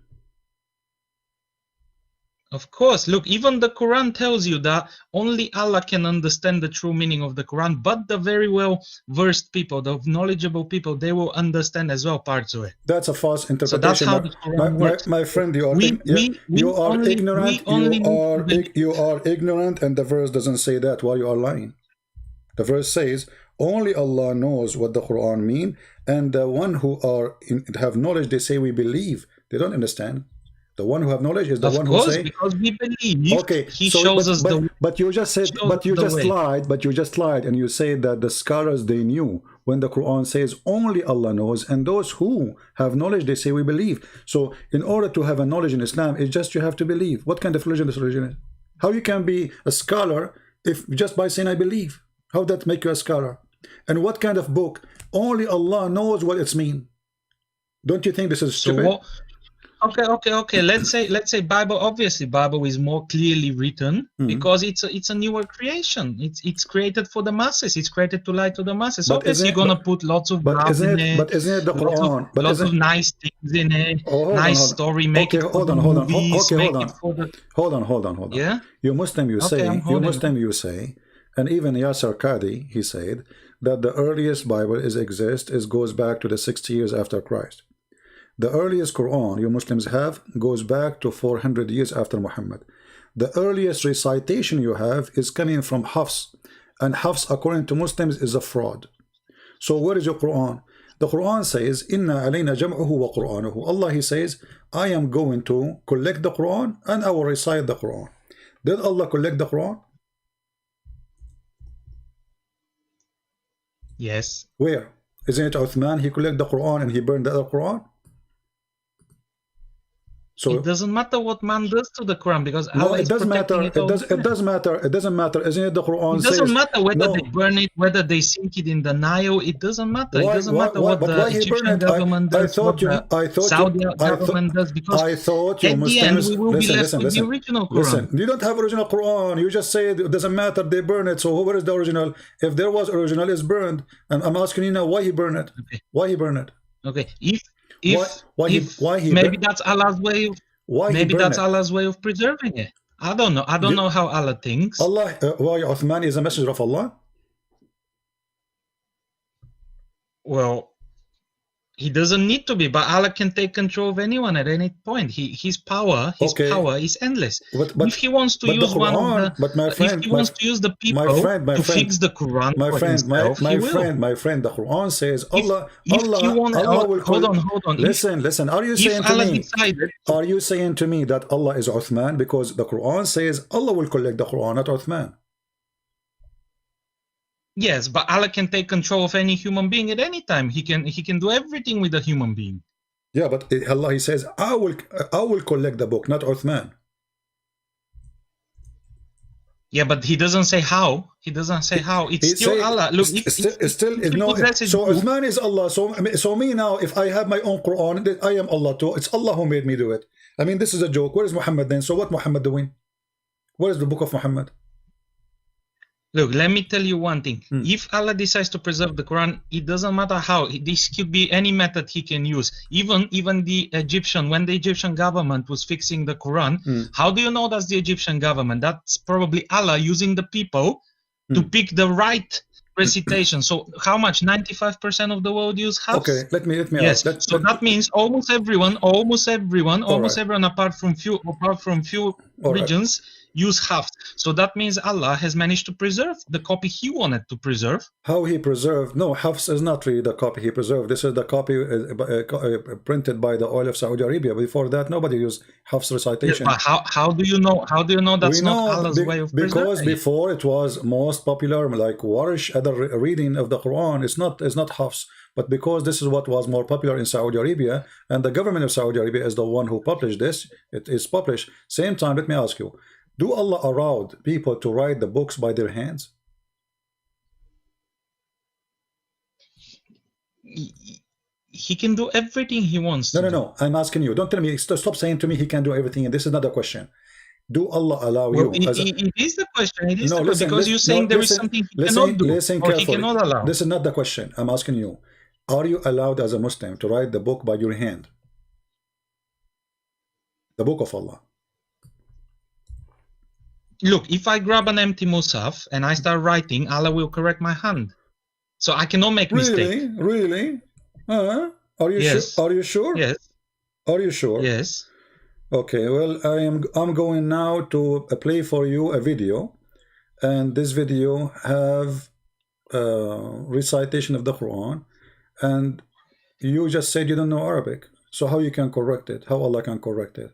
Of course, look, even the Quran tells you that only Allah can understand the true meaning of the Quran, but the very well-versed people, the knowledgeable people, they will understand as well parts of it. That's a false interpretation. So that's how the Quran works. My friend, you are ignorant, and the verse doesn't say that. Why you are lying? The verse says, only Allah knows what the Quran means, and the one who have knowledge, they say we believe. They don't understand. The one who have knowledge is the one who say. Because we believe. Okay, he shows us the. But you just said. But you just lied. But you just lied, and you say that the scholars they knew when the Quran says only Allah knows, and those who have knowledge they say we believe. So in order to have a knowledge in Islam, it's just you have to believe. What kind of religion this religion is? How you can be a scholar if just by saying I believe? How that make you a scholar? And what kind of book? Only Allah knows what it's mean. Don't you think this is stupid? Okay. Let's say Bible. Obviously, Bible is more clearly written because it's a newer creation. It's created for the masses. It's created to lie to the masses. But obviously, you're gonna put lots of graphs in it. But isn't it the Quran? Lots of nice things in it. Nice story. Make it for the movies. Hold on. Yeah. You Muslim, you say, and even Yasser Qadi, he said that the earliest Bible goes back to the 60 years after Christ. The earliest Quran you Muslims have goes back to 400 years after Muhammad. The earliest recitation you have is coming from Hafs, and Hafs according to Muslims is a fraud. So where is your Quran? The Quran says, Inna alayna jam'uhu wa Qur'anuhu. Allah, he says, I am going to collect the Quran and I will recite the Quran. Did Allah collect the Quran? Yes. Where? Isn't it Uthman? He collected the Quran and he burned the other Quran? So it doesn't matter what man does to the Quran because Allah it doesn't matter. It doesn't matter. It doesn't matter. Isn't it the Quran says? It doesn't matter whether they burn it, whether they sink it in the Nile. It doesn't matter. It doesn't matter what the Egyptian government does, what the Saudi government does, because I thought you at the end we will be left with the original Quran. Listen, you don't have original Quran. You just say it doesn't matter. They burn it. So where is the original? If there was original, it's burned. And I'm asking you now, why he burn it? Okay. Why he burn it? Okay. Why he maybe that's Allah's way of. Maybe that's Allah's way of preserving it. I don't know. I don't know how Allah thinks. Allah, why Uthman is a messenger of Allah? Well, he doesn't need to be, but Allah can take control of anyone at any point. His power is endless. But if he wants to use Quran, if he wants to use the people to fix the Quran my friend, the Quran says Allah will hold on. Listen. Are you saying to me that Allah is Uthman? Because the Quran says Allah will collect the Quran, not Uthman. Yes, but Allah can take control of any human being at any time. He can do everything with a human being. Yeah, but Allah, he says, I will collect the book, not Uthman. Yeah, but he doesn't say how. He doesn't say how. It's still Allah. Look, so Uthman is Allah. So me now, if I have my own Quran, I am Allah too. It's Allah who made me do it. I mean, this is a joke. Where is Muhammad then? So what Muhammad doing? Where is the book of Muhammad? Look, let me tell you one thing. Hmm. If Allah decides to preserve the Quran, it doesn't matter how. This could be any method He can use. Even the Egyptian, when the Egyptian government was fixing the Quran, how do you know that's the Egyptian government? That's probably Allah using the people to pick the right recitation. So how much? 95% of the world use Hafs? Okay, let me Yes. ask. So that means almost everyone, apart from few regions, use Hafs. So that means Allah has managed to preserve the copy He wanted to preserve. How He preserved? No, Hafs is not really the copy He preserved. This is the copy printed by the oil of Saudi Arabia. Before that, nobody used Hafs recitation. Yes, but how do you know? How do you know that's not Allah's way of preserving? Because before it was most popular, like Warish, other reading of the Quran. It's not Hafs, but because this is what was more popular in Saudi Arabia, and the government of Saudi Arabia is the one who published this. It is published. Same time, let me ask you. Do Allah allow people to write the books by their hands? He can do everything He wants to. No. I'm asking you. Don't tell me. Stop saying to me He can do everything. And this is not the question. Do Allah allow you? It is the question. It is the question, because you're saying there is something He cannot do, or He cannot allow. This is not the question. I'm asking you. Are you allowed as a Muslim to write the book by your hand? The book of Allah. Look, if I grab an empty Musaf and I start writing, Allah will correct my hand. So I cannot make mistake. Really? Are you Yes. sure? Are you sure? Yes. Are you sure? Yes. Okay. Well, I'm going now to play for you a video, and this video have recitation of the Quran, and you just said you don't know Arabic. So how you can correct it? How Allah can correct it?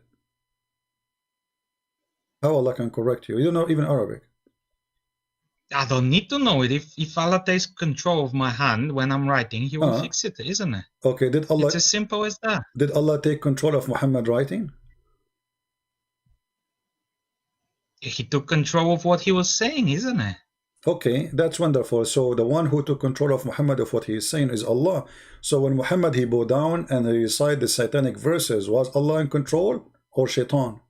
How Allah can correct you? You don't know even Arabic. I don't need to know it. If Allah takes control of my hand when I'm writing, He will fix it, isn't it? Okay, did Allah? It's as simple as that. Did Allah take control of Muhammad writing? He took control of what he was saying, isn't it? Okay, that's wonderful. So the one who took control of Muhammad of what he is saying is Allah. So when Muhammad he bowed down and he recited the satanic verses, was Allah in control or Shaitan?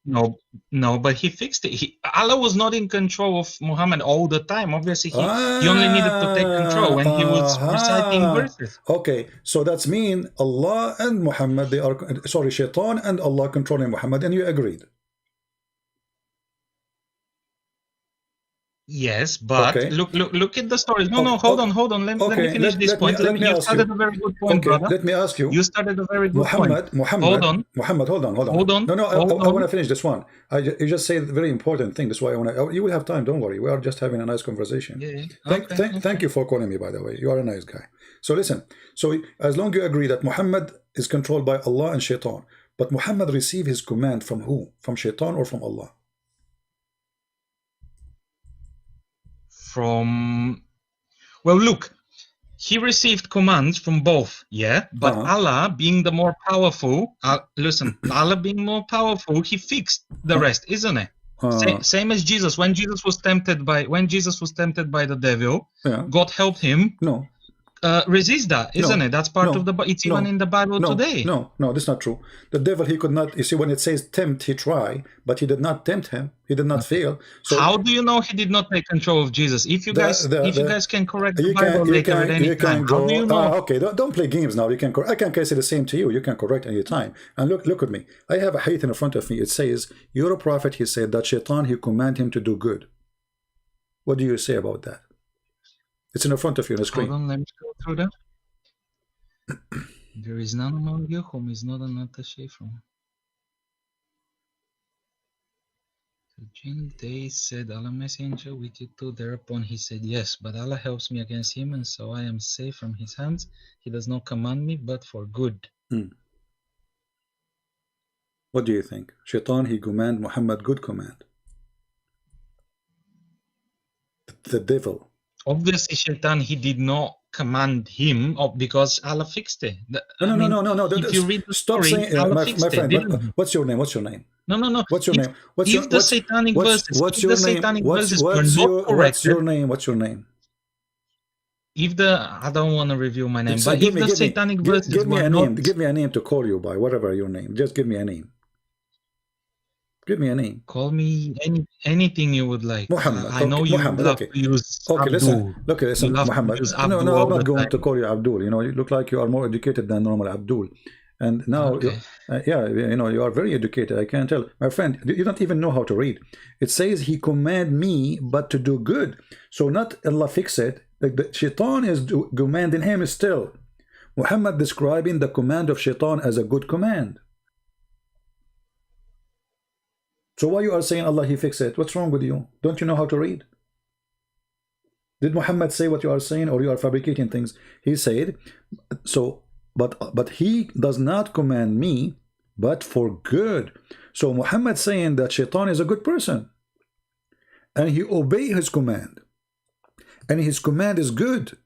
No, but He fixed it. Allah was not in control of Muhammad all the time. Obviously, he only needed to take control when he was reciting verses. Okay, so that's mean Allah and Muhammad, they are, sorry, Shaitan and Allah controlling Muhammad, and you agreed. Yes, but Okay. look at the story. No, hold on. Let me finish this point. You started a very good point, brother. Let me ask you. You started a very good Muhammad, point. Hold on. Muhammad, hold on. No, I want to finish this one. You just said a very important thing. That's why I want to. You will have time. Don't worry. We are just having a nice conversation. Yeah. Thank you for calling me. By the way, you are a nice guy. So listen. So as long as you agree that Muhammad is controlled by Allah and Shaitan, but Muhammad received his command from who? From Shaitan or from Allah? Well, look, he received commands from both, but Allah being the more powerful, Allah being more powerful, He fixed the rest, isn't it? Same as Jesus. When Jesus was tempted by the devil, God helped him resist that, isn't it? That's part of the. It's even in the Bible today. No, that's not true. The devil, he could not. You see, when it says tempt, he tried, but he did not tempt him. He did not fail. So how do you know he did not take control of Jesus? If you guys can correct the Bible later at any time, how do you know? Okay, don't play games now. You can. I can say the same to you. You can correct any time. And look at me. I have a hadith in front of me. It says, "You're a prophet." He said that Shaitan, he command him to do good. What do you say about that? It's in front of you on the screen. Hold on, let me go through that. There is none among you whom is not an attaché from. They said, Allah messenger with you too. Thereupon he said, yes, but Allah helps me against him, and so I am safe from his hands. He does not command me, but for good. What do you think? Shaitan, he command Muhammad good command. The devil. Obviously, Shaitan, he did not command him because Allah fixed it. No. If you read the Stop story, saying, Allah my fixed friend, it. what's your name? What's your name? No. What's your name? What's your satanic verses were not corrected. What's your name? What's your name? I don't want to reveal my name, but if the satanic verses give me were a not... name. Give me a name to call you by. Whatever your name. Just give me a name. Give me a name. Call me anything you would like. Muhammad. I know Okay, you Muhammad, love okay. to use Okay, Abdul. listen, You love to Muhammad. use No, Abdul I'm all not the going time. to call you Abdul. You know, you look like you are more educated than normal Abdul. And now, Okay. yeah, you know, you are very educated. I can tell. My friend, you don't even know how to read. It says he command me, but to do good. So not Allah fix it. Like the shaitan is commanding him still. Muhammad describing the command of shaitan as a good command. So why you are saying Allah he fix it? What's wrong with you? Don't you know how to read? Did Muhammad say what you are saying, or you are fabricating things? He said, so, but he does not command me, but for good. So Muhammad saying that shaitan is a good person, and he obey his command, and his command is good.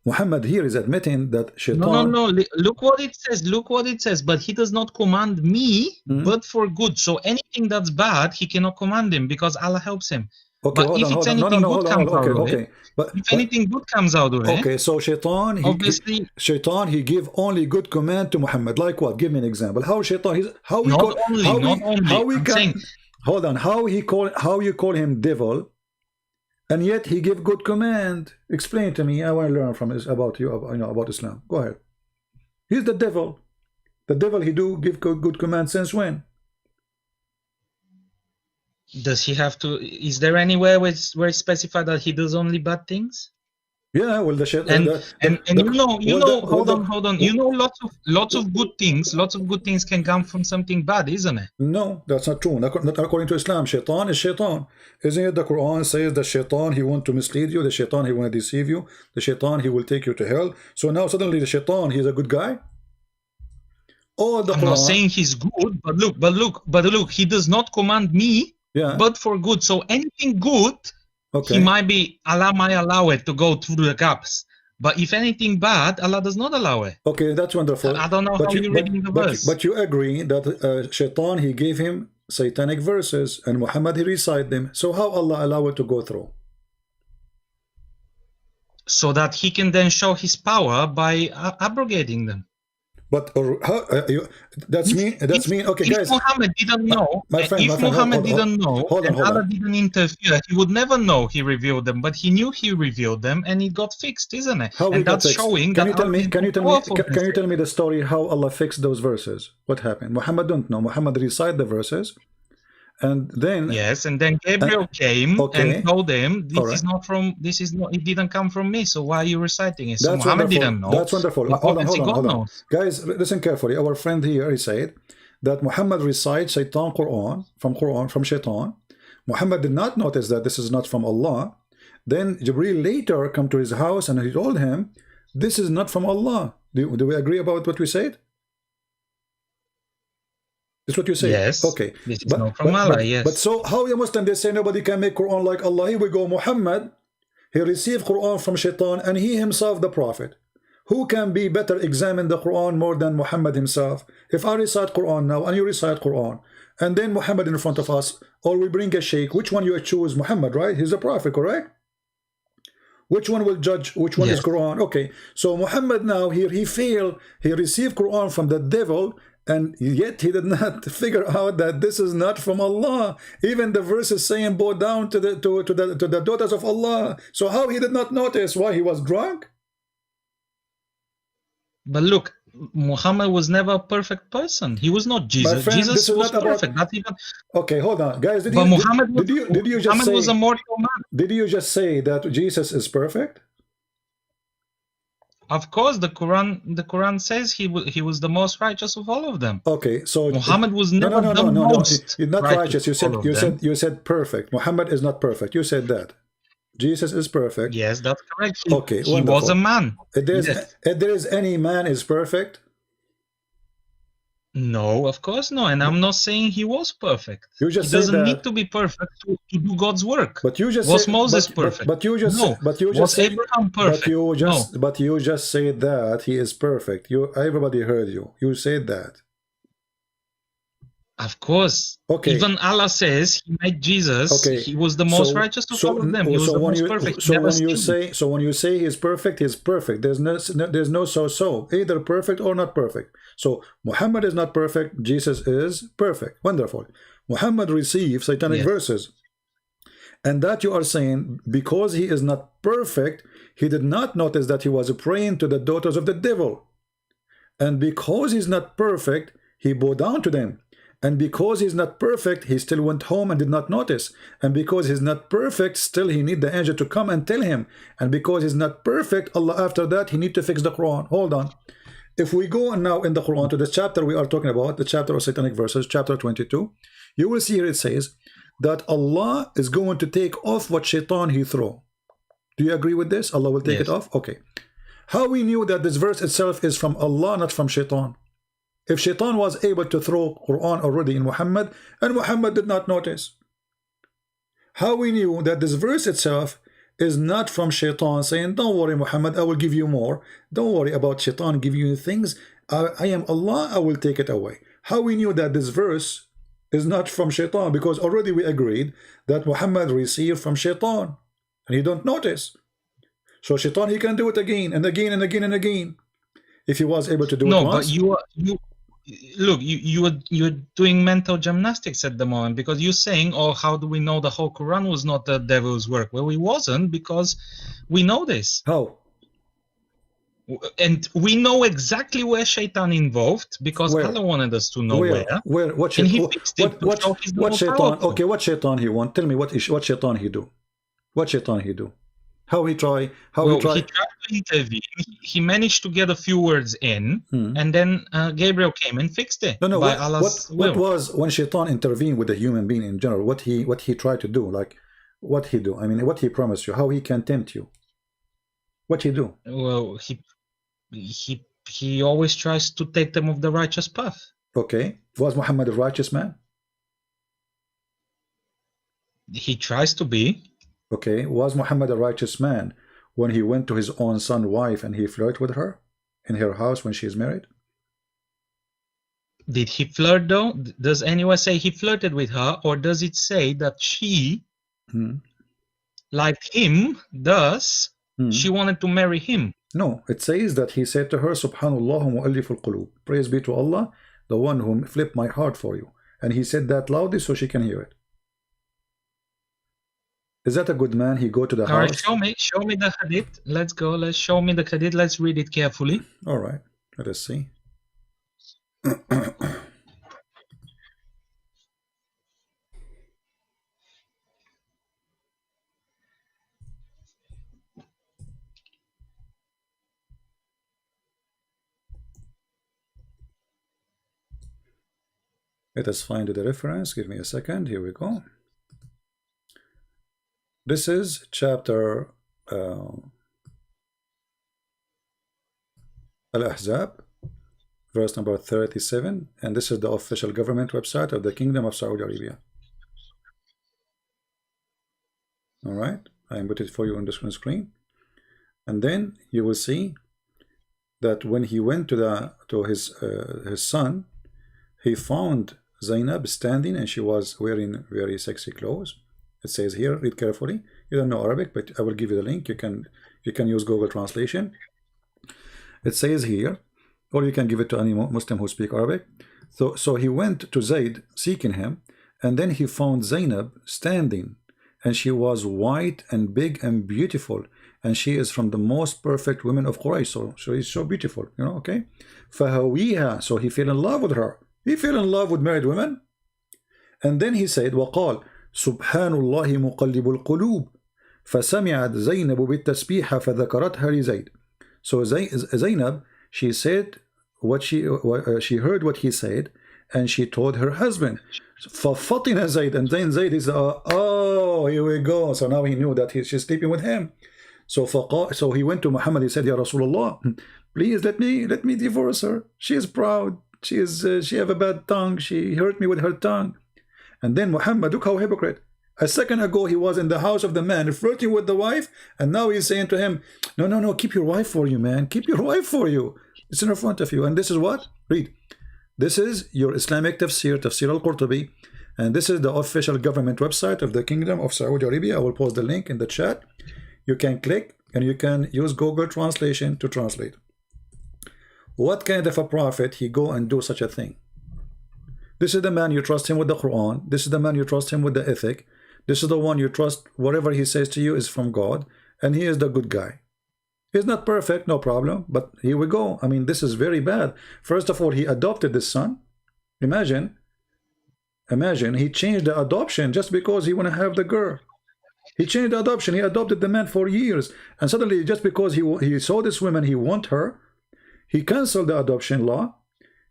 Muhammad here is admitting that shaitan... No. Look what it says. Look what it says. But he does not command me, but for good. So anything that's bad, he cannot command him because Allah helps him. Okay, but if it's anything good comes out of it, if anything good comes out of it, okay, so shaitan, obviously, shaitan, he give only good command to Muhammad. Like what? Give me an example. How shaitan? How we not call? Only, how not we, only. How we I'm can? saying, hold on. How he call? How you call him devil? And yet he give good command. Explain to me. I want to learn from this about you. You know about Islam. Go ahead. He's the devil. The devil. He do give good command since when? Does he have to? Is there anywhere where it's specified that he does only bad things? Yeah, well, the you know. Hold on. You know, lots of good things can come from something bad, isn't it? No, that's not true. Not according to Islam. Shaitan is shaitan. Isn't it the Quran says the shaitan, he want to mislead you, the shaitan, he want to deceive you, the shaitan, he will take you to hell. So now suddenly the shaitan, he's a good guy? All the I'm Quran, not saying he's good, but look, he does not command me, but for good. So anything good, he Allah might allow it to go through the gaps. But if anything bad, Allah does not allow it. Okay, that's wonderful. I don't know how you're reading the verse. But you agree that shaitan, he gave him satanic verses, and Muhammad, he recite them. So how Allah allow it to go through? So that he can then show his power by abrogating them. But that's mean. Okay, if guys. Muhammad didn't know, and Allah didn't interfere, he would never know he revealed them. But he knew he revealed them, and it got fixed, isn't it? How and that's showing. Can you tell me the story how Allah fixed those verses? What happened? Muhammad don't know. Muhammad recite the verses, and then and then Gabriel came and told him, this is not, it didn't come from me, so why are you reciting it? So that's Muhammad wonderful. didn't know. That's wonderful. Hold on. Guys, listen carefully. Our friend here, he said that Muhammad recites Quran from shaitan. Muhammad did not notice that this is not from Allah. Then Jibreel later come to his house and he told him, this is not from Allah. Do we agree about what we said? That's what you say. Yes. Okay. This is not from Allah. Yes. But so how a Muslim they say nobody can make Quran like Allah? Here we go. Muhammad, he received Quran from shaitan, and he himself the prophet. Who can be better examine the Quran more than Muhammad himself? If I recite Quran now and you recite Quran, and then Muhammad in front of us, or we bring a sheikh, which one you choose? Muhammad, right? He's a prophet, correct? Which one will judge which one is Quran? Okay. So Muhammad now here he failed. He received Quran from the devil, and yet he did not figure out that this is not from Allah. Even the verse is saying, bow down to the daughters of Allah. So how he did not notice? Why, he was drunk? But look, Muhammad was never a perfect person. He was not Jesus. Friend, Jesus was perfect. Not even. Okay, hold on, guys. Did you just say, was a mortal man. Did you just say that Jesus is perfect? Of course, the Quran says he was the most righteous of all of them. Okay, so Muhammad was never the most not righteous. You said perfect. Muhammad is not perfect. You said that. Jesus is perfect. Yes, that's correct. Okay, he was a man. If there is any man is perfect? No, of course no. And I'm not saying he was perfect. You just he doesn't need to be perfect to do God's work. But you just was Moses perfect? Was Abraham perfect? But you just said that he is perfect. Everybody heard you. You said that. Of course. Okay. Even Allah says He made Jesus. Okay. He was the most righteous of all of them. He was the most perfect. He never sinned. So when you say He's perfect, He's perfect. There's no so either perfect or not perfect. So Muhammad is not perfect. Jesus is perfect. Wonderful. Muhammad received satanic verses, and that you are saying because he is not perfect, he did not notice that he was praying to the daughters of the devil, and because he's not perfect, he bowed down to them. And because he's not perfect, he still went home and did not notice. And because he's not perfect, still he need the angel to come and tell him. And because he's not perfect, Allah after that, he need to fix the Quran. Hold on. If we go now in the Quran to the chapter we are talking about, the chapter of satanic verses, chapter 22, you will see here it says that Allah is going to take off what shaitan he threw. Do you agree with this? Allah will take it off? Okay. How we knew that this verse itself is from Allah, not from shaitan? If shaitan was able to throw Quran already in Muhammad, and Muhammad did not notice. How we knew that this verse itself is not from shaitan saying, don't worry Muhammad, I will give you more. Don't worry about shaitan giving you things. I am Allah, I will take it away. How we knew that this verse is not from shaitan? Because already we agreed that Muhammad received from shaitan. And he don't notice. So shaitan, he can do it again and again and again and again. If he was able to do it once. No, but you're doing mental gymnastics at the moment, because you're saying, oh, how do we know the whole Quran was not the devil's work? Well, it wasn't, because we know this. How? And we know exactly where shaitan involved, because Allah wanted us to know where. What shaitan? What shaitan? Okay, what shaitan he want? Tell me what shaitan he do? What shaitan he do? How he try? He tried to intervene. He managed to get a few words in, and then Gabriel came and fixed it. No. By Allah's will. What was when shaitan intervened with a human being in general? What he tried to do? Like what he do? I mean, what he promised you? How he can tempt you? What he do? Well, he always tries to take them off the righteous path. Okay, was Muhammad a righteous man? He tries to be. Okay, was Muhammad a righteous man when he went to his own son's wife and he flirted with her in her house when she is married? Did he flirt though? Does anyone say he flirted with her, or does it say that she liked him, thus she wanted to marry him? No, it says that he said to her, Subhanallah mu'alliful qulub. Praise be to Allah, the one who flipped my heart for you. And he said that loudly so she can hear it. Is that a good man? He go to the house. All right, show me the hadith. Let's go. Let's show me the hadith. Let's read it carefully. All right, let us see. Let us find the reference. Give me a second. Here we go. This is chapter Al-Ahzab, verse number 37, and this is the official government website of the Kingdom of Saudi Arabia. All right, I put it for you on the screen, and then you will see that when he went to his son, he found Zainab standing, and she was wearing very sexy clothes. It says here, read carefully. You don't know Arabic, but I will give you the link. You can use Google Translation. It says here, or you can give it to any Muslim who speak Arabic. So he went to Zayd seeking him, and then he found Zainab standing, and she was white and big and beautiful, and she is from the most perfect women of Quraysh. So she's so beautiful, you know. Okay, فهويها. So he fell in love with her. He fell in love with married women, and then he said, وقال سبحان الله مقلب القلوب فسمعت زينب بالتسبيح فذكرتها لزيد. So Zainab, she said what she heard what he said, and she told her husband. ففطن زيد, and then Zayd is oh, here we go. So now he knew that she's sleeping with him. So he went to Muhammad. He said, Ya Rasulullah, please let me divorce her. She is proud. She have a bad tongue. She hurt me with her tongue. And then Muhammad, look how hypocrite. A second ago he was in the house of the man flirting with the wife, and now he's saying to him, no, keep your wife for you, man. Keep your wife for you. It's in front of you. And this is what? Read. This is your Islamic tafsir, Tafsir al-Qurtubi, and this is the official government website of the Kingdom of Saudi Arabia. I will post the link in the chat. You can click and you can use Google Translation to translate. What kind of a prophet he go and do such a thing? This is the man you trust him with the Quran. This is the man you trust him with the ethic. This is the one you trust whatever he says to you is from God, and he is the good guy. He's not perfect, no problem, but here we go. I mean, this is very bad. First of all, he adopted this son. Imagine he changed the adoption just because he want to have the girl. He changed the adoption. He adopted the man for years, and suddenly just because he saw this woman, he want her, he canceled the adoption law.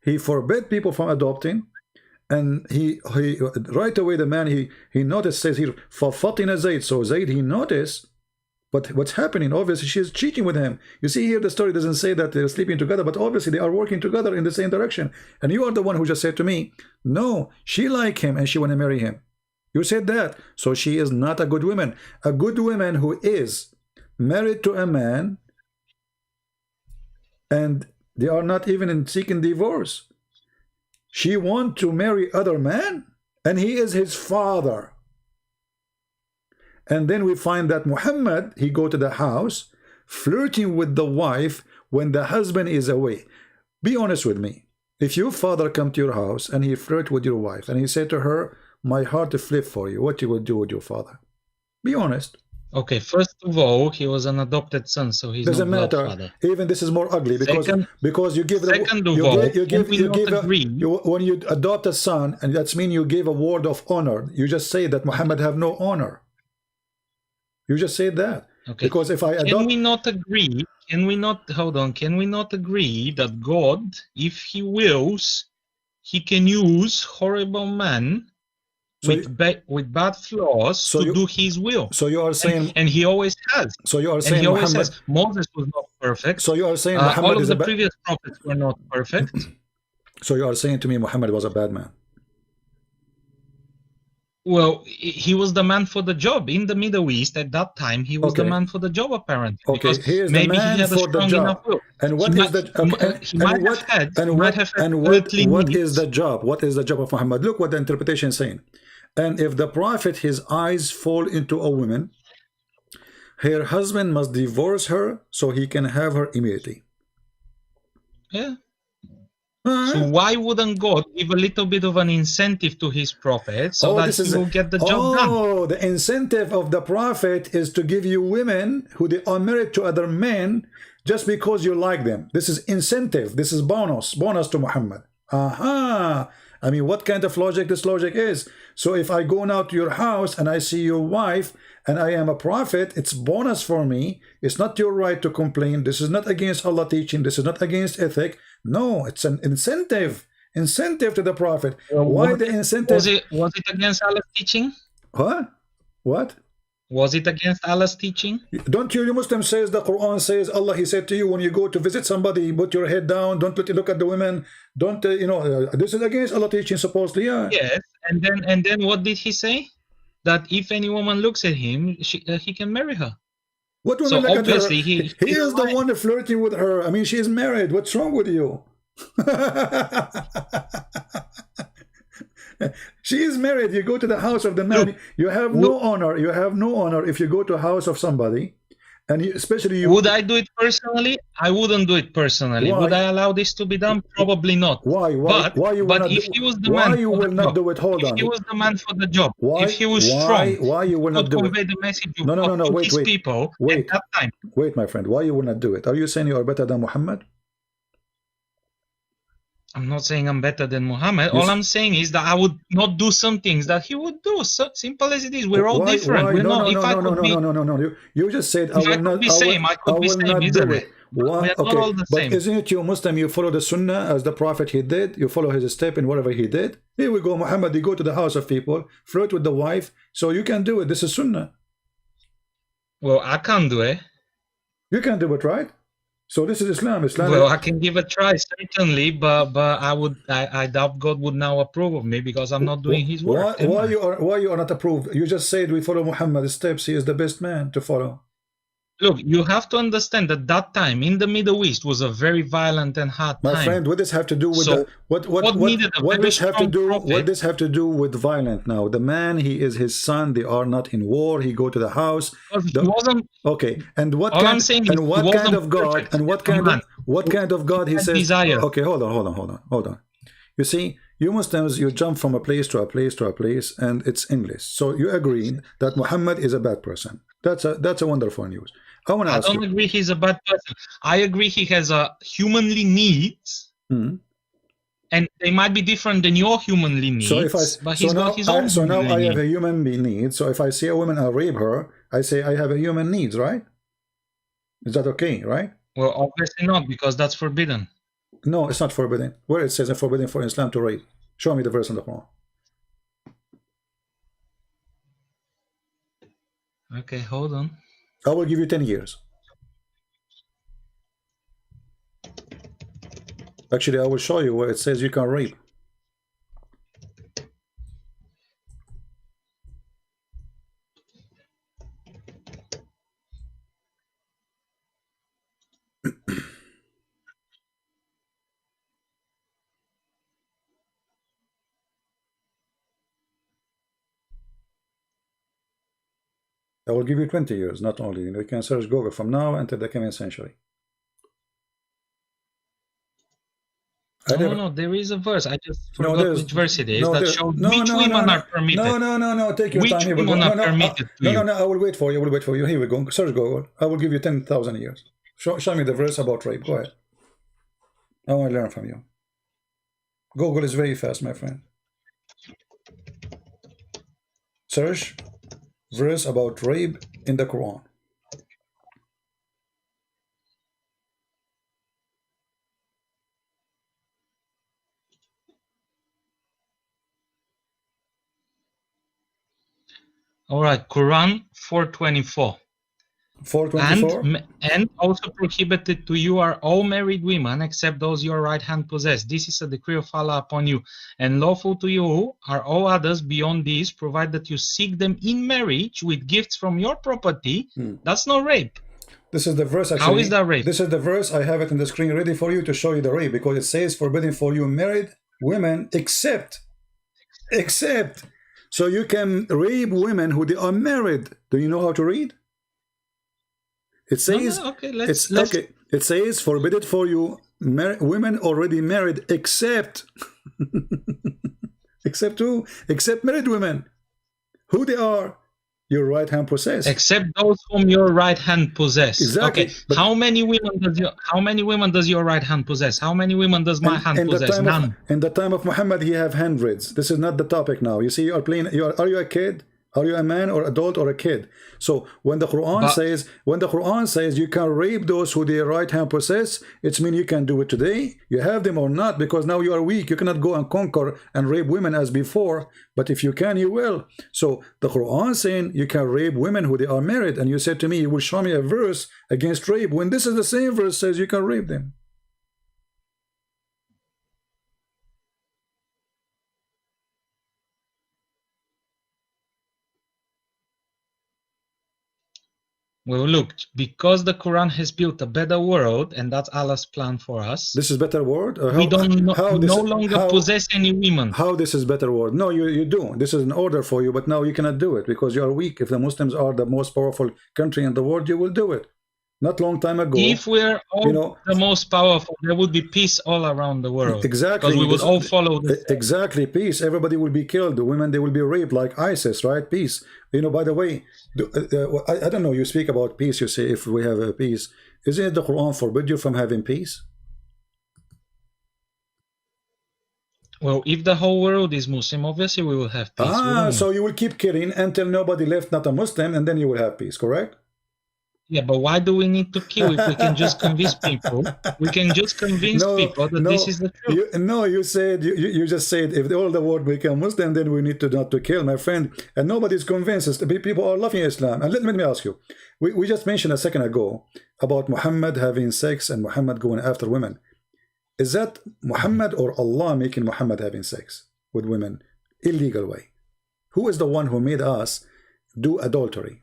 He forbid people from adopting. And he right away, the man he noticed, says here فَفَطِنَ Zayd. So Zayd, he noticed what's happening. Obviously she's cheating with him. You see here the story doesn't say that they're sleeping together, but obviously they are working together in the same direction. And you are the one who just said to me, no, she like him and she want to marry him. You said that. So she is not a good woman. A good woman who is married to a man and they are not even in seeking divorce. She want to marry other man, and he is his father. And then we find that Muhammad, he go to the house, flirting with the wife when the husband is away. Be honest with me. If your father come to your house and he flirt with your wife, and he said to her, my heart to flip for you, what you would do with your father? Be honest. Okay, first of all, he was an adopted son, so he's doesn't not matter. father. Even this is more ugly because you give when you adopt a son, and that's mean you give a word of honor. You just say that Muhammad have no honor. You just say that. Okay. Because if I adopt, can we not agree? Can we not hold on? Can we not agree that God, if He wills, He can use horrible men with bad flaws to do His will? So you are saying, and He always has. So you are saying Muhammad, Moses was not perfect. So you are saying Muhammad all of the previous prophets were not perfect. So you are saying to me Muhammad was a bad man? Well, he was the man for the job in the Middle East at that time. He was the man for the job, apparently. Okay, because he is maybe the man he had a for the strong job. Enough will. And what is the job? What is the job of Muhammad? Look what the interpretation is saying. And if the prophet, his eyes fall into a woman, her husband must divorce her so he can have her immediately. Yeah. So why wouldn't God give a little bit of an incentive to his prophet so that he will get the job done? Oh, the incentive of the prophet is to give you women who they are married to other men just because you like them. This is incentive. This is bonus to Muhammad. Aha. I mean, what kind of logic this logic is? So if I go now to your house and I see your wife and I am a prophet, it's bonus for me. It's not your right to complain. This is not against Allah teaching. This is not against ethic. No, it's an incentive to the prophet. Why the incentive? Was it against Allah's teaching? Huh? What? Was it against Allah's teaching? Don't you Muslims says the Quran says Allah, he said to you when you go to visit somebody, put your head down, don't look at the women, don't this is against Allah teaching supposedly. Yeah. Yes, and then what did he say? That if any woman looks at him, he can marry her. What woman look at her? He is the one flirting with her. I mean, she is married. What's wrong with you? She is married. You go to the house of the man. You have no honor. You have no honor if you go to a house of somebody, and especially you. Would I do it personally? I wouldn't do it personally. Why? Would I allow this to be done? Probably not. Why? But if he was the man, why you will not do it? Hold on. If he was the man for the job, why? If he was strong, why you will not do convey it? the message No. to Wait. his people at that time. Wait, my friend. Why you will not do it? Are you saying you are better than Muhammad? I'm not saying I'm better than Muhammad. All I'm saying is that I would not do some things that he would do. So simple as it is. We're all different. We're not. No. You just said I will not. I could be same, isn't it? Why? We're not all the but same. Isn't it you Muslim? You follow the Sunnah as the Prophet he did. You follow his step in whatever he did. Here we go, Muhammad. You go to the house of people, flirt with the wife, so you can do it. This is Sunnah. Well, I can't do it. You can do it, right? So this is Islam. Well, I can give a try certainly, but I doubt God would now approve of me because I'm not doing His work. Why you are not approved? You just said we follow Muhammad's steps. He is the best man to follow. Look, you have to understand that that time in the Middle East was a very violent and hard My time. friend, what does have to do with So, what needed a very does have to strong do prophet. what does have to do with violent now? The man, he is his son, they are not in war, he go to the house. Because he wasn't. Okay, and what All kind I'm saying is and he what kind wasn't of God perfect. and what He's a kind of man. God he had says? desire. Okay, hold on. You see, you Muslims, you jump from a place to a place to a place, and it's English. So you agree that Muhammad is a bad person. That's a wonderful news. I want to I ask don't you. agree he's a bad person. I agree he has a humanly needs, Mhm. and they might be different than your humanly needs. So if but he's got his own. so now humanly I have needs. a human need. So if I see a woman, I'll rape her. I say I have a human needs, right? Is that okay, right? Well, obviously not, because that's forbidden. No, it's not forbidden. Where it says it's forbidden for Islam to rape? Show me the verse in the Quran. Okay, hold on. I will give you 10 years. Actually, I will show you where it says you can rape. I will give you 20 years, not only. You can search Google from now until the coming century. No, there is a verse. I just forgot which verse it is no, that shows which women are permitted. No. Take your Which time. Here we go. women are permitted to you? No. I will wait for you. Here we go. Search Google. I will give you 10,000 years. Show me the verse about rape. Go ahead. I want to learn from you. Google is very fast, my friend. Search verse about rape in the Quran. All right, Quran 4:24. 424. And also prohibited to you are all married women except those your right hand possess. This is a decree of Allah upon you, and lawful to you are all others beyond these, provided that you seek them in marriage with gifts from your property. That's not rape. This is the verse. Actually, how is that rape? This is the verse. I have it on the screen ready for you to show you the rape, because it says forbidden for you married women except. So you can rape women who they are married. Do you know how to read? It says, okay, okay. It says forbidden for you women already married except except who? Except married women. Who they are? Your right hand possess. Except those whom your right hand possess. Exactly. Okay. How many women does your right hand possess? How many women does my hand possess? None. In the time of Muhammad, he have hundreds. This is not the topic now. You see, you are playing. Are you a kid? Are you a man or adult or a kid? So when the Quran says you can rape those who their right hand possess, it means you can do it today. You have them or not, because now you are weak. You cannot go and conquer and rape women as before. But if you can, you will. So the Quran saying you can rape women who they are married, and you said to me, you will show me a verse against rape, when this is the same verse says you can rape them. Well, look, because the Quran has built a better world, and that's Allah's plan for us. This is better world? We don't no longer possess any women. How this is better world? No, you do. This is an order for you, but now you cannot do it because you are weak. If the Muslims are the most powerful country in the world, you will do it. Not long time ago. If we're all the most powerful, there would be peace all around the world. Exactly. Because we would all follow this. Exactly. Peace. Everybody will be killed. The women, they will be raped like ISIS, right? Peace. By the way, I don't know, you speak about peace, you say if we have a peace. Isn't it the Quran forbid you from having peace? Well, if the whole world is Muslim, obviously we will have peace. So you will keep killing until nobody left not a Muslim, and then you will have peace, correct? Yeah, but why do we need to kill if we can just convince people? We can just convince people that this is the truth. You just said if all the world become Muslim, then we need to not to kill, my friend. And nobody's convinced. People are loving Islam. And let me ask you, we just mentioned a second ago about Muhammad having sex and Muhammad going after women. Is that Muhammad or Allah making Muhammad having sex with women illegal way? Who is the one who made us do adultery?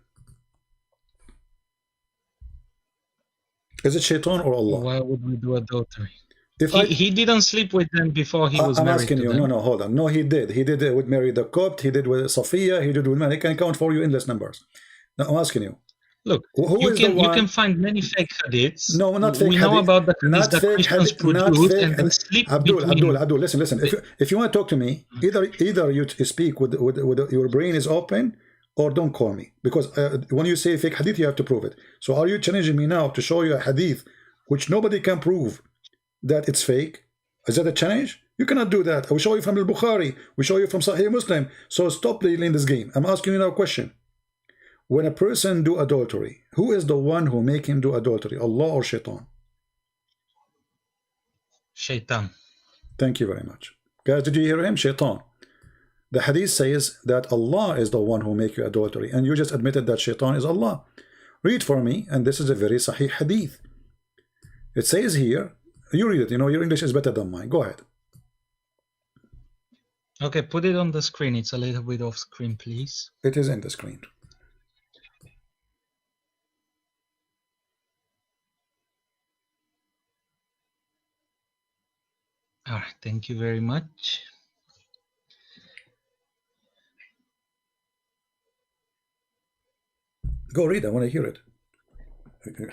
Is it shaitan or Allah? Why would we do adultery? If He didn't sleep with them before he was I'm married asking to you, them. no, hold on. No, he did. He did it with Mary the Copt. He did with Sophia. He did with man. He can count for you endless numbers. Now, I'm asking you. Look, Who you is the can one? find many fake hadiths. No, not fake We know hadith. about the hadiths Not that fake Christians hadith. Not produced fake and they hadith. sleep Abdul, between. Abdul, listen. If you want to talk to me, either you speak with your brain is open, or don't call me, because when you say fake hadith, you have to prove it. So are you challenging me now to show you a hadith which nobody can prove that it's fake? Is that a challenge? You cannot do that. I will show you from al-Bukhari. We show you from Sahih Muslim. So stop playing this game. I'm asking you now a question. When a person do adultery, who is the one who make him do adultery? Allah or shaitan? Shaitan. Thank you very much. Guys, did you hear him? Shaitan. The hadith says that Allah is the one who make you adultery, and you just admitted that shaitan is Allah. Read for me, and this is a very sahih hadith. It says here, you read it, you know, your English is better than mine. Go ahead. Okay, put it on the screen. It's a little bit off screen, please. It is in the screen. All right, thank you very much. Go read, I want to hear it.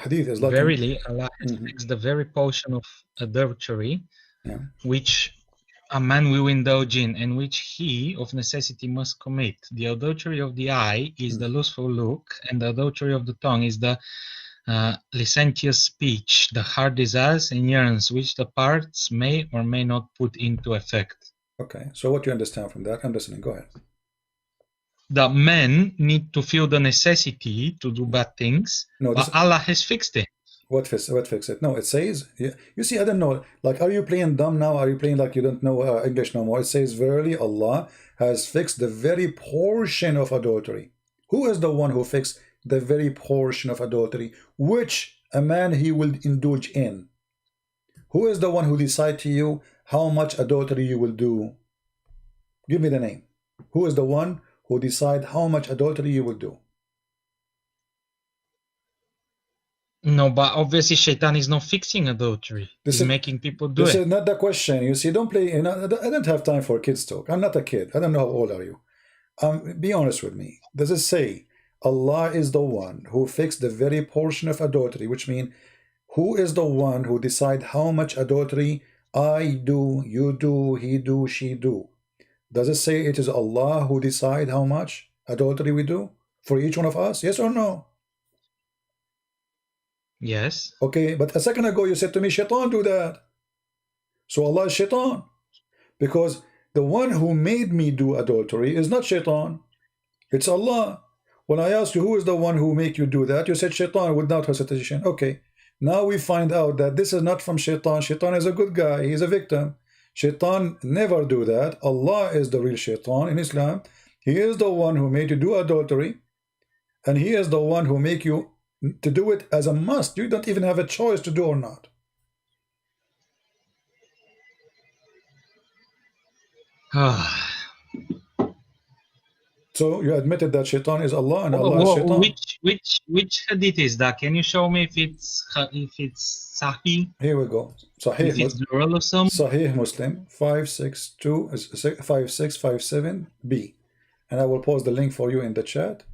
Hadith is like Verily, Allah has fixed the very portion of adultery, which a man will indulge in, and which he of necessity must commit. The adultery of the eye is the lustful look, and the adultery of the tongue is the licentious speech, the heart desires and yearns, which the parts may or may not put into effect. Okay, so what do you understand from that? I'm listening, go ahead. The men need to feel the necessity to do bad things, but Allah has fixed it. What fix it? No, it says, you see, I don't know, like, are you playing dumb now? Are you playing like you don't know English no more? It says, verily Allah has fixed the very portion of adultery. Who is the one who fixed the very portion of adultery, which a man he will indulge in? Who is the one who decide to you how much adultery you will do? Give me the name. Who is the one who decide how much adultery you will do? No, but obviously Shaitan is not fixing adultery. He's making people do it. This is not the question. You see, don't play. I don't have time for kids talk. I'm not a kid. I don't know how old are you. Be honest with me. Does it say Allah is the one who fixed the very portion of adultery, which means who is the one who decide how much adultery I do, you do, he do, she do? Does it say it is Allah who decide how much adultery we do for each one of us? Yes or no? Yes. Okay, but a second ago you said to me, Shaitan do that. So Allah is Shaitan. Because the one who made me do adultery is not Shaitan. It's Allah. When I asked you who is the one who make you do that, you said Shaitan without hesitation. Okay, now we find out that this is not from Shaitan. Shaitan is a good guy. He's a victim. Shaitan never do that. Allah is the real Shaitan in Islam. He is the one who made you do adultery, and he is the one who make you to do it as a must. You don't even have a choice to do or not. So you admitted that Shaitan is Allah and Allah is Shaitan. Which hadith is that? Can you show me if it's Sahih? Here we go. Sahih Muslim. Sahih Muslim 5657B, and I will post the link for you in the chat,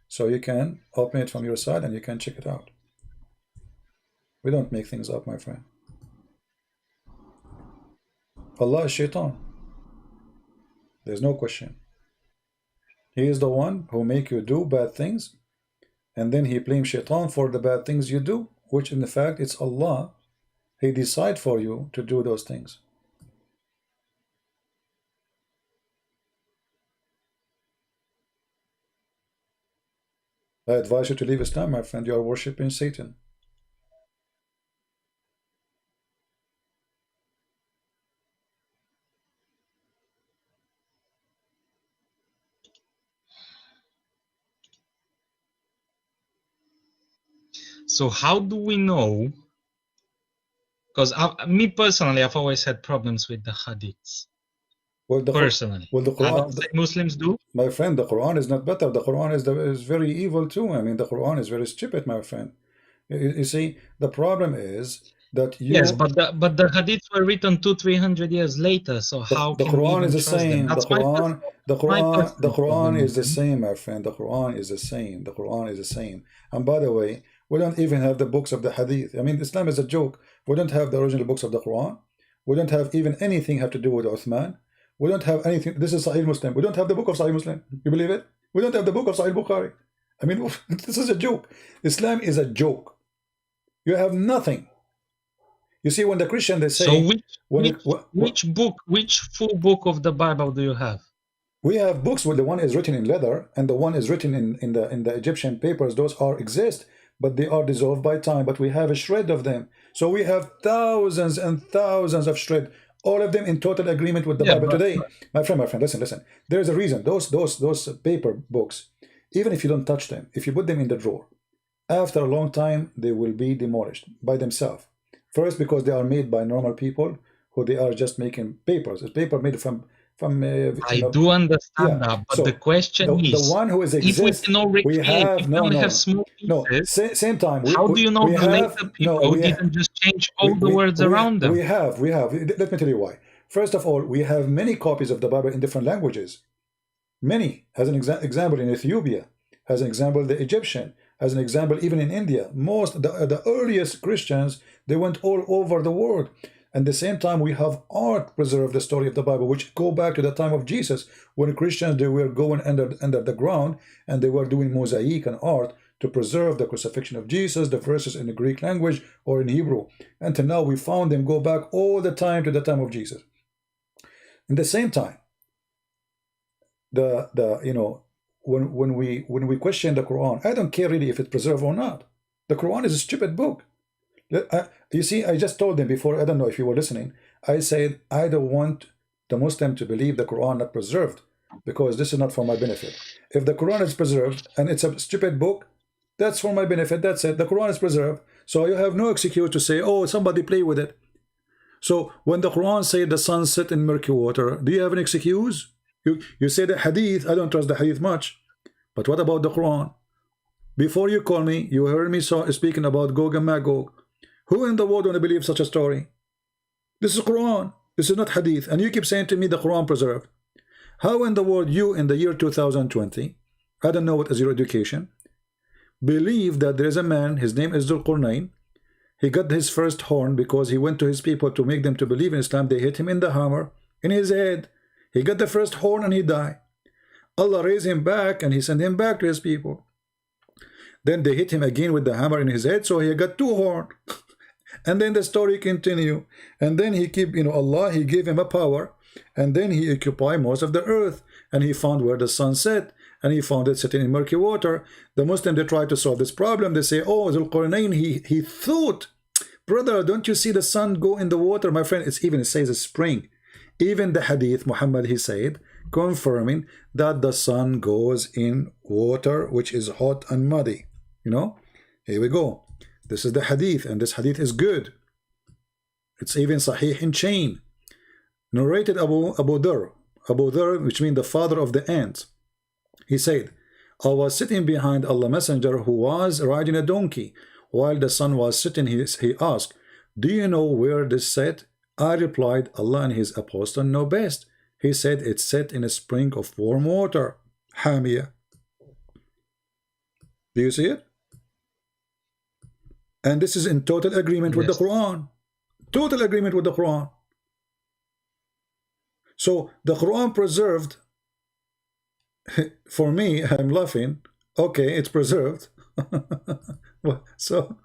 so you can open it from your side and you can check it out. We don't make things up, my friend. Allah is Shaitan. There's no question. He is the one who make you do bad things, and then he blames Shaitan for the bad things you do, which in fact it's Allah. He decide for you to do those things. I advise you to leave Islam, my friend. You are worshipping Satan. So how do we know? Because me personally, I've always had problems with the hadiths. Well, the personally, well, the Quran, I don't think Muslims do. My friend, the Quran is not better. The Quran is very evil too. I mean, the Quran is very stupid, my friend. You see, the problem is that Yes, but the hadiths were written 200-300 years later. So how the can we Quran even is the trust them? same. That's my personal The problem Quran is with the them. same, my friend. The Quran is the same. The Quran is the same. And by the way, we don't even have the books of the Hadith. I mean, Islam is a joke. We don't have the original books of the Quran. We don't have even anything have to do with Uthman. We don't have anything. This is Sahih Muslim. We don't have the book of Sahih Muslim. You believe it? We don't have the book of Sahih Bukhari. I mean, this is a joke. Islam is a joke. You have nothing. You see, when the Christian they say, so which full book of the Bible do you have? We have books where the one is written in leather and the one is written in the Egyptian papers. Those exist, but they are dissolved by time. But we have a shred of them. So we have thousands and thousands of shred, all of them in total agreement with the Bible today. My friend, listen. There is a reason. Those paper books, even if you don't touch them, if you put them in the drawer, after a long time they will be demolished by themselves. First, because they are made by normal people who they are just making papers. It's paper made from I do understand that, but so the question is, the one who is exists, if we cannot recreate, have small pieces, same time. How do you know the later people didn't just change all the words around them? We have. Let me tell you why. First of all, we have many copies of the Bible in different languages. Many. As an example, in Ethiopia, as an example, the Egyptian, as an example, even in India. Most the earliest Christians, they went all over the world. At the same time, we have art preserve the story of the Bible, which go back to the time of Jesus, when Christians, they were going under the ground and they were doing mosaic and art to preserve the crucifixion of Jesus, the verses in the Greek language or in Hebrew. Until now, we found them go back all the time to the time of Jesus. In the same time, when we question the Quran, I don't care really if it's preserved or not. The Quran is a stupid book. You see, I just told them before, I don't know if you were listening, I said, I don't want the Muslim to believe the Quran not preserved, because this is not for my benefit. If the Quran is preserved and it's a stupid book, that's for my benefit, that's it. The Quran is preserved, so you have no excuse to say, oh, somebody play with it. So when the Quran said the sun set in murky water, do you have an excuse? You say the Hadith, I don't trust the Hadith much, but what about the Quran? Before you call me, you heard me speaking about Gog and Magog. Who in the world want to believe such a story? This is Quran. This is not Hadith. And you keep saying to me the Quran preserved. How in the world you in the year 2020, I don't know what is your education, believe that there is a man, his name is Dhul Qurnayn. He got his first horn because he went to his people to make them to believe in Islam. They hit him in the hammer, in his head. He got the first horn and he died. Allah raised him back and he sent him back to his people. Then they hit him again with the hammer in his head, so he got two horns. And then the story continue, and then he keep, Allah, he gave him a power, and then he occupied most of the earth, and he found where the sun set, and he found it sitting in murky water. The Muslim, they try to solve this problem. They say, oh, Dhul Qurnayn, he thought, brother, don't you see the sun go in the water, my friend? It says a spring. Even the Hadith, Muhammad, he said, confirming that the sun goes in water which is hot and muddy. Here we go. This is the Hadith, and this Hadith is good. It's even Sahih in chain. Narrated Abu Dharr, which means the father of the ants. He said, I was sitting behind Allah Messenger, who was riding a donkey. While the sun was sitting, he asked, do you know where this set? I replied, Allah and his apostle know best. He said, it's set in a spring of warm water. Hamia. Do you see it? And this is in total agreement with the Quran. Total agreement with the Quran. So the Quran preserved, for me, I'm laughing. Okay, it's preserved. So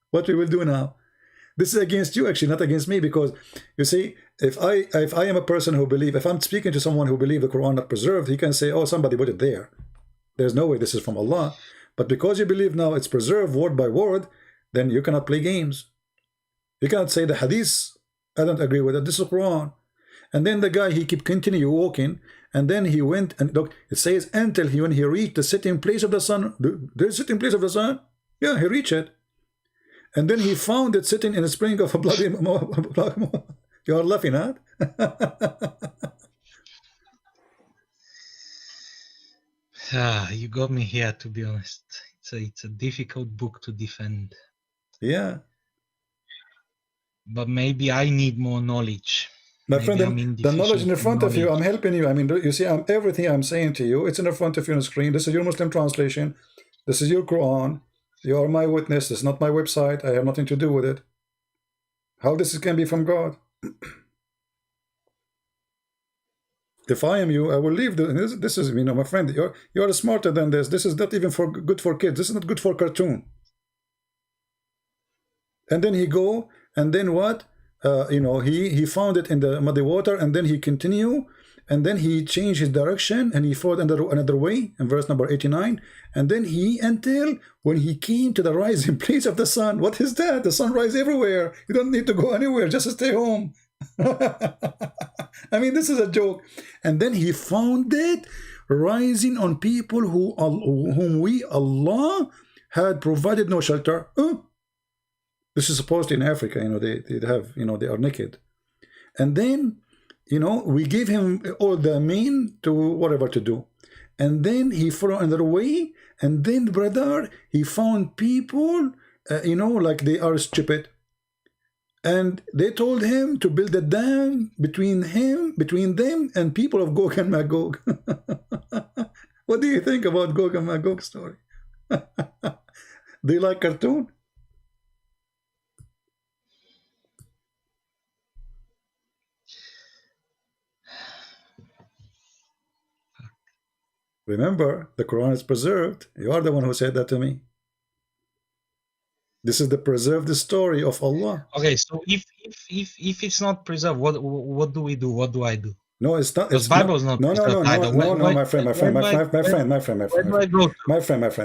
what we will do now? This is against you, actually, not against me, because you see, if I am a person who believe, if I'm speaking to someone who believe the Quran not preserved, he can say, oh, somebody put it there. There's no way this is from Allah. But because you believe now it's preserved word by word, then you cannot play games. You cannot say the Hadith, I don't agree with it, this is Quran. And then the guy, he keep continue walking, and then he went, and look, it says, until when he reached the sitting place of the sun, the sitting place of the sun, yeah, he reached it. And then he found it sitting in a spring of a bloody. You are laughing, huh? You got me here, to be honest. It's a difficult book to defend. Yeah. But maybe I need more knowledge. My Maybe friend, I'm the knowledge in deficient front of you, knowledge. I'm helping you. I mean, you see, everything I'm saying to you, it's in the front of you on the screen. This is your Muslim translation. This is your Quran. You are my witness. This is not my website. I have nothing to do with it. How this can be from God? If I am you, I will leave. This is, you know, my friend, you're smarter than this. This is not even good for kids. This is not good for cartoon. And then he go, and then what? You know, he found it in the muddy water, and then he continue, and then he changed his direction, and he followed another way in verse number 89, and then until when he came to the rising place of the sun. What is that? The sun rises everywhere. You don't need to go anywhere. Just stay home. I mean, this is a joke. And then he found it rising on people whom we, Allah, had provided no shelter. This is supposed to in Africa, you know, they have, you know, they are naked. And then, you know, we gave him all the mean to whatever to do. And then he followed another way. And then, brother, he found people, you know, like they are stupid. And they told him to build a dam between them and people of Gog and Magog. What do you think about Gog and Magog story? Do you like cartoon? Remember, the Quran is preserved. You are the one who said that to me. This is the preserved story of Allah. Okay, so if it's not preserved, what do we do? What do I do? No, it's not. Because Bible is not preserved either. No, my friend.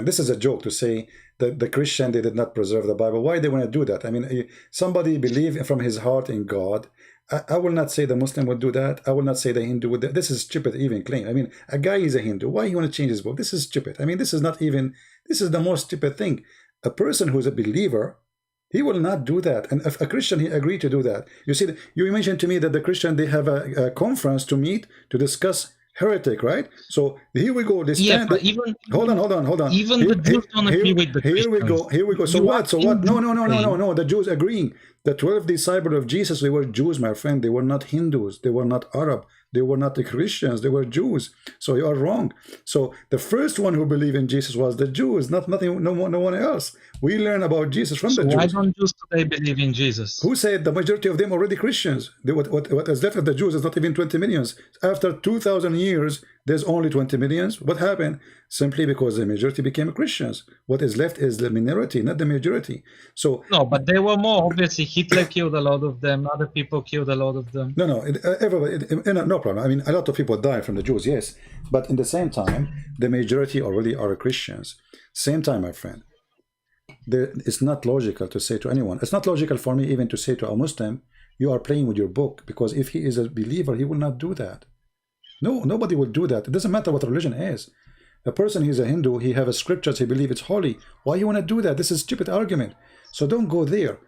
This is a joke to say that the Christian, they did not preserve the Bible. Why they want to do that? I mean, somebody believe from his heart in God. I will not say the Muslim would do that. I will not say the Hindu would. This is stupid even claim. I mean, a guy is a Hindu. Why he want to change his book? This is stupid. I mean, this is not even. This is the most stupid thing. A person who is a believer, he will not do that. And if a Christian, he agreed to do that. You see, you mentioned to me that the Christian, they have a conference to meet to discuss heretic, right? So here we go. They stand. But even hold on. Even the Jews don't agree with the Christians. Here we go. So what? No. The Jews agreeing. The 12 disciples of Jesus, they were Jews, my friend. They were not Hindus. They were not Arab. They were not the Christians. They were Jews. So you are wrong. So the first one who believed in Jesus was the Jews, no one else. We learn about Jesus from the Jews. Why don't Jews today believe in Jesus? Who said the majority of them already Christians? What is left of the Jews is not even 20 millions. After 2,000 years, there's only 20 millions. What happened? Simply because the majority became Christians. What is left is the minority, not the majority. So no, but there were more. Obviously, Hitler killed a lot of them. Other people killed a lot of them. No, everybody, no problem. I mean, a lot of people died from the Jews, yes. But in the same time, the majority already are Christians. Same time, my friend. It's not logical to say to anyone. It's not logical for me even to say to a Muslim, you are playing with your book. Because if he is a believer, he will not do that. No, nobody will do that. It doesn't matter what religion is. A person who's a Hindu, he have a scriptures, he believes it's holy. Why you want to do that? This is a stupid argument. So don't go there.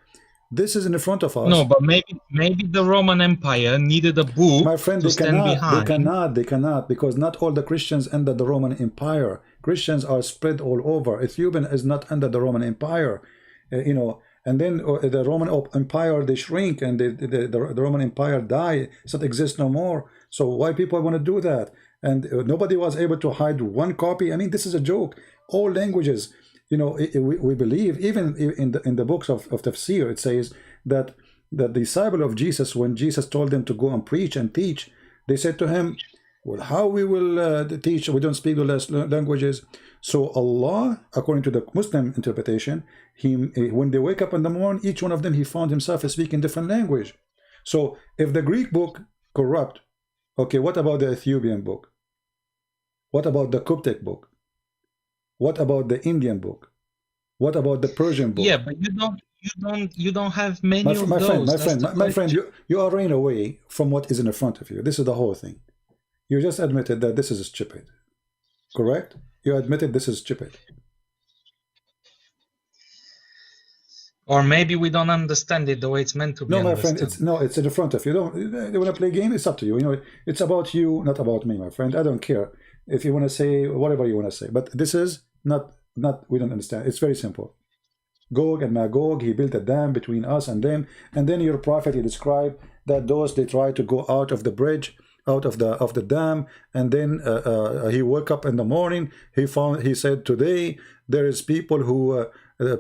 This is in the front of us. No, but maybe the Roman Empire needed a book. My friend, they cannot, because not all the Christians under the Roman Empire. Christians are spread all over. Ethiopia is not under the Roman Empire, you know. And then the Roman Empire, they shrink, and the Roman Empire die. It doesn't exist no more. So why people want to do that? And nobody was able to hide one copy. I mean, this is a joke. All languages, you know, we believe, even in the books of Tafsir, it says that the disciple of Jesus, when Jesus told them to go and preach and teach, they said to him, well, how we will teach? We don't speak the last languages. So Allah, according to the Muslim interpretation, when they wake up in the morning, each one of them, he found himself speaking different language. So if the Greek book corrupt, okay, what about the Ethiopian book? What about the Coptic book? What about the Indian book? What about the Persian book? Yeah, but you don't have many my of friend, those. My friend, you are running away from what is in front of you. This is the whole thing. You just admitted that this is stupid. Correct? You admitted this is stupid. Or maybe we don't understand it the way it's meant to be. No, my friend, it's in the front of you. They want to play game, it's up to you. You know, it's about you, not about me, my friend. I don't care if you want to say whatever you want to say. But this is not we don't understand. It's very simple. Gog and Magog, he built a dam between us and them. And then your prophet, he described that those, they try to go out of the bridge, out of the dam, and then he woke up in the morning, he said, today there is people who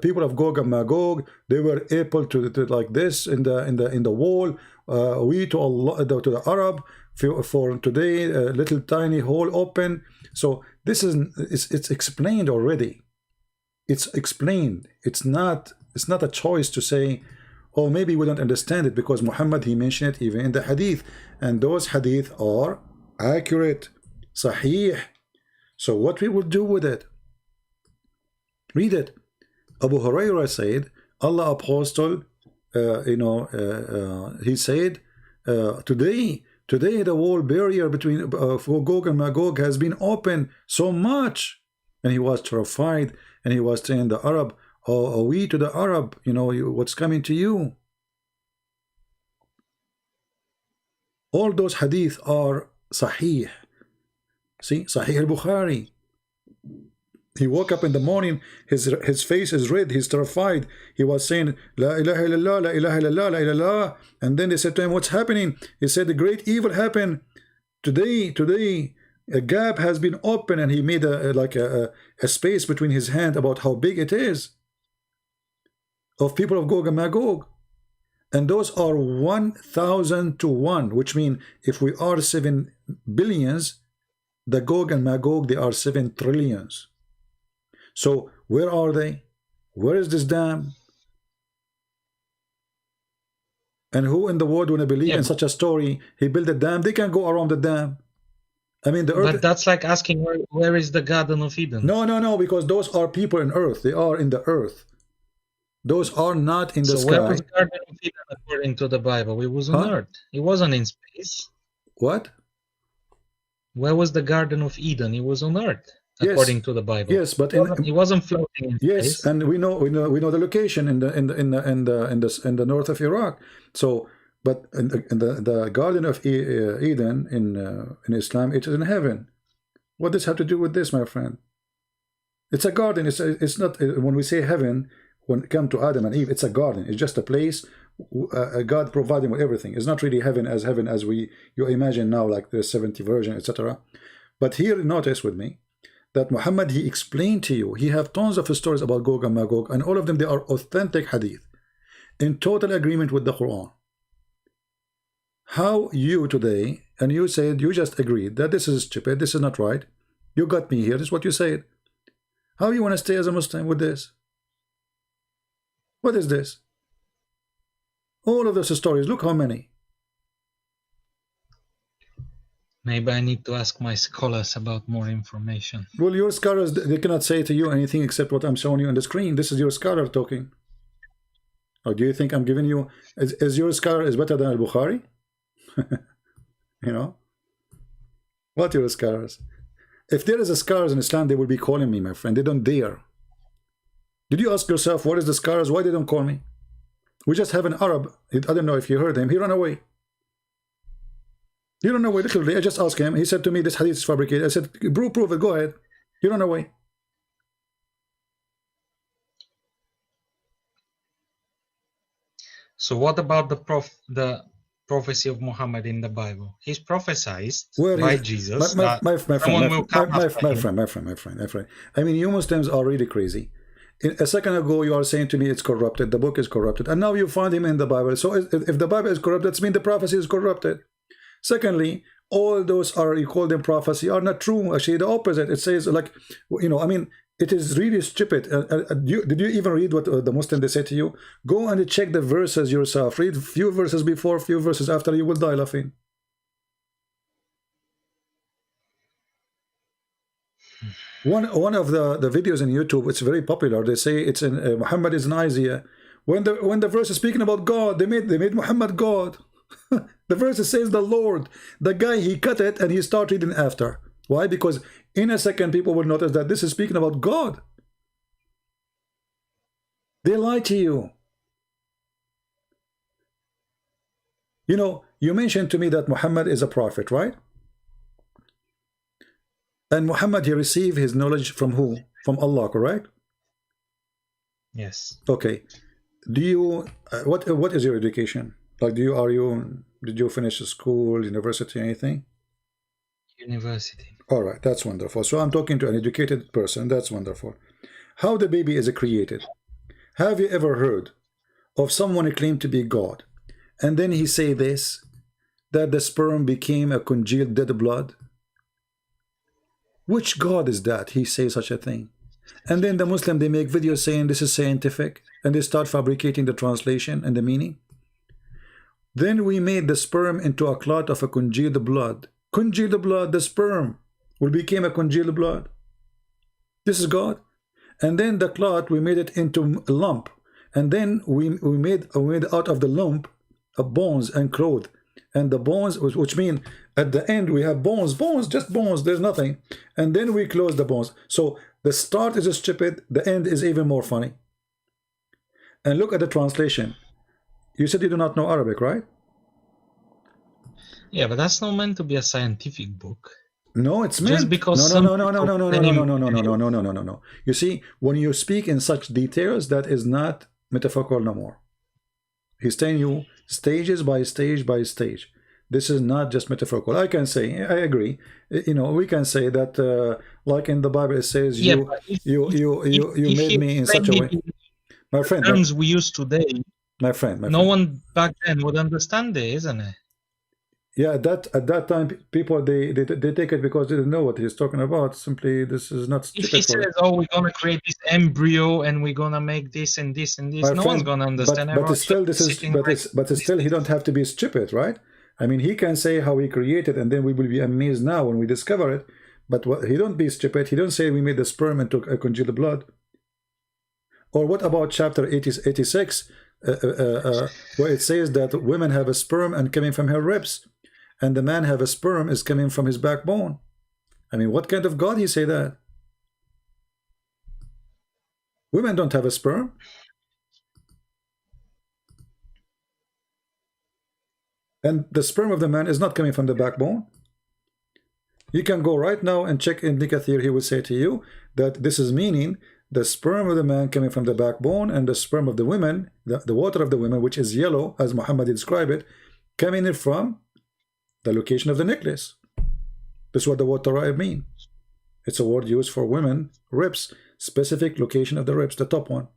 people of Gog and Magog, they were able to like this in the wall, we to Allah, to the Arab, for today a little tiny hole open. So this is, it's explained already. It's explained. It's not a choice to say, oh, maybe we don't understand it, because Muhammad, he mentioned it even in the hadith, and those hadith are accurate, sahih. So what we will do with it? Read it. Abu Hurairah said, Allah Apostle, he said, today the wall barrier between Gog and Magog has been opened so much, and he was terrified, and he was saying, the Arab, oh, we to the Arab, what's coming to you? All those hadith are sahih. See, Sahih al-Bukhari. He woke up in the morning, his face is red, he's terrified. He was saying, La ilaha illallah, la ilaha illallah, la ilaha illallah. And then they said to him, what's happening? He said, the great evil happened. Today, a gap has been opened, and he made a space between his hand about how big it is, of people of Gog and Magog. And those are 1,000 to 1, which means if we are 7 billions, the Gog and Magog, they are 7 trillions. So where are they? Where is this dam? And who in the world would believe in such a story? He built a dam, they can go around the dam. I mean, the earth. But that's like asking where is the Garden of Eden? No, because those are people in earth. They are in the earth. Those are not in the sky. So where was the Garden of Eden according to the Bible? It was on earth. It wasn't in space. What? Where was the Garden of Eden? It was on earth, according to the Bible. Yes, but it wasn't floating in space. Yes, and we know the location in the north of Iraq. So, but in the Garden of Eden in Islam, it is in heaven. What does have to do with this, my friend? It's a garden. It's not, when we say heaven, when it comes to Adam and Eve, it's a garden. It's just a place God providing with everything. It's not really heaven as you imagine now, like the 70 virgin, etc. But here, notice with me that Muhammad, he explained to you, he have tons of stories about Gog and Magog, and all of them, they are authentic hadith in total agreement with the Quran. How you today, and you said, you just agreed that this is stupid, this is not right, you got me here, this is what you said. How you want to stay as a Muslim with this? What is this? All of those stories, look how many. Maybe I need to ask my scholars about more information. Well, your scholars, they cannot say to you anything except what I'm showing you on the screen. This is your scholar talking. Or do you think I'm giving you, is your scholar is better than al-Bukhari? You know? What your scholars? If there is a scholars in Islam, they will be calling me, my friend. They don't dare. Did you ask yourself, what is the scholars? Why they don't call me? We just have an Arab. I don't know if you heard him. He ran away. He ran away, literally. I just asked him. He said to me, this hadith is fabricated. I said, prove it. Go ahead. He ran away. So what about the prophecy of Muhammad in the Bible? He's prophesied by Jesus. My friend. I mean, you Muslims are really crazy. A second ago, you are saying to me it's corrupted. The book is corrupted. And now you find him in the Bible. So if the Bible is corrupted, that means the prophecy is corrupted. Secondly, all those you call them prophecy are not true. Actually, the opposite. It says, like, I mean, it is really stupid. Did you even read what the Muslim, they say to you? Go and check the verses yourself. Read few verses before, few verses after. You will die laughing. One of the videos in YouTube, it's very popular. They say it's in Muhammad is in Isaiah. When the verse is speaking about God, they made Muhammad God. The verse says the Lord. The guy, he cut it and he started reading after. Why? Because in a second people will notice that this is speaking about God. They lie to you. You mentioned to me that Muhammad is a prophet, right? And Muhammad, he received his knowledge from who? From Allah, correct? Yes. Okay. Do you what is your education? Like, did you finish school, university, anything? University. All right, that's wonderful. So I'm talking to an educated person. That's wonderful. How the baby is created? Have you ever heard of someone who claimed to be God, and then he say this, that the sperm became a congealed dead blood? Which God is that? He says such a thing. And then the Muslim, they make videos saying this is scientific, and they start fabricating the translation and the meaning. Then we made the sperm into a clot of a congealed blood. Congealed blood, the sperm will become a congealed blood. This is God. And then the clot, we made it into a lump. And then we made out of the lump bones and growth. And the bones, which mean at the end we have bones, just bones, there's nothing. And then we close the bones. So the start is stupid, the end is even more funny. And look at the translation. You said you do not know Arabic, right? Yeah, but that's not meant to be a scientific book. No, it's meant. Just because No. You see, when you speak in such details, that is not metaphorical no more. He's telling you stages by stage by stage. This is not just metaphorical. I can say, I agree. You know, we can say that, like in the Bible, it says, Yeah, you made me in such a way. My friend, terms we use today, my friend. no one back then would understand it, isn't it? Yeah, at that time, people they take it because they didn't know what he's talking about. Simply, this is not If he says, "Oh, we're gonna create this embryo and we're gonna make this and this and this," no one's gonna understand. But still, still, he don't have to be stupid, right? I mean, he can say how he created, and then we will be amazed now when we discover it. But he don't be stupid. He don't say we made the sperm into a congealed blood. Or what about chapter 86, where it says that women have a sperm and coming from her ribs, and the man have a sperm is coming from his backbone? I mean, what kind of God he say that? Women don't have a sperm. And the sperm of the man is not coming from the backbone. You can go right now and check in Ibn Kathir. He will say to you that this is meaning the sperm of the man coming from the backbone, and the sperm of the women, the water of the women, which is yellow, as Muhammad described it, coming in from the location of the necklace. This is what the word Torah mean. It's a word used for women, ribs, specific location of the ribs, the top one.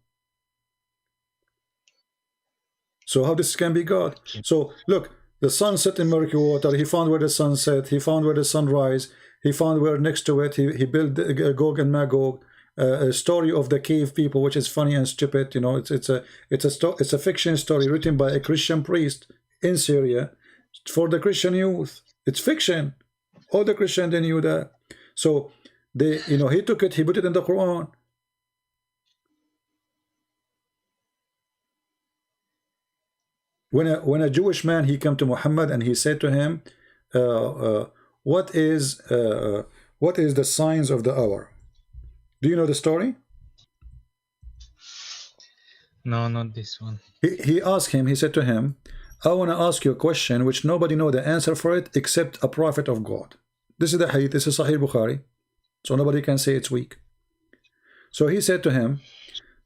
So how this can be God? So look, the sun set in murky water. He found where the sun set. He found where the sun rise. He found where next to it he built Gog and Magog. A story of the cave people, which is funny and stupid. You know, it's a fiction story written by a Christian priest in Syria for the Christian youth. It's fiction. All the Christians, they knew that. So he took it, he put it in the Quran. When a Jewish man, he came to Muhammad and he said to him, what is the signs of the hour? Do you know the story? No, not this one. He asked him, he said to him, I want to ask you a question which nobody knows the answer for it except a prophet of God. This is the hadith, this is Sahih Bukhari. So nobody can say it's weak. So he said to him,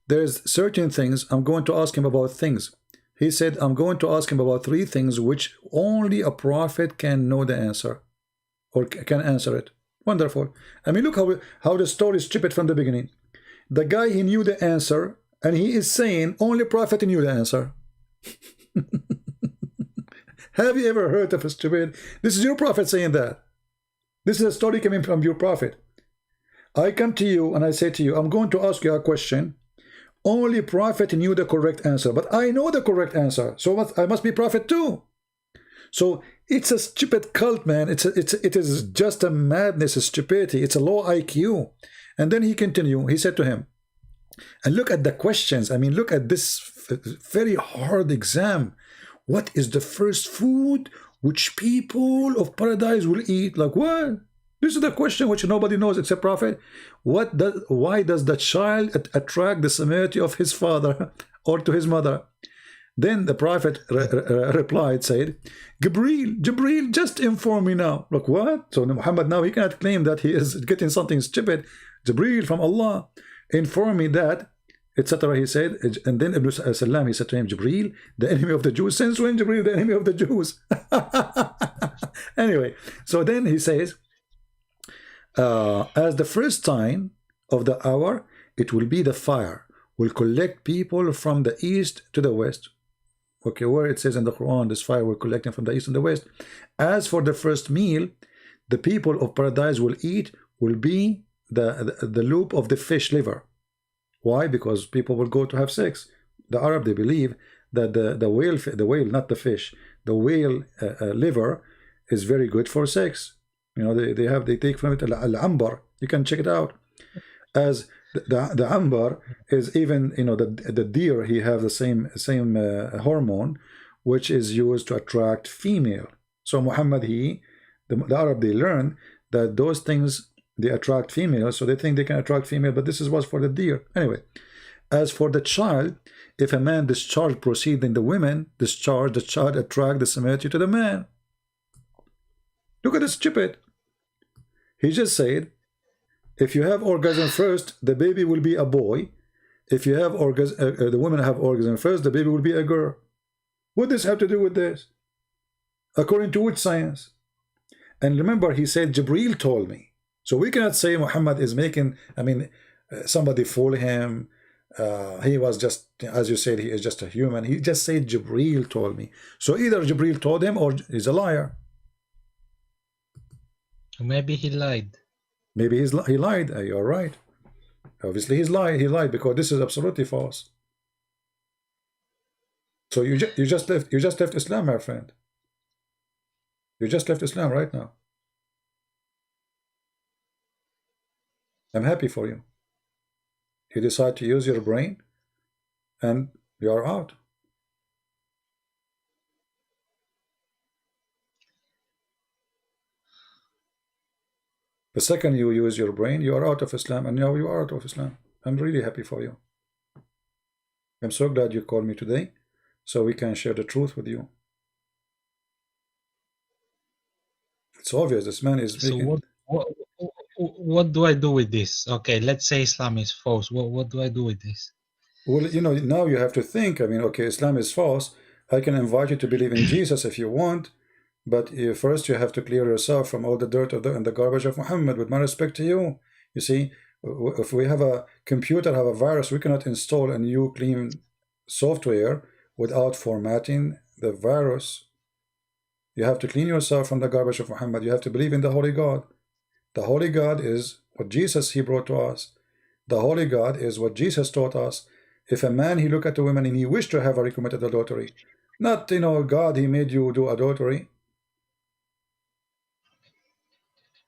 there's certain things, I'm going to ask him about things. He said, I'm going to ask him about 3 things which only a prophet can know the answer, or can answer it. Wonderful. I mean, look how the story is stupid from the beginning. The guy, he knew the answer, and he is saying only prophet knew the answer. Have you ever heard of a stupid? This is your prophet saying that. This is a story coming from your prophet. I come to you and I say to you, I'm going to ask you a question. Only prophet knew the correct answer, but I know the correct answer, so I must be prophet too. So it's a stupid cult, man. It is just a madness, a stupidity. It's a low IQ. And then he continued. He said to him, and look at the questions. I mean, look at this very hard exam. What is the first food which people of paradise will eat? Like what? This is the question which nobody knows except prophet. Why does the child attract the similarity of his father or to his mother? Then the prophet replied, said, Jibreel, just inform me now. Look, what? So Muhammad now, he cannot claim that he is getting something stupid. Jibreel from Allah informed me that etc. He said, and then Ibn Salam, he said to him, Jibreel, the enemy of the Jews. Since when Jibreel, the enemy of the Jews? Anyway, so then he says, as the first sign of the hour, it will be the fire, will collect people from the east to the west. Okay, where it says in the Quran, this fire will collect them from the east and the west. As for the first meal, the people of paradise will eat, will be the loop of the fish liver. Why? Because people will go to have sex. The Arab, they believe that the whale, not the fish, the whale liver is very good for sex. You know, they take from it al-ambar. You can check it out. As the ambar is even, you know, the deer, he have the same hormone, which is used to attract female. So Muhammad, the Arab, they learn that those things, they attract females, so they think they can attract female, but this was for the deer. Anyway, as for the child, if a man discharge proceed in the women discharge, the child attract the similarity to the man. Look at this stupid. He just said, if you have orgasm first, the baby will be a boy. If you have orgasm, the women have orgasm first, the baby will be a girl. What does this have to do with this? According to which science? And remember, he said, Jibreel told me. So we cannot say Muhammad is making, I mean, somebody fool him. He was just, as you said, he is just a human. He just said, Jibreel told me. So either Jibreel told him or he's a liar. Maybe he lied. Maybe he lied. You're right. Obviously, he's lied. He lied because this is absolutely false. So you just left Islam, my friend. You just left Islam right now. I'm happy for you. You decide to use your brain, and you are out. The second you use your brain, you are out of Islam, and now you are out of Islam. I'm really happy for you. I'm so glad you called me today, so we can share the truth with you. It's obvious this man is making... So what do I do with this? Okay, let's say Islam is false. What do I do with this? Well, you know, now you have to think. I mean, okay, Islam is false. I can invite you to believe in Jesus if you want, but first you have to clear yourself from all the dirt and the garbage of Muhammad, with my respect to you. You see, if we have a computer, have a virus, we cannot install a new clean software without formatting the virus. You have to clean yourself from the garbage of Muhammad. You have to believe in the Holy God. The Holy God is what Jesus, he brought to us. The Holy God is what Jesus taught us. If a man, he look at a woman and he wished to have her, he committed adultery. Not, you know, God, he made you do adultery.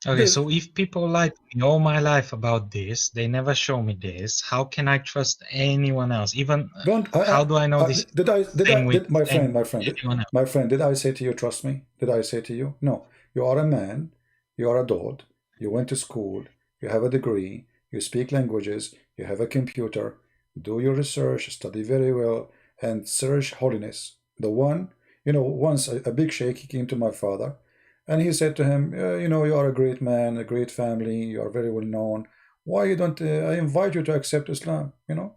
Okay, so if people lie to me all my life about this, they never show me this, how can I trust anyone else? Even how do I know this? My friend, did I say to you, trust me? Did I say to you? No. You are a man, you are adult, you went to school, you have a degree, you speak languages, you have a computer, do your research, study very well, and search holiness. The one, you know, once a big sheikh, he came to my father, and he said to him, you know, you are a great man, a great family, you are very well known. Why you don't, I invite you to accept Islam, you know?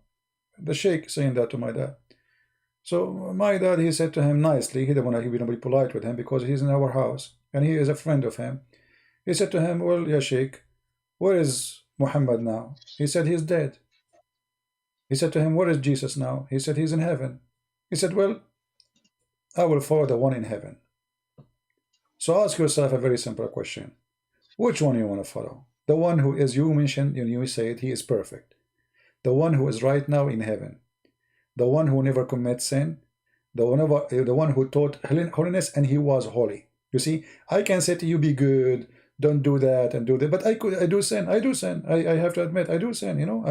The sheikh saying that to my dad. So my dad, he said to him nicely, he didn't want to be polite with him because he's in our house, and he is a friend of him. He said to him, well, ya sheikh, where is Muhammad now? He said, he's dead. He said to him, where is Jesus now? He said, he's in heaven. He said, well, I will follow the one in heaven. So ask yourself a very simple question. Which one you want to follow? The one who, as you mentioned, you said he is perfect. The one who is right now in heaven. The one who never commits sin. The one who taught holiness and he was holy. You see, I can say to you, be good, don't do that and do that, but I do sin. I have to admit, I do sin. You know,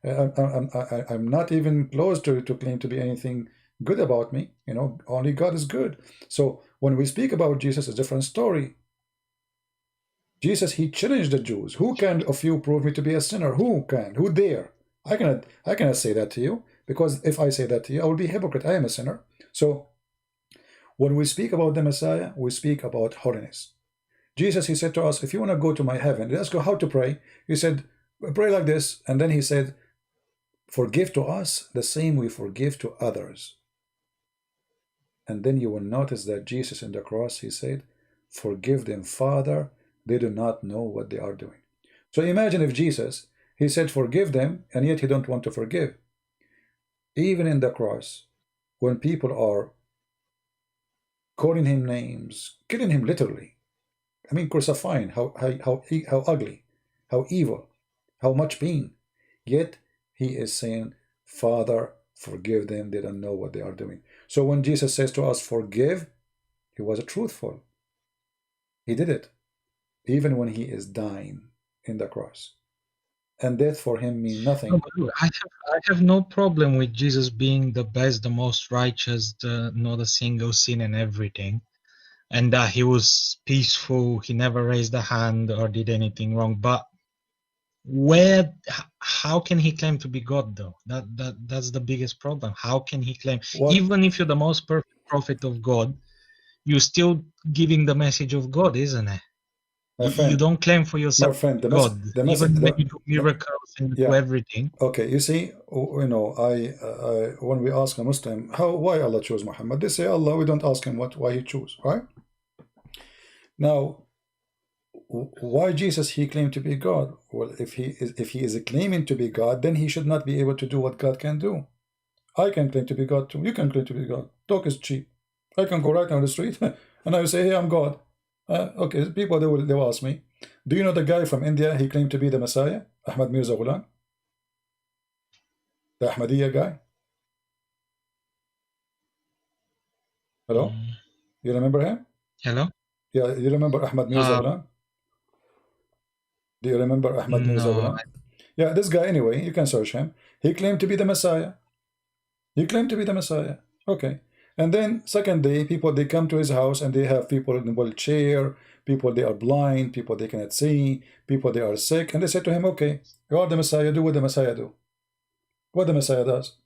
I'm not even close to claim to be anything good about me. You know, only God is good. So when we speak about Jesus, it's a different story. Jesus, he challenged the Jews. Who can of you prove me to be a sinner? Who can? Who dare? I cannot say that to you, because if I say that to you, I will be a hypocrite. I am a sinner. So when we speak about the Messiah, we speak about holiness. Jesus, he said to us, if you want to go to my heaven, let's go how to pray. He said, pray like this. And then he said, Forgive to us the same we forgive to others. And then you will notice that Jesus in the cross, he said, forgive them, Father, they do not know what they are doing. So imagine if Jesus, he said forgive them, and yet he don't want to forgive. Even in the cross, when people are calling him names, killing him literally, I mean crucifying, how ugly, how evil, how much pain, yet he is saying, Father, forgive them, they don't know what they are doing. So when Jesus says to us, forgive, he was truthful. He did it, even when he is dying in the cross. And death for him means nothing. No, but look, I have no problem with Jesus being the best, the most righteous, not a single sin and everything, and that he was peaceful, he never raised a hand or did anything wrong. But how can he claim to be God though? That's the biggest problem. How can he claim? What? Even if you're the most perfect prophet of God, you're still giving the message of God, isn't it? My friend, you don't claim for yourself God, even when you do miracles and you do everything. Okay, you see, you know, when we ask a Muslim, why Allah chose Muhammad, they say Allah. We don't ask him why he chose, right? Now, why Jesus? He claimed to be God. Well, if he is claiming to be God, then he should not be able to do what God can do. I can claim to be God too. You can claim to be God. Talk is cheap. I can go right down the street and I will say, hey, I'm God. Okay, people, they will ask me, do you know the guy from India? He claimed to be the Messiah, Ahmad Mirza Ghulam, the Ahmadiyya guy. Hello? You remember him? Hello? Yeah, you remember Ahmad Mirza Ghulam? Do you remember Ahmad Mirza Ghulam? Yeah, this guy, anyway, you can search him. He claimed to be the Messiah. He claimed to be the Messiah. Okay. And then second day, people, they come to his house and they have people in wheelchair, people they are blind, people they cannot see, people they are sick, and they say to him, okay, you are the Messiah, do what the Messiah do. What the Messiah does?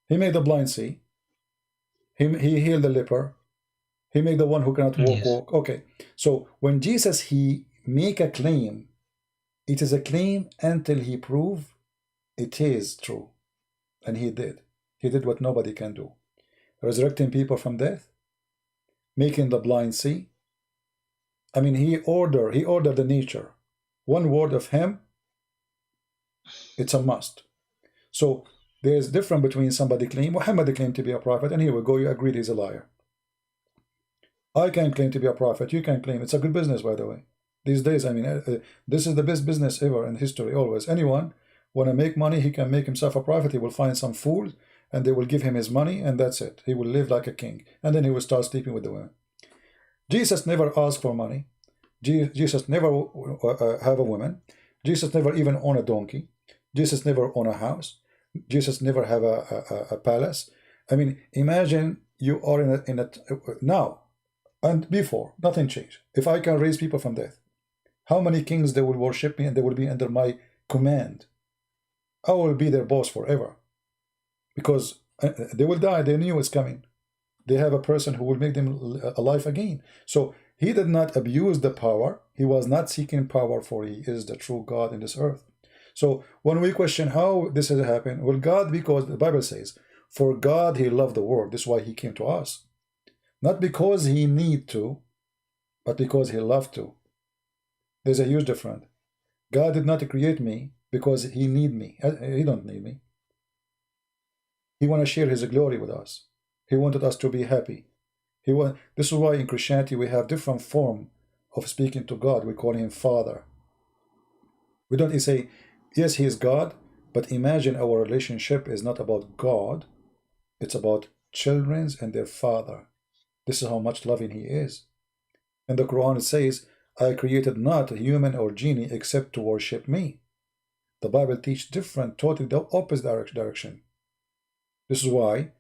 He made the blind see. He healed the leper. He made the one who cannot walk. Okay. So when Jesus, he make a claim, it is a claim until he prove it is true. And he did. He did what nobody can do. Resurrecting people from death, making the blind see. I mean, he ordered the nature. One word of him, it's a must. So there's difference between somebody claim, Muhammad claimed to be a prophet, and here we go, you agreed he's a liar. I can claim to be a prophet, you can claim. It's a good business, by the way. These days, I mean, this is the best business ever in history, always. Anyone want to make money, he can make himself a prophet. He will find some fools, and they will give him his money, and that's it. He will live like a king, and then he will start sleeping with the women. Jesus never asked for money. Jesus never have a woman. Jesus never even own a donkey. Jesus never own a house. Jesus never have a palace. I mean, imagine you are in a now and before, nothing changed. If I can raise people from death, how many kings they will worship me and they will be under my command? I will be their boss forever. Because they will die, they knew it's coming. They have a person who will make them alive again. So he did not abuse the power. He was not seeking power, for he is the true God in this earth. So when we question how this has happened, well, God, because the Bible says, for God he loved the world. This is why he came to us. Not because he need to, but because he loved to. There's a huge difference. God did not create me because he need me. He don't need me. He want to share his glory with us. He wanted us to be happy. This is why in Christianity we have different form of speaking to God. We call him Father. We don't say, yes, he is God, but imagine our relationship is not about God. It's about children and their father. This is how much loving he is. And the Quran says, I created not a human or genie except to worship me. The Bible teaches different, totally the opposite direction. This is why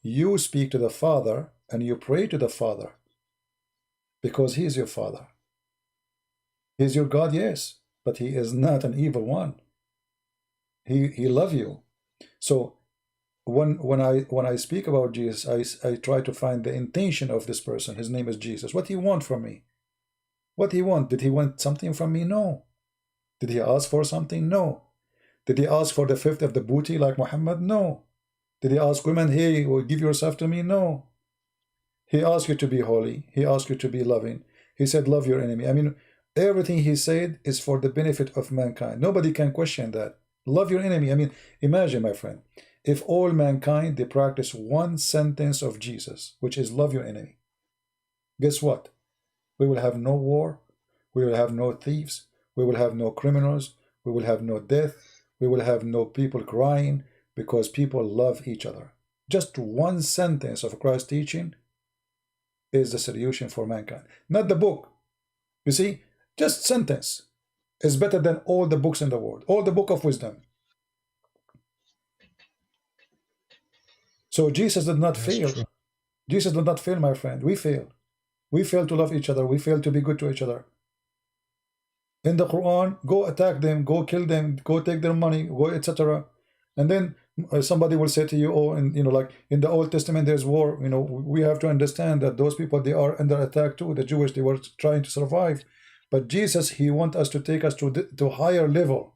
you speak to the Father and you pray to the Father, because he is your Father. He is your God, yes, but he is not an evil one. He loves you. So when I speak about Jesus, I try to find the intention of this person. His name is Jesus. What he want from me? What he want? Did he want something from me? No. Did he ask for something? No. Did he ask for the fifth of the booty like Muhammad? No. Did he ask women, hey, give yourself to me? No. He asked you to be holy. He asked you to be loving. He said, love your enemy. I mean, everything he said is for the benefit of mankind. Nobody can question that. Love your enemy. I mean, imagine, my friend, if all mankind, they practice one sentence of Jesus, which is love your enemy. Guess what? We will have no war. We will have no thieves. We will have no criminals. We will have no death. We will have no people crying because people love each other. Just one sentence of Christ's teaching is the solution for mankind. Not the book. You see, just sentence is better than all the books in the world. All the book of wisdom. So Jesus did not fail. True. Jesus did not fail, my friend. We fail. We fail to love each other. We fail to be good to each other. In the Quran, go attack them, go kill them, go take their money, go etc. And then somebody will say to you, oh, and like in the Old Testament, there's war. We have to understand that those people, they are under attack too. The Jewish, they were trying to survive. But Jesus, he wants us to take us to higher level.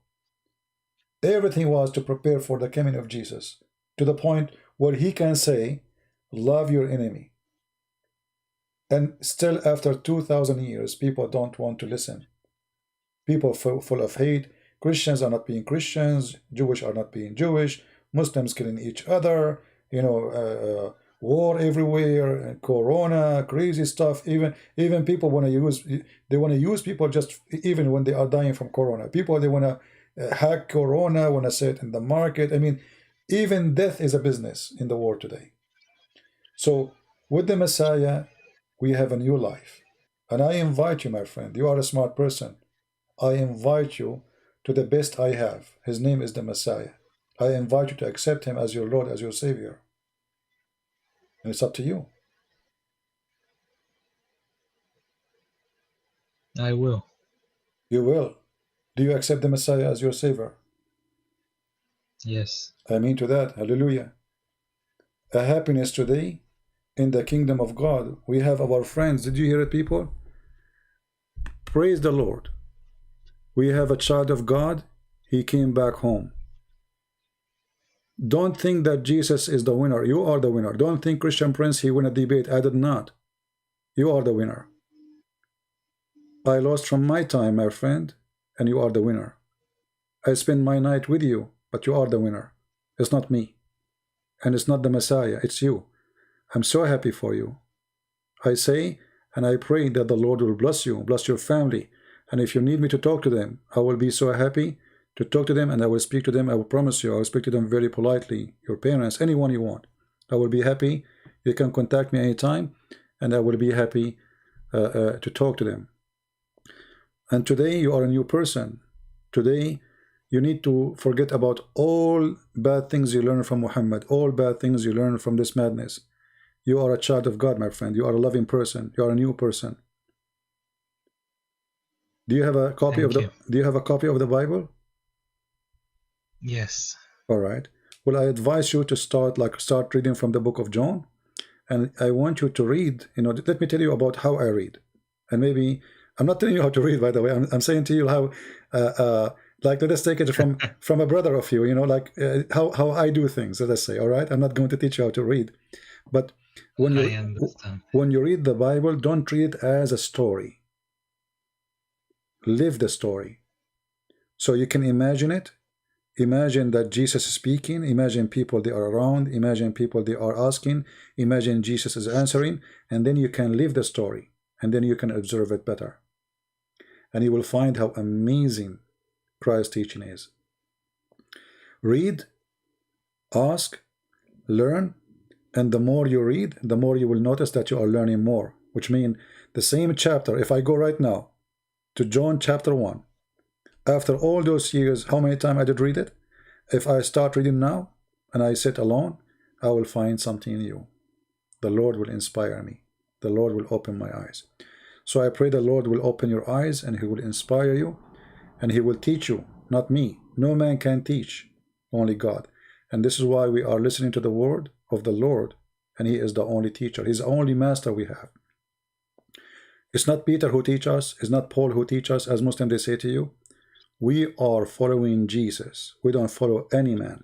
Everything was to prepare for the coming of Jesus, to the point where he can say, love your enemy. And still after 2,000 years, people don't want to listen. People full of hate. Christians are not being Christians. Jewish are not being Jewish. Muslims killing each other. War everywhere. Corona, crazy stuff. Even people want to use. They want to use people just even when they are dying from Corona. People, they want to hack Corona. Want to say it in the market. I mean, even death is a business in the world today. So with the Messiah, we have a new life. And I invite you, my friend. You are a smart person. I invite you to the best I have. His name is the Messiah. I invite you to accept him as your Lord, as your Savior. And it's up to you. I will. You will. Do you accept the Messiah as your Savior? Yes. I mean to that. Hallelujah. A happiness today in the kingdom of God. We have our friends. Did you hear it, people? Praise the Lord. We have a child of God. He came back home. Don't think that Jesus is the winner. You are the winner. Don't think Christian Prince, he won a debate. I did not. You are the winner. I lost from my time, my friend, and you are the winner. I spend my night with you, but you are the winner. It's not me. And it's not the Messiah. It's you. I'm so happy for you. I say, and I pray that the Lord will bless you, bless your family. And if you need me to talk to them, I will be so happy to talk to them, and I will speak to them. I will promise you, I will speak to them very politely. Your parents, anyone you want. I will be happy. You can contact me anytime, and I will be happy to talk to them. And today, you are a new person. Today, you need to forget about all bad things you learned from Muhammad, all bad things you learned from this madness. You are a child of God, my friend. You are a loving person. You are a new person. Do you have a copy of the Do you have a copy of the Bible? Yes. All right. Well, I advise you to start reading from the book of John, and I want you to read. Let me tell you about how I read, and maybe I'm not telling you how to read. By the way, I'm saying to you how, let us take it from a brother of you. How I do things. Let us say. All right. I'm not going to teach you how to read, but when you read the Bible, don't read it as a story. Live the story. So you can imagine it. Imagine that Jesus is speaking. Imagine people they are around. Imagine people they are asking. Imagine Jesus is answering. And then you can live the story. And then you can observe it better. And you will find how amazing Christ's teaching is. Read, ask, learn. And the more you read, the more you will notice that you are learning more. Which means the same chapter, if I go right now to John chapter 1, after all those years, how many times I did read it? If I start reading now and I sit alone, I will find something new. The Lord will inspire me. The Lord will open my eyes. So I pray the Lord will open your eyes and he will inspire you and he will teach you, not me. No man can teach, only God. And this is why we are listening to the word of the Lord, and he is the only teacher. He's the only master we have. It's not Peter who teaches us. It's not Paul who teaches us. As Muslims, they say to you, We are following Jesus. We don't follow any man.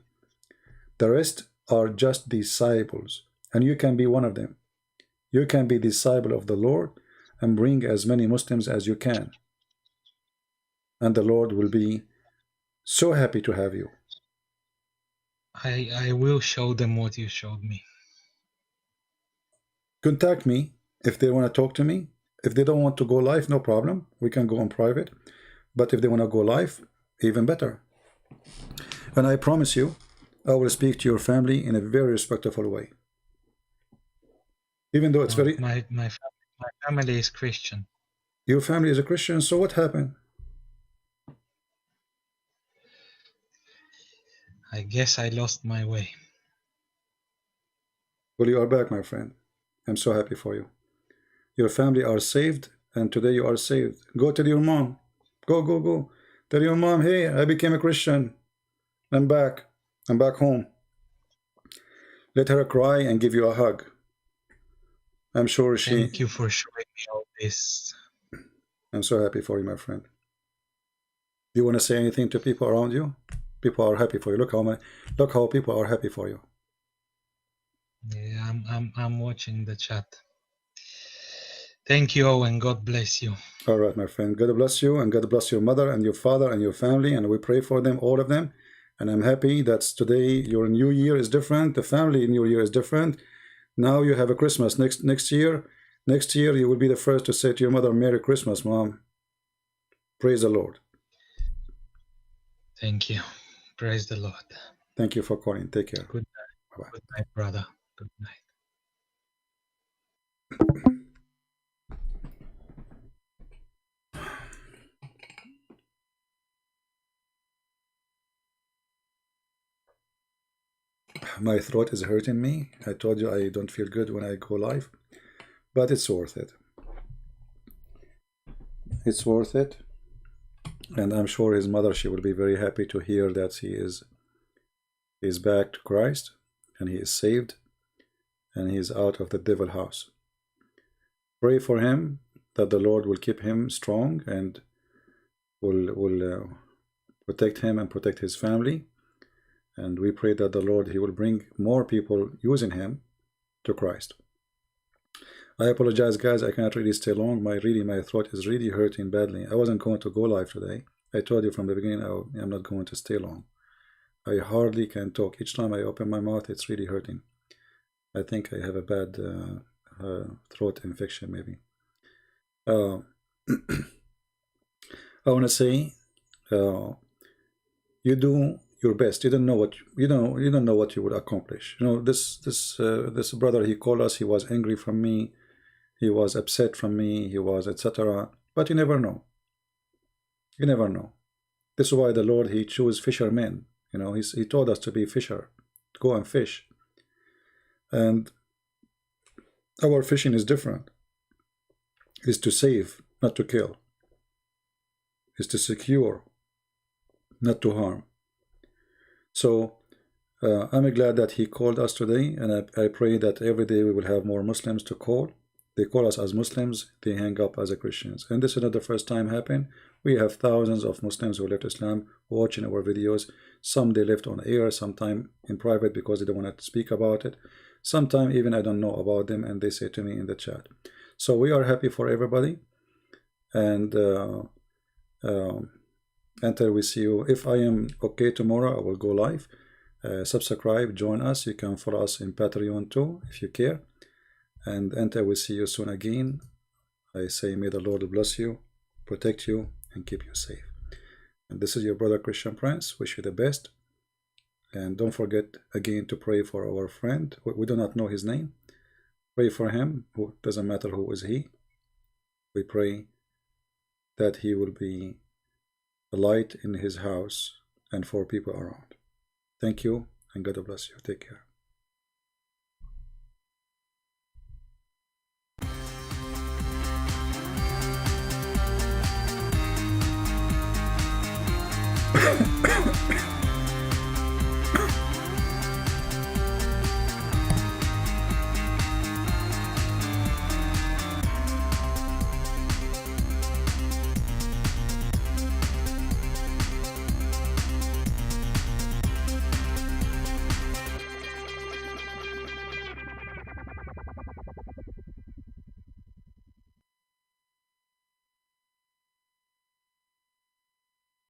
The rest are just disciples, and you can be one of them. You can be disciple of the Lord and bring as many Muslims as you can. And the Lord will be so happy to have you. I will show them what you showed me. Contact me if they want to talk to me. If they don't want to go live, no problem. We can go on private. But if they want to go live, even better. And I promise you, I will speak to your family in a very respectful way. Even though it's very... My family is Christian. Your family is a Christian, so what happened? I guess I lost my way. Well, you are back, my friend. I'm so happy for you. Your family are saved, and today you are saved. Go tell your mom. Go. Tell your mom, hey, I became a Christian. I'm back. I'm back home. Let her cry and give you a hug. I'm sure she... Thank you for showing me all this. I'm so happy for you, my friend. Do you want to say anything to people around you? People are happy for you. Look how people are happy for you. Yeah, I'm watching the chat. Thank you, and God bless you. All right, my friend. God bless you, and God bless your mother and your father and your family, and we pray for them, all of them. And I'm happy that today your new year is different. The family new year is different. Now you have a Christmas next year. Next year you will be the first to say to your mother, Merry Christmas, Mom. Praise the Lord. Thank you. Praise the Lord. Thank you for calling. Take care. Good night. Bye-bye. Good night, brother. Good night. My throat is hurting me. I told you I don't feel good when I go live, but it's worth it. It's worth it. And I'm sure his mother, she will be very happy to hear that he is back to Christ, and he is saved, and he is out of the devil house. Pray for him that the Lord will keep him strong and will protect him and protect his family. And we pray that the Lord, he will bring more people using him to Christ. I apologize, guys. I cannot really stay long. My throat is really hurting badly. I wasn't going to go live today. I told you from the beginning I'm not going to stay long. I hardly can talk. Each time I open my mouth, it's really hurting. I think I have a bad throat infection, maybe. I want to say, you do your best. You don't know what you don't know what you would accomplish. You know, this brother, he called us. He was angry from me. He was upset from me. He was etc. But you never know. You never know. This is why the Lord, he chose fishermen. You know, he told us to be fisher, to go and fish. And our fishing is different. Is to save, not to kill. Is to secure, not to harm. So I'm glad that he called us today, and I pray that every day we will have more Muslims to call. They call us as Muslims, they hang up as Christians. And this is not the first time happened. We have thousands of Muslims who left Islam watching our videos. Some they left on air, sometime in private because they don't want to speak about it. Sometime even I don't know about them, and they say to me in the chat. So we are happy for everybody. And until we see you, if I am okay tomorrow, I will go live. Subscribe, join us. You can follow us in Patreon too, if you care. And until we see you soon again, I say may the Lord bless you, protect you, and keep you safe. And this is your brother Christian Prince. Wish you the best. And don't forget again to pray for our friend. We do not know his name. Pray for him. Who doesn't matter who is he. We pray that he will be a light in his house and for people around. Thank you, and God bless you. Take care.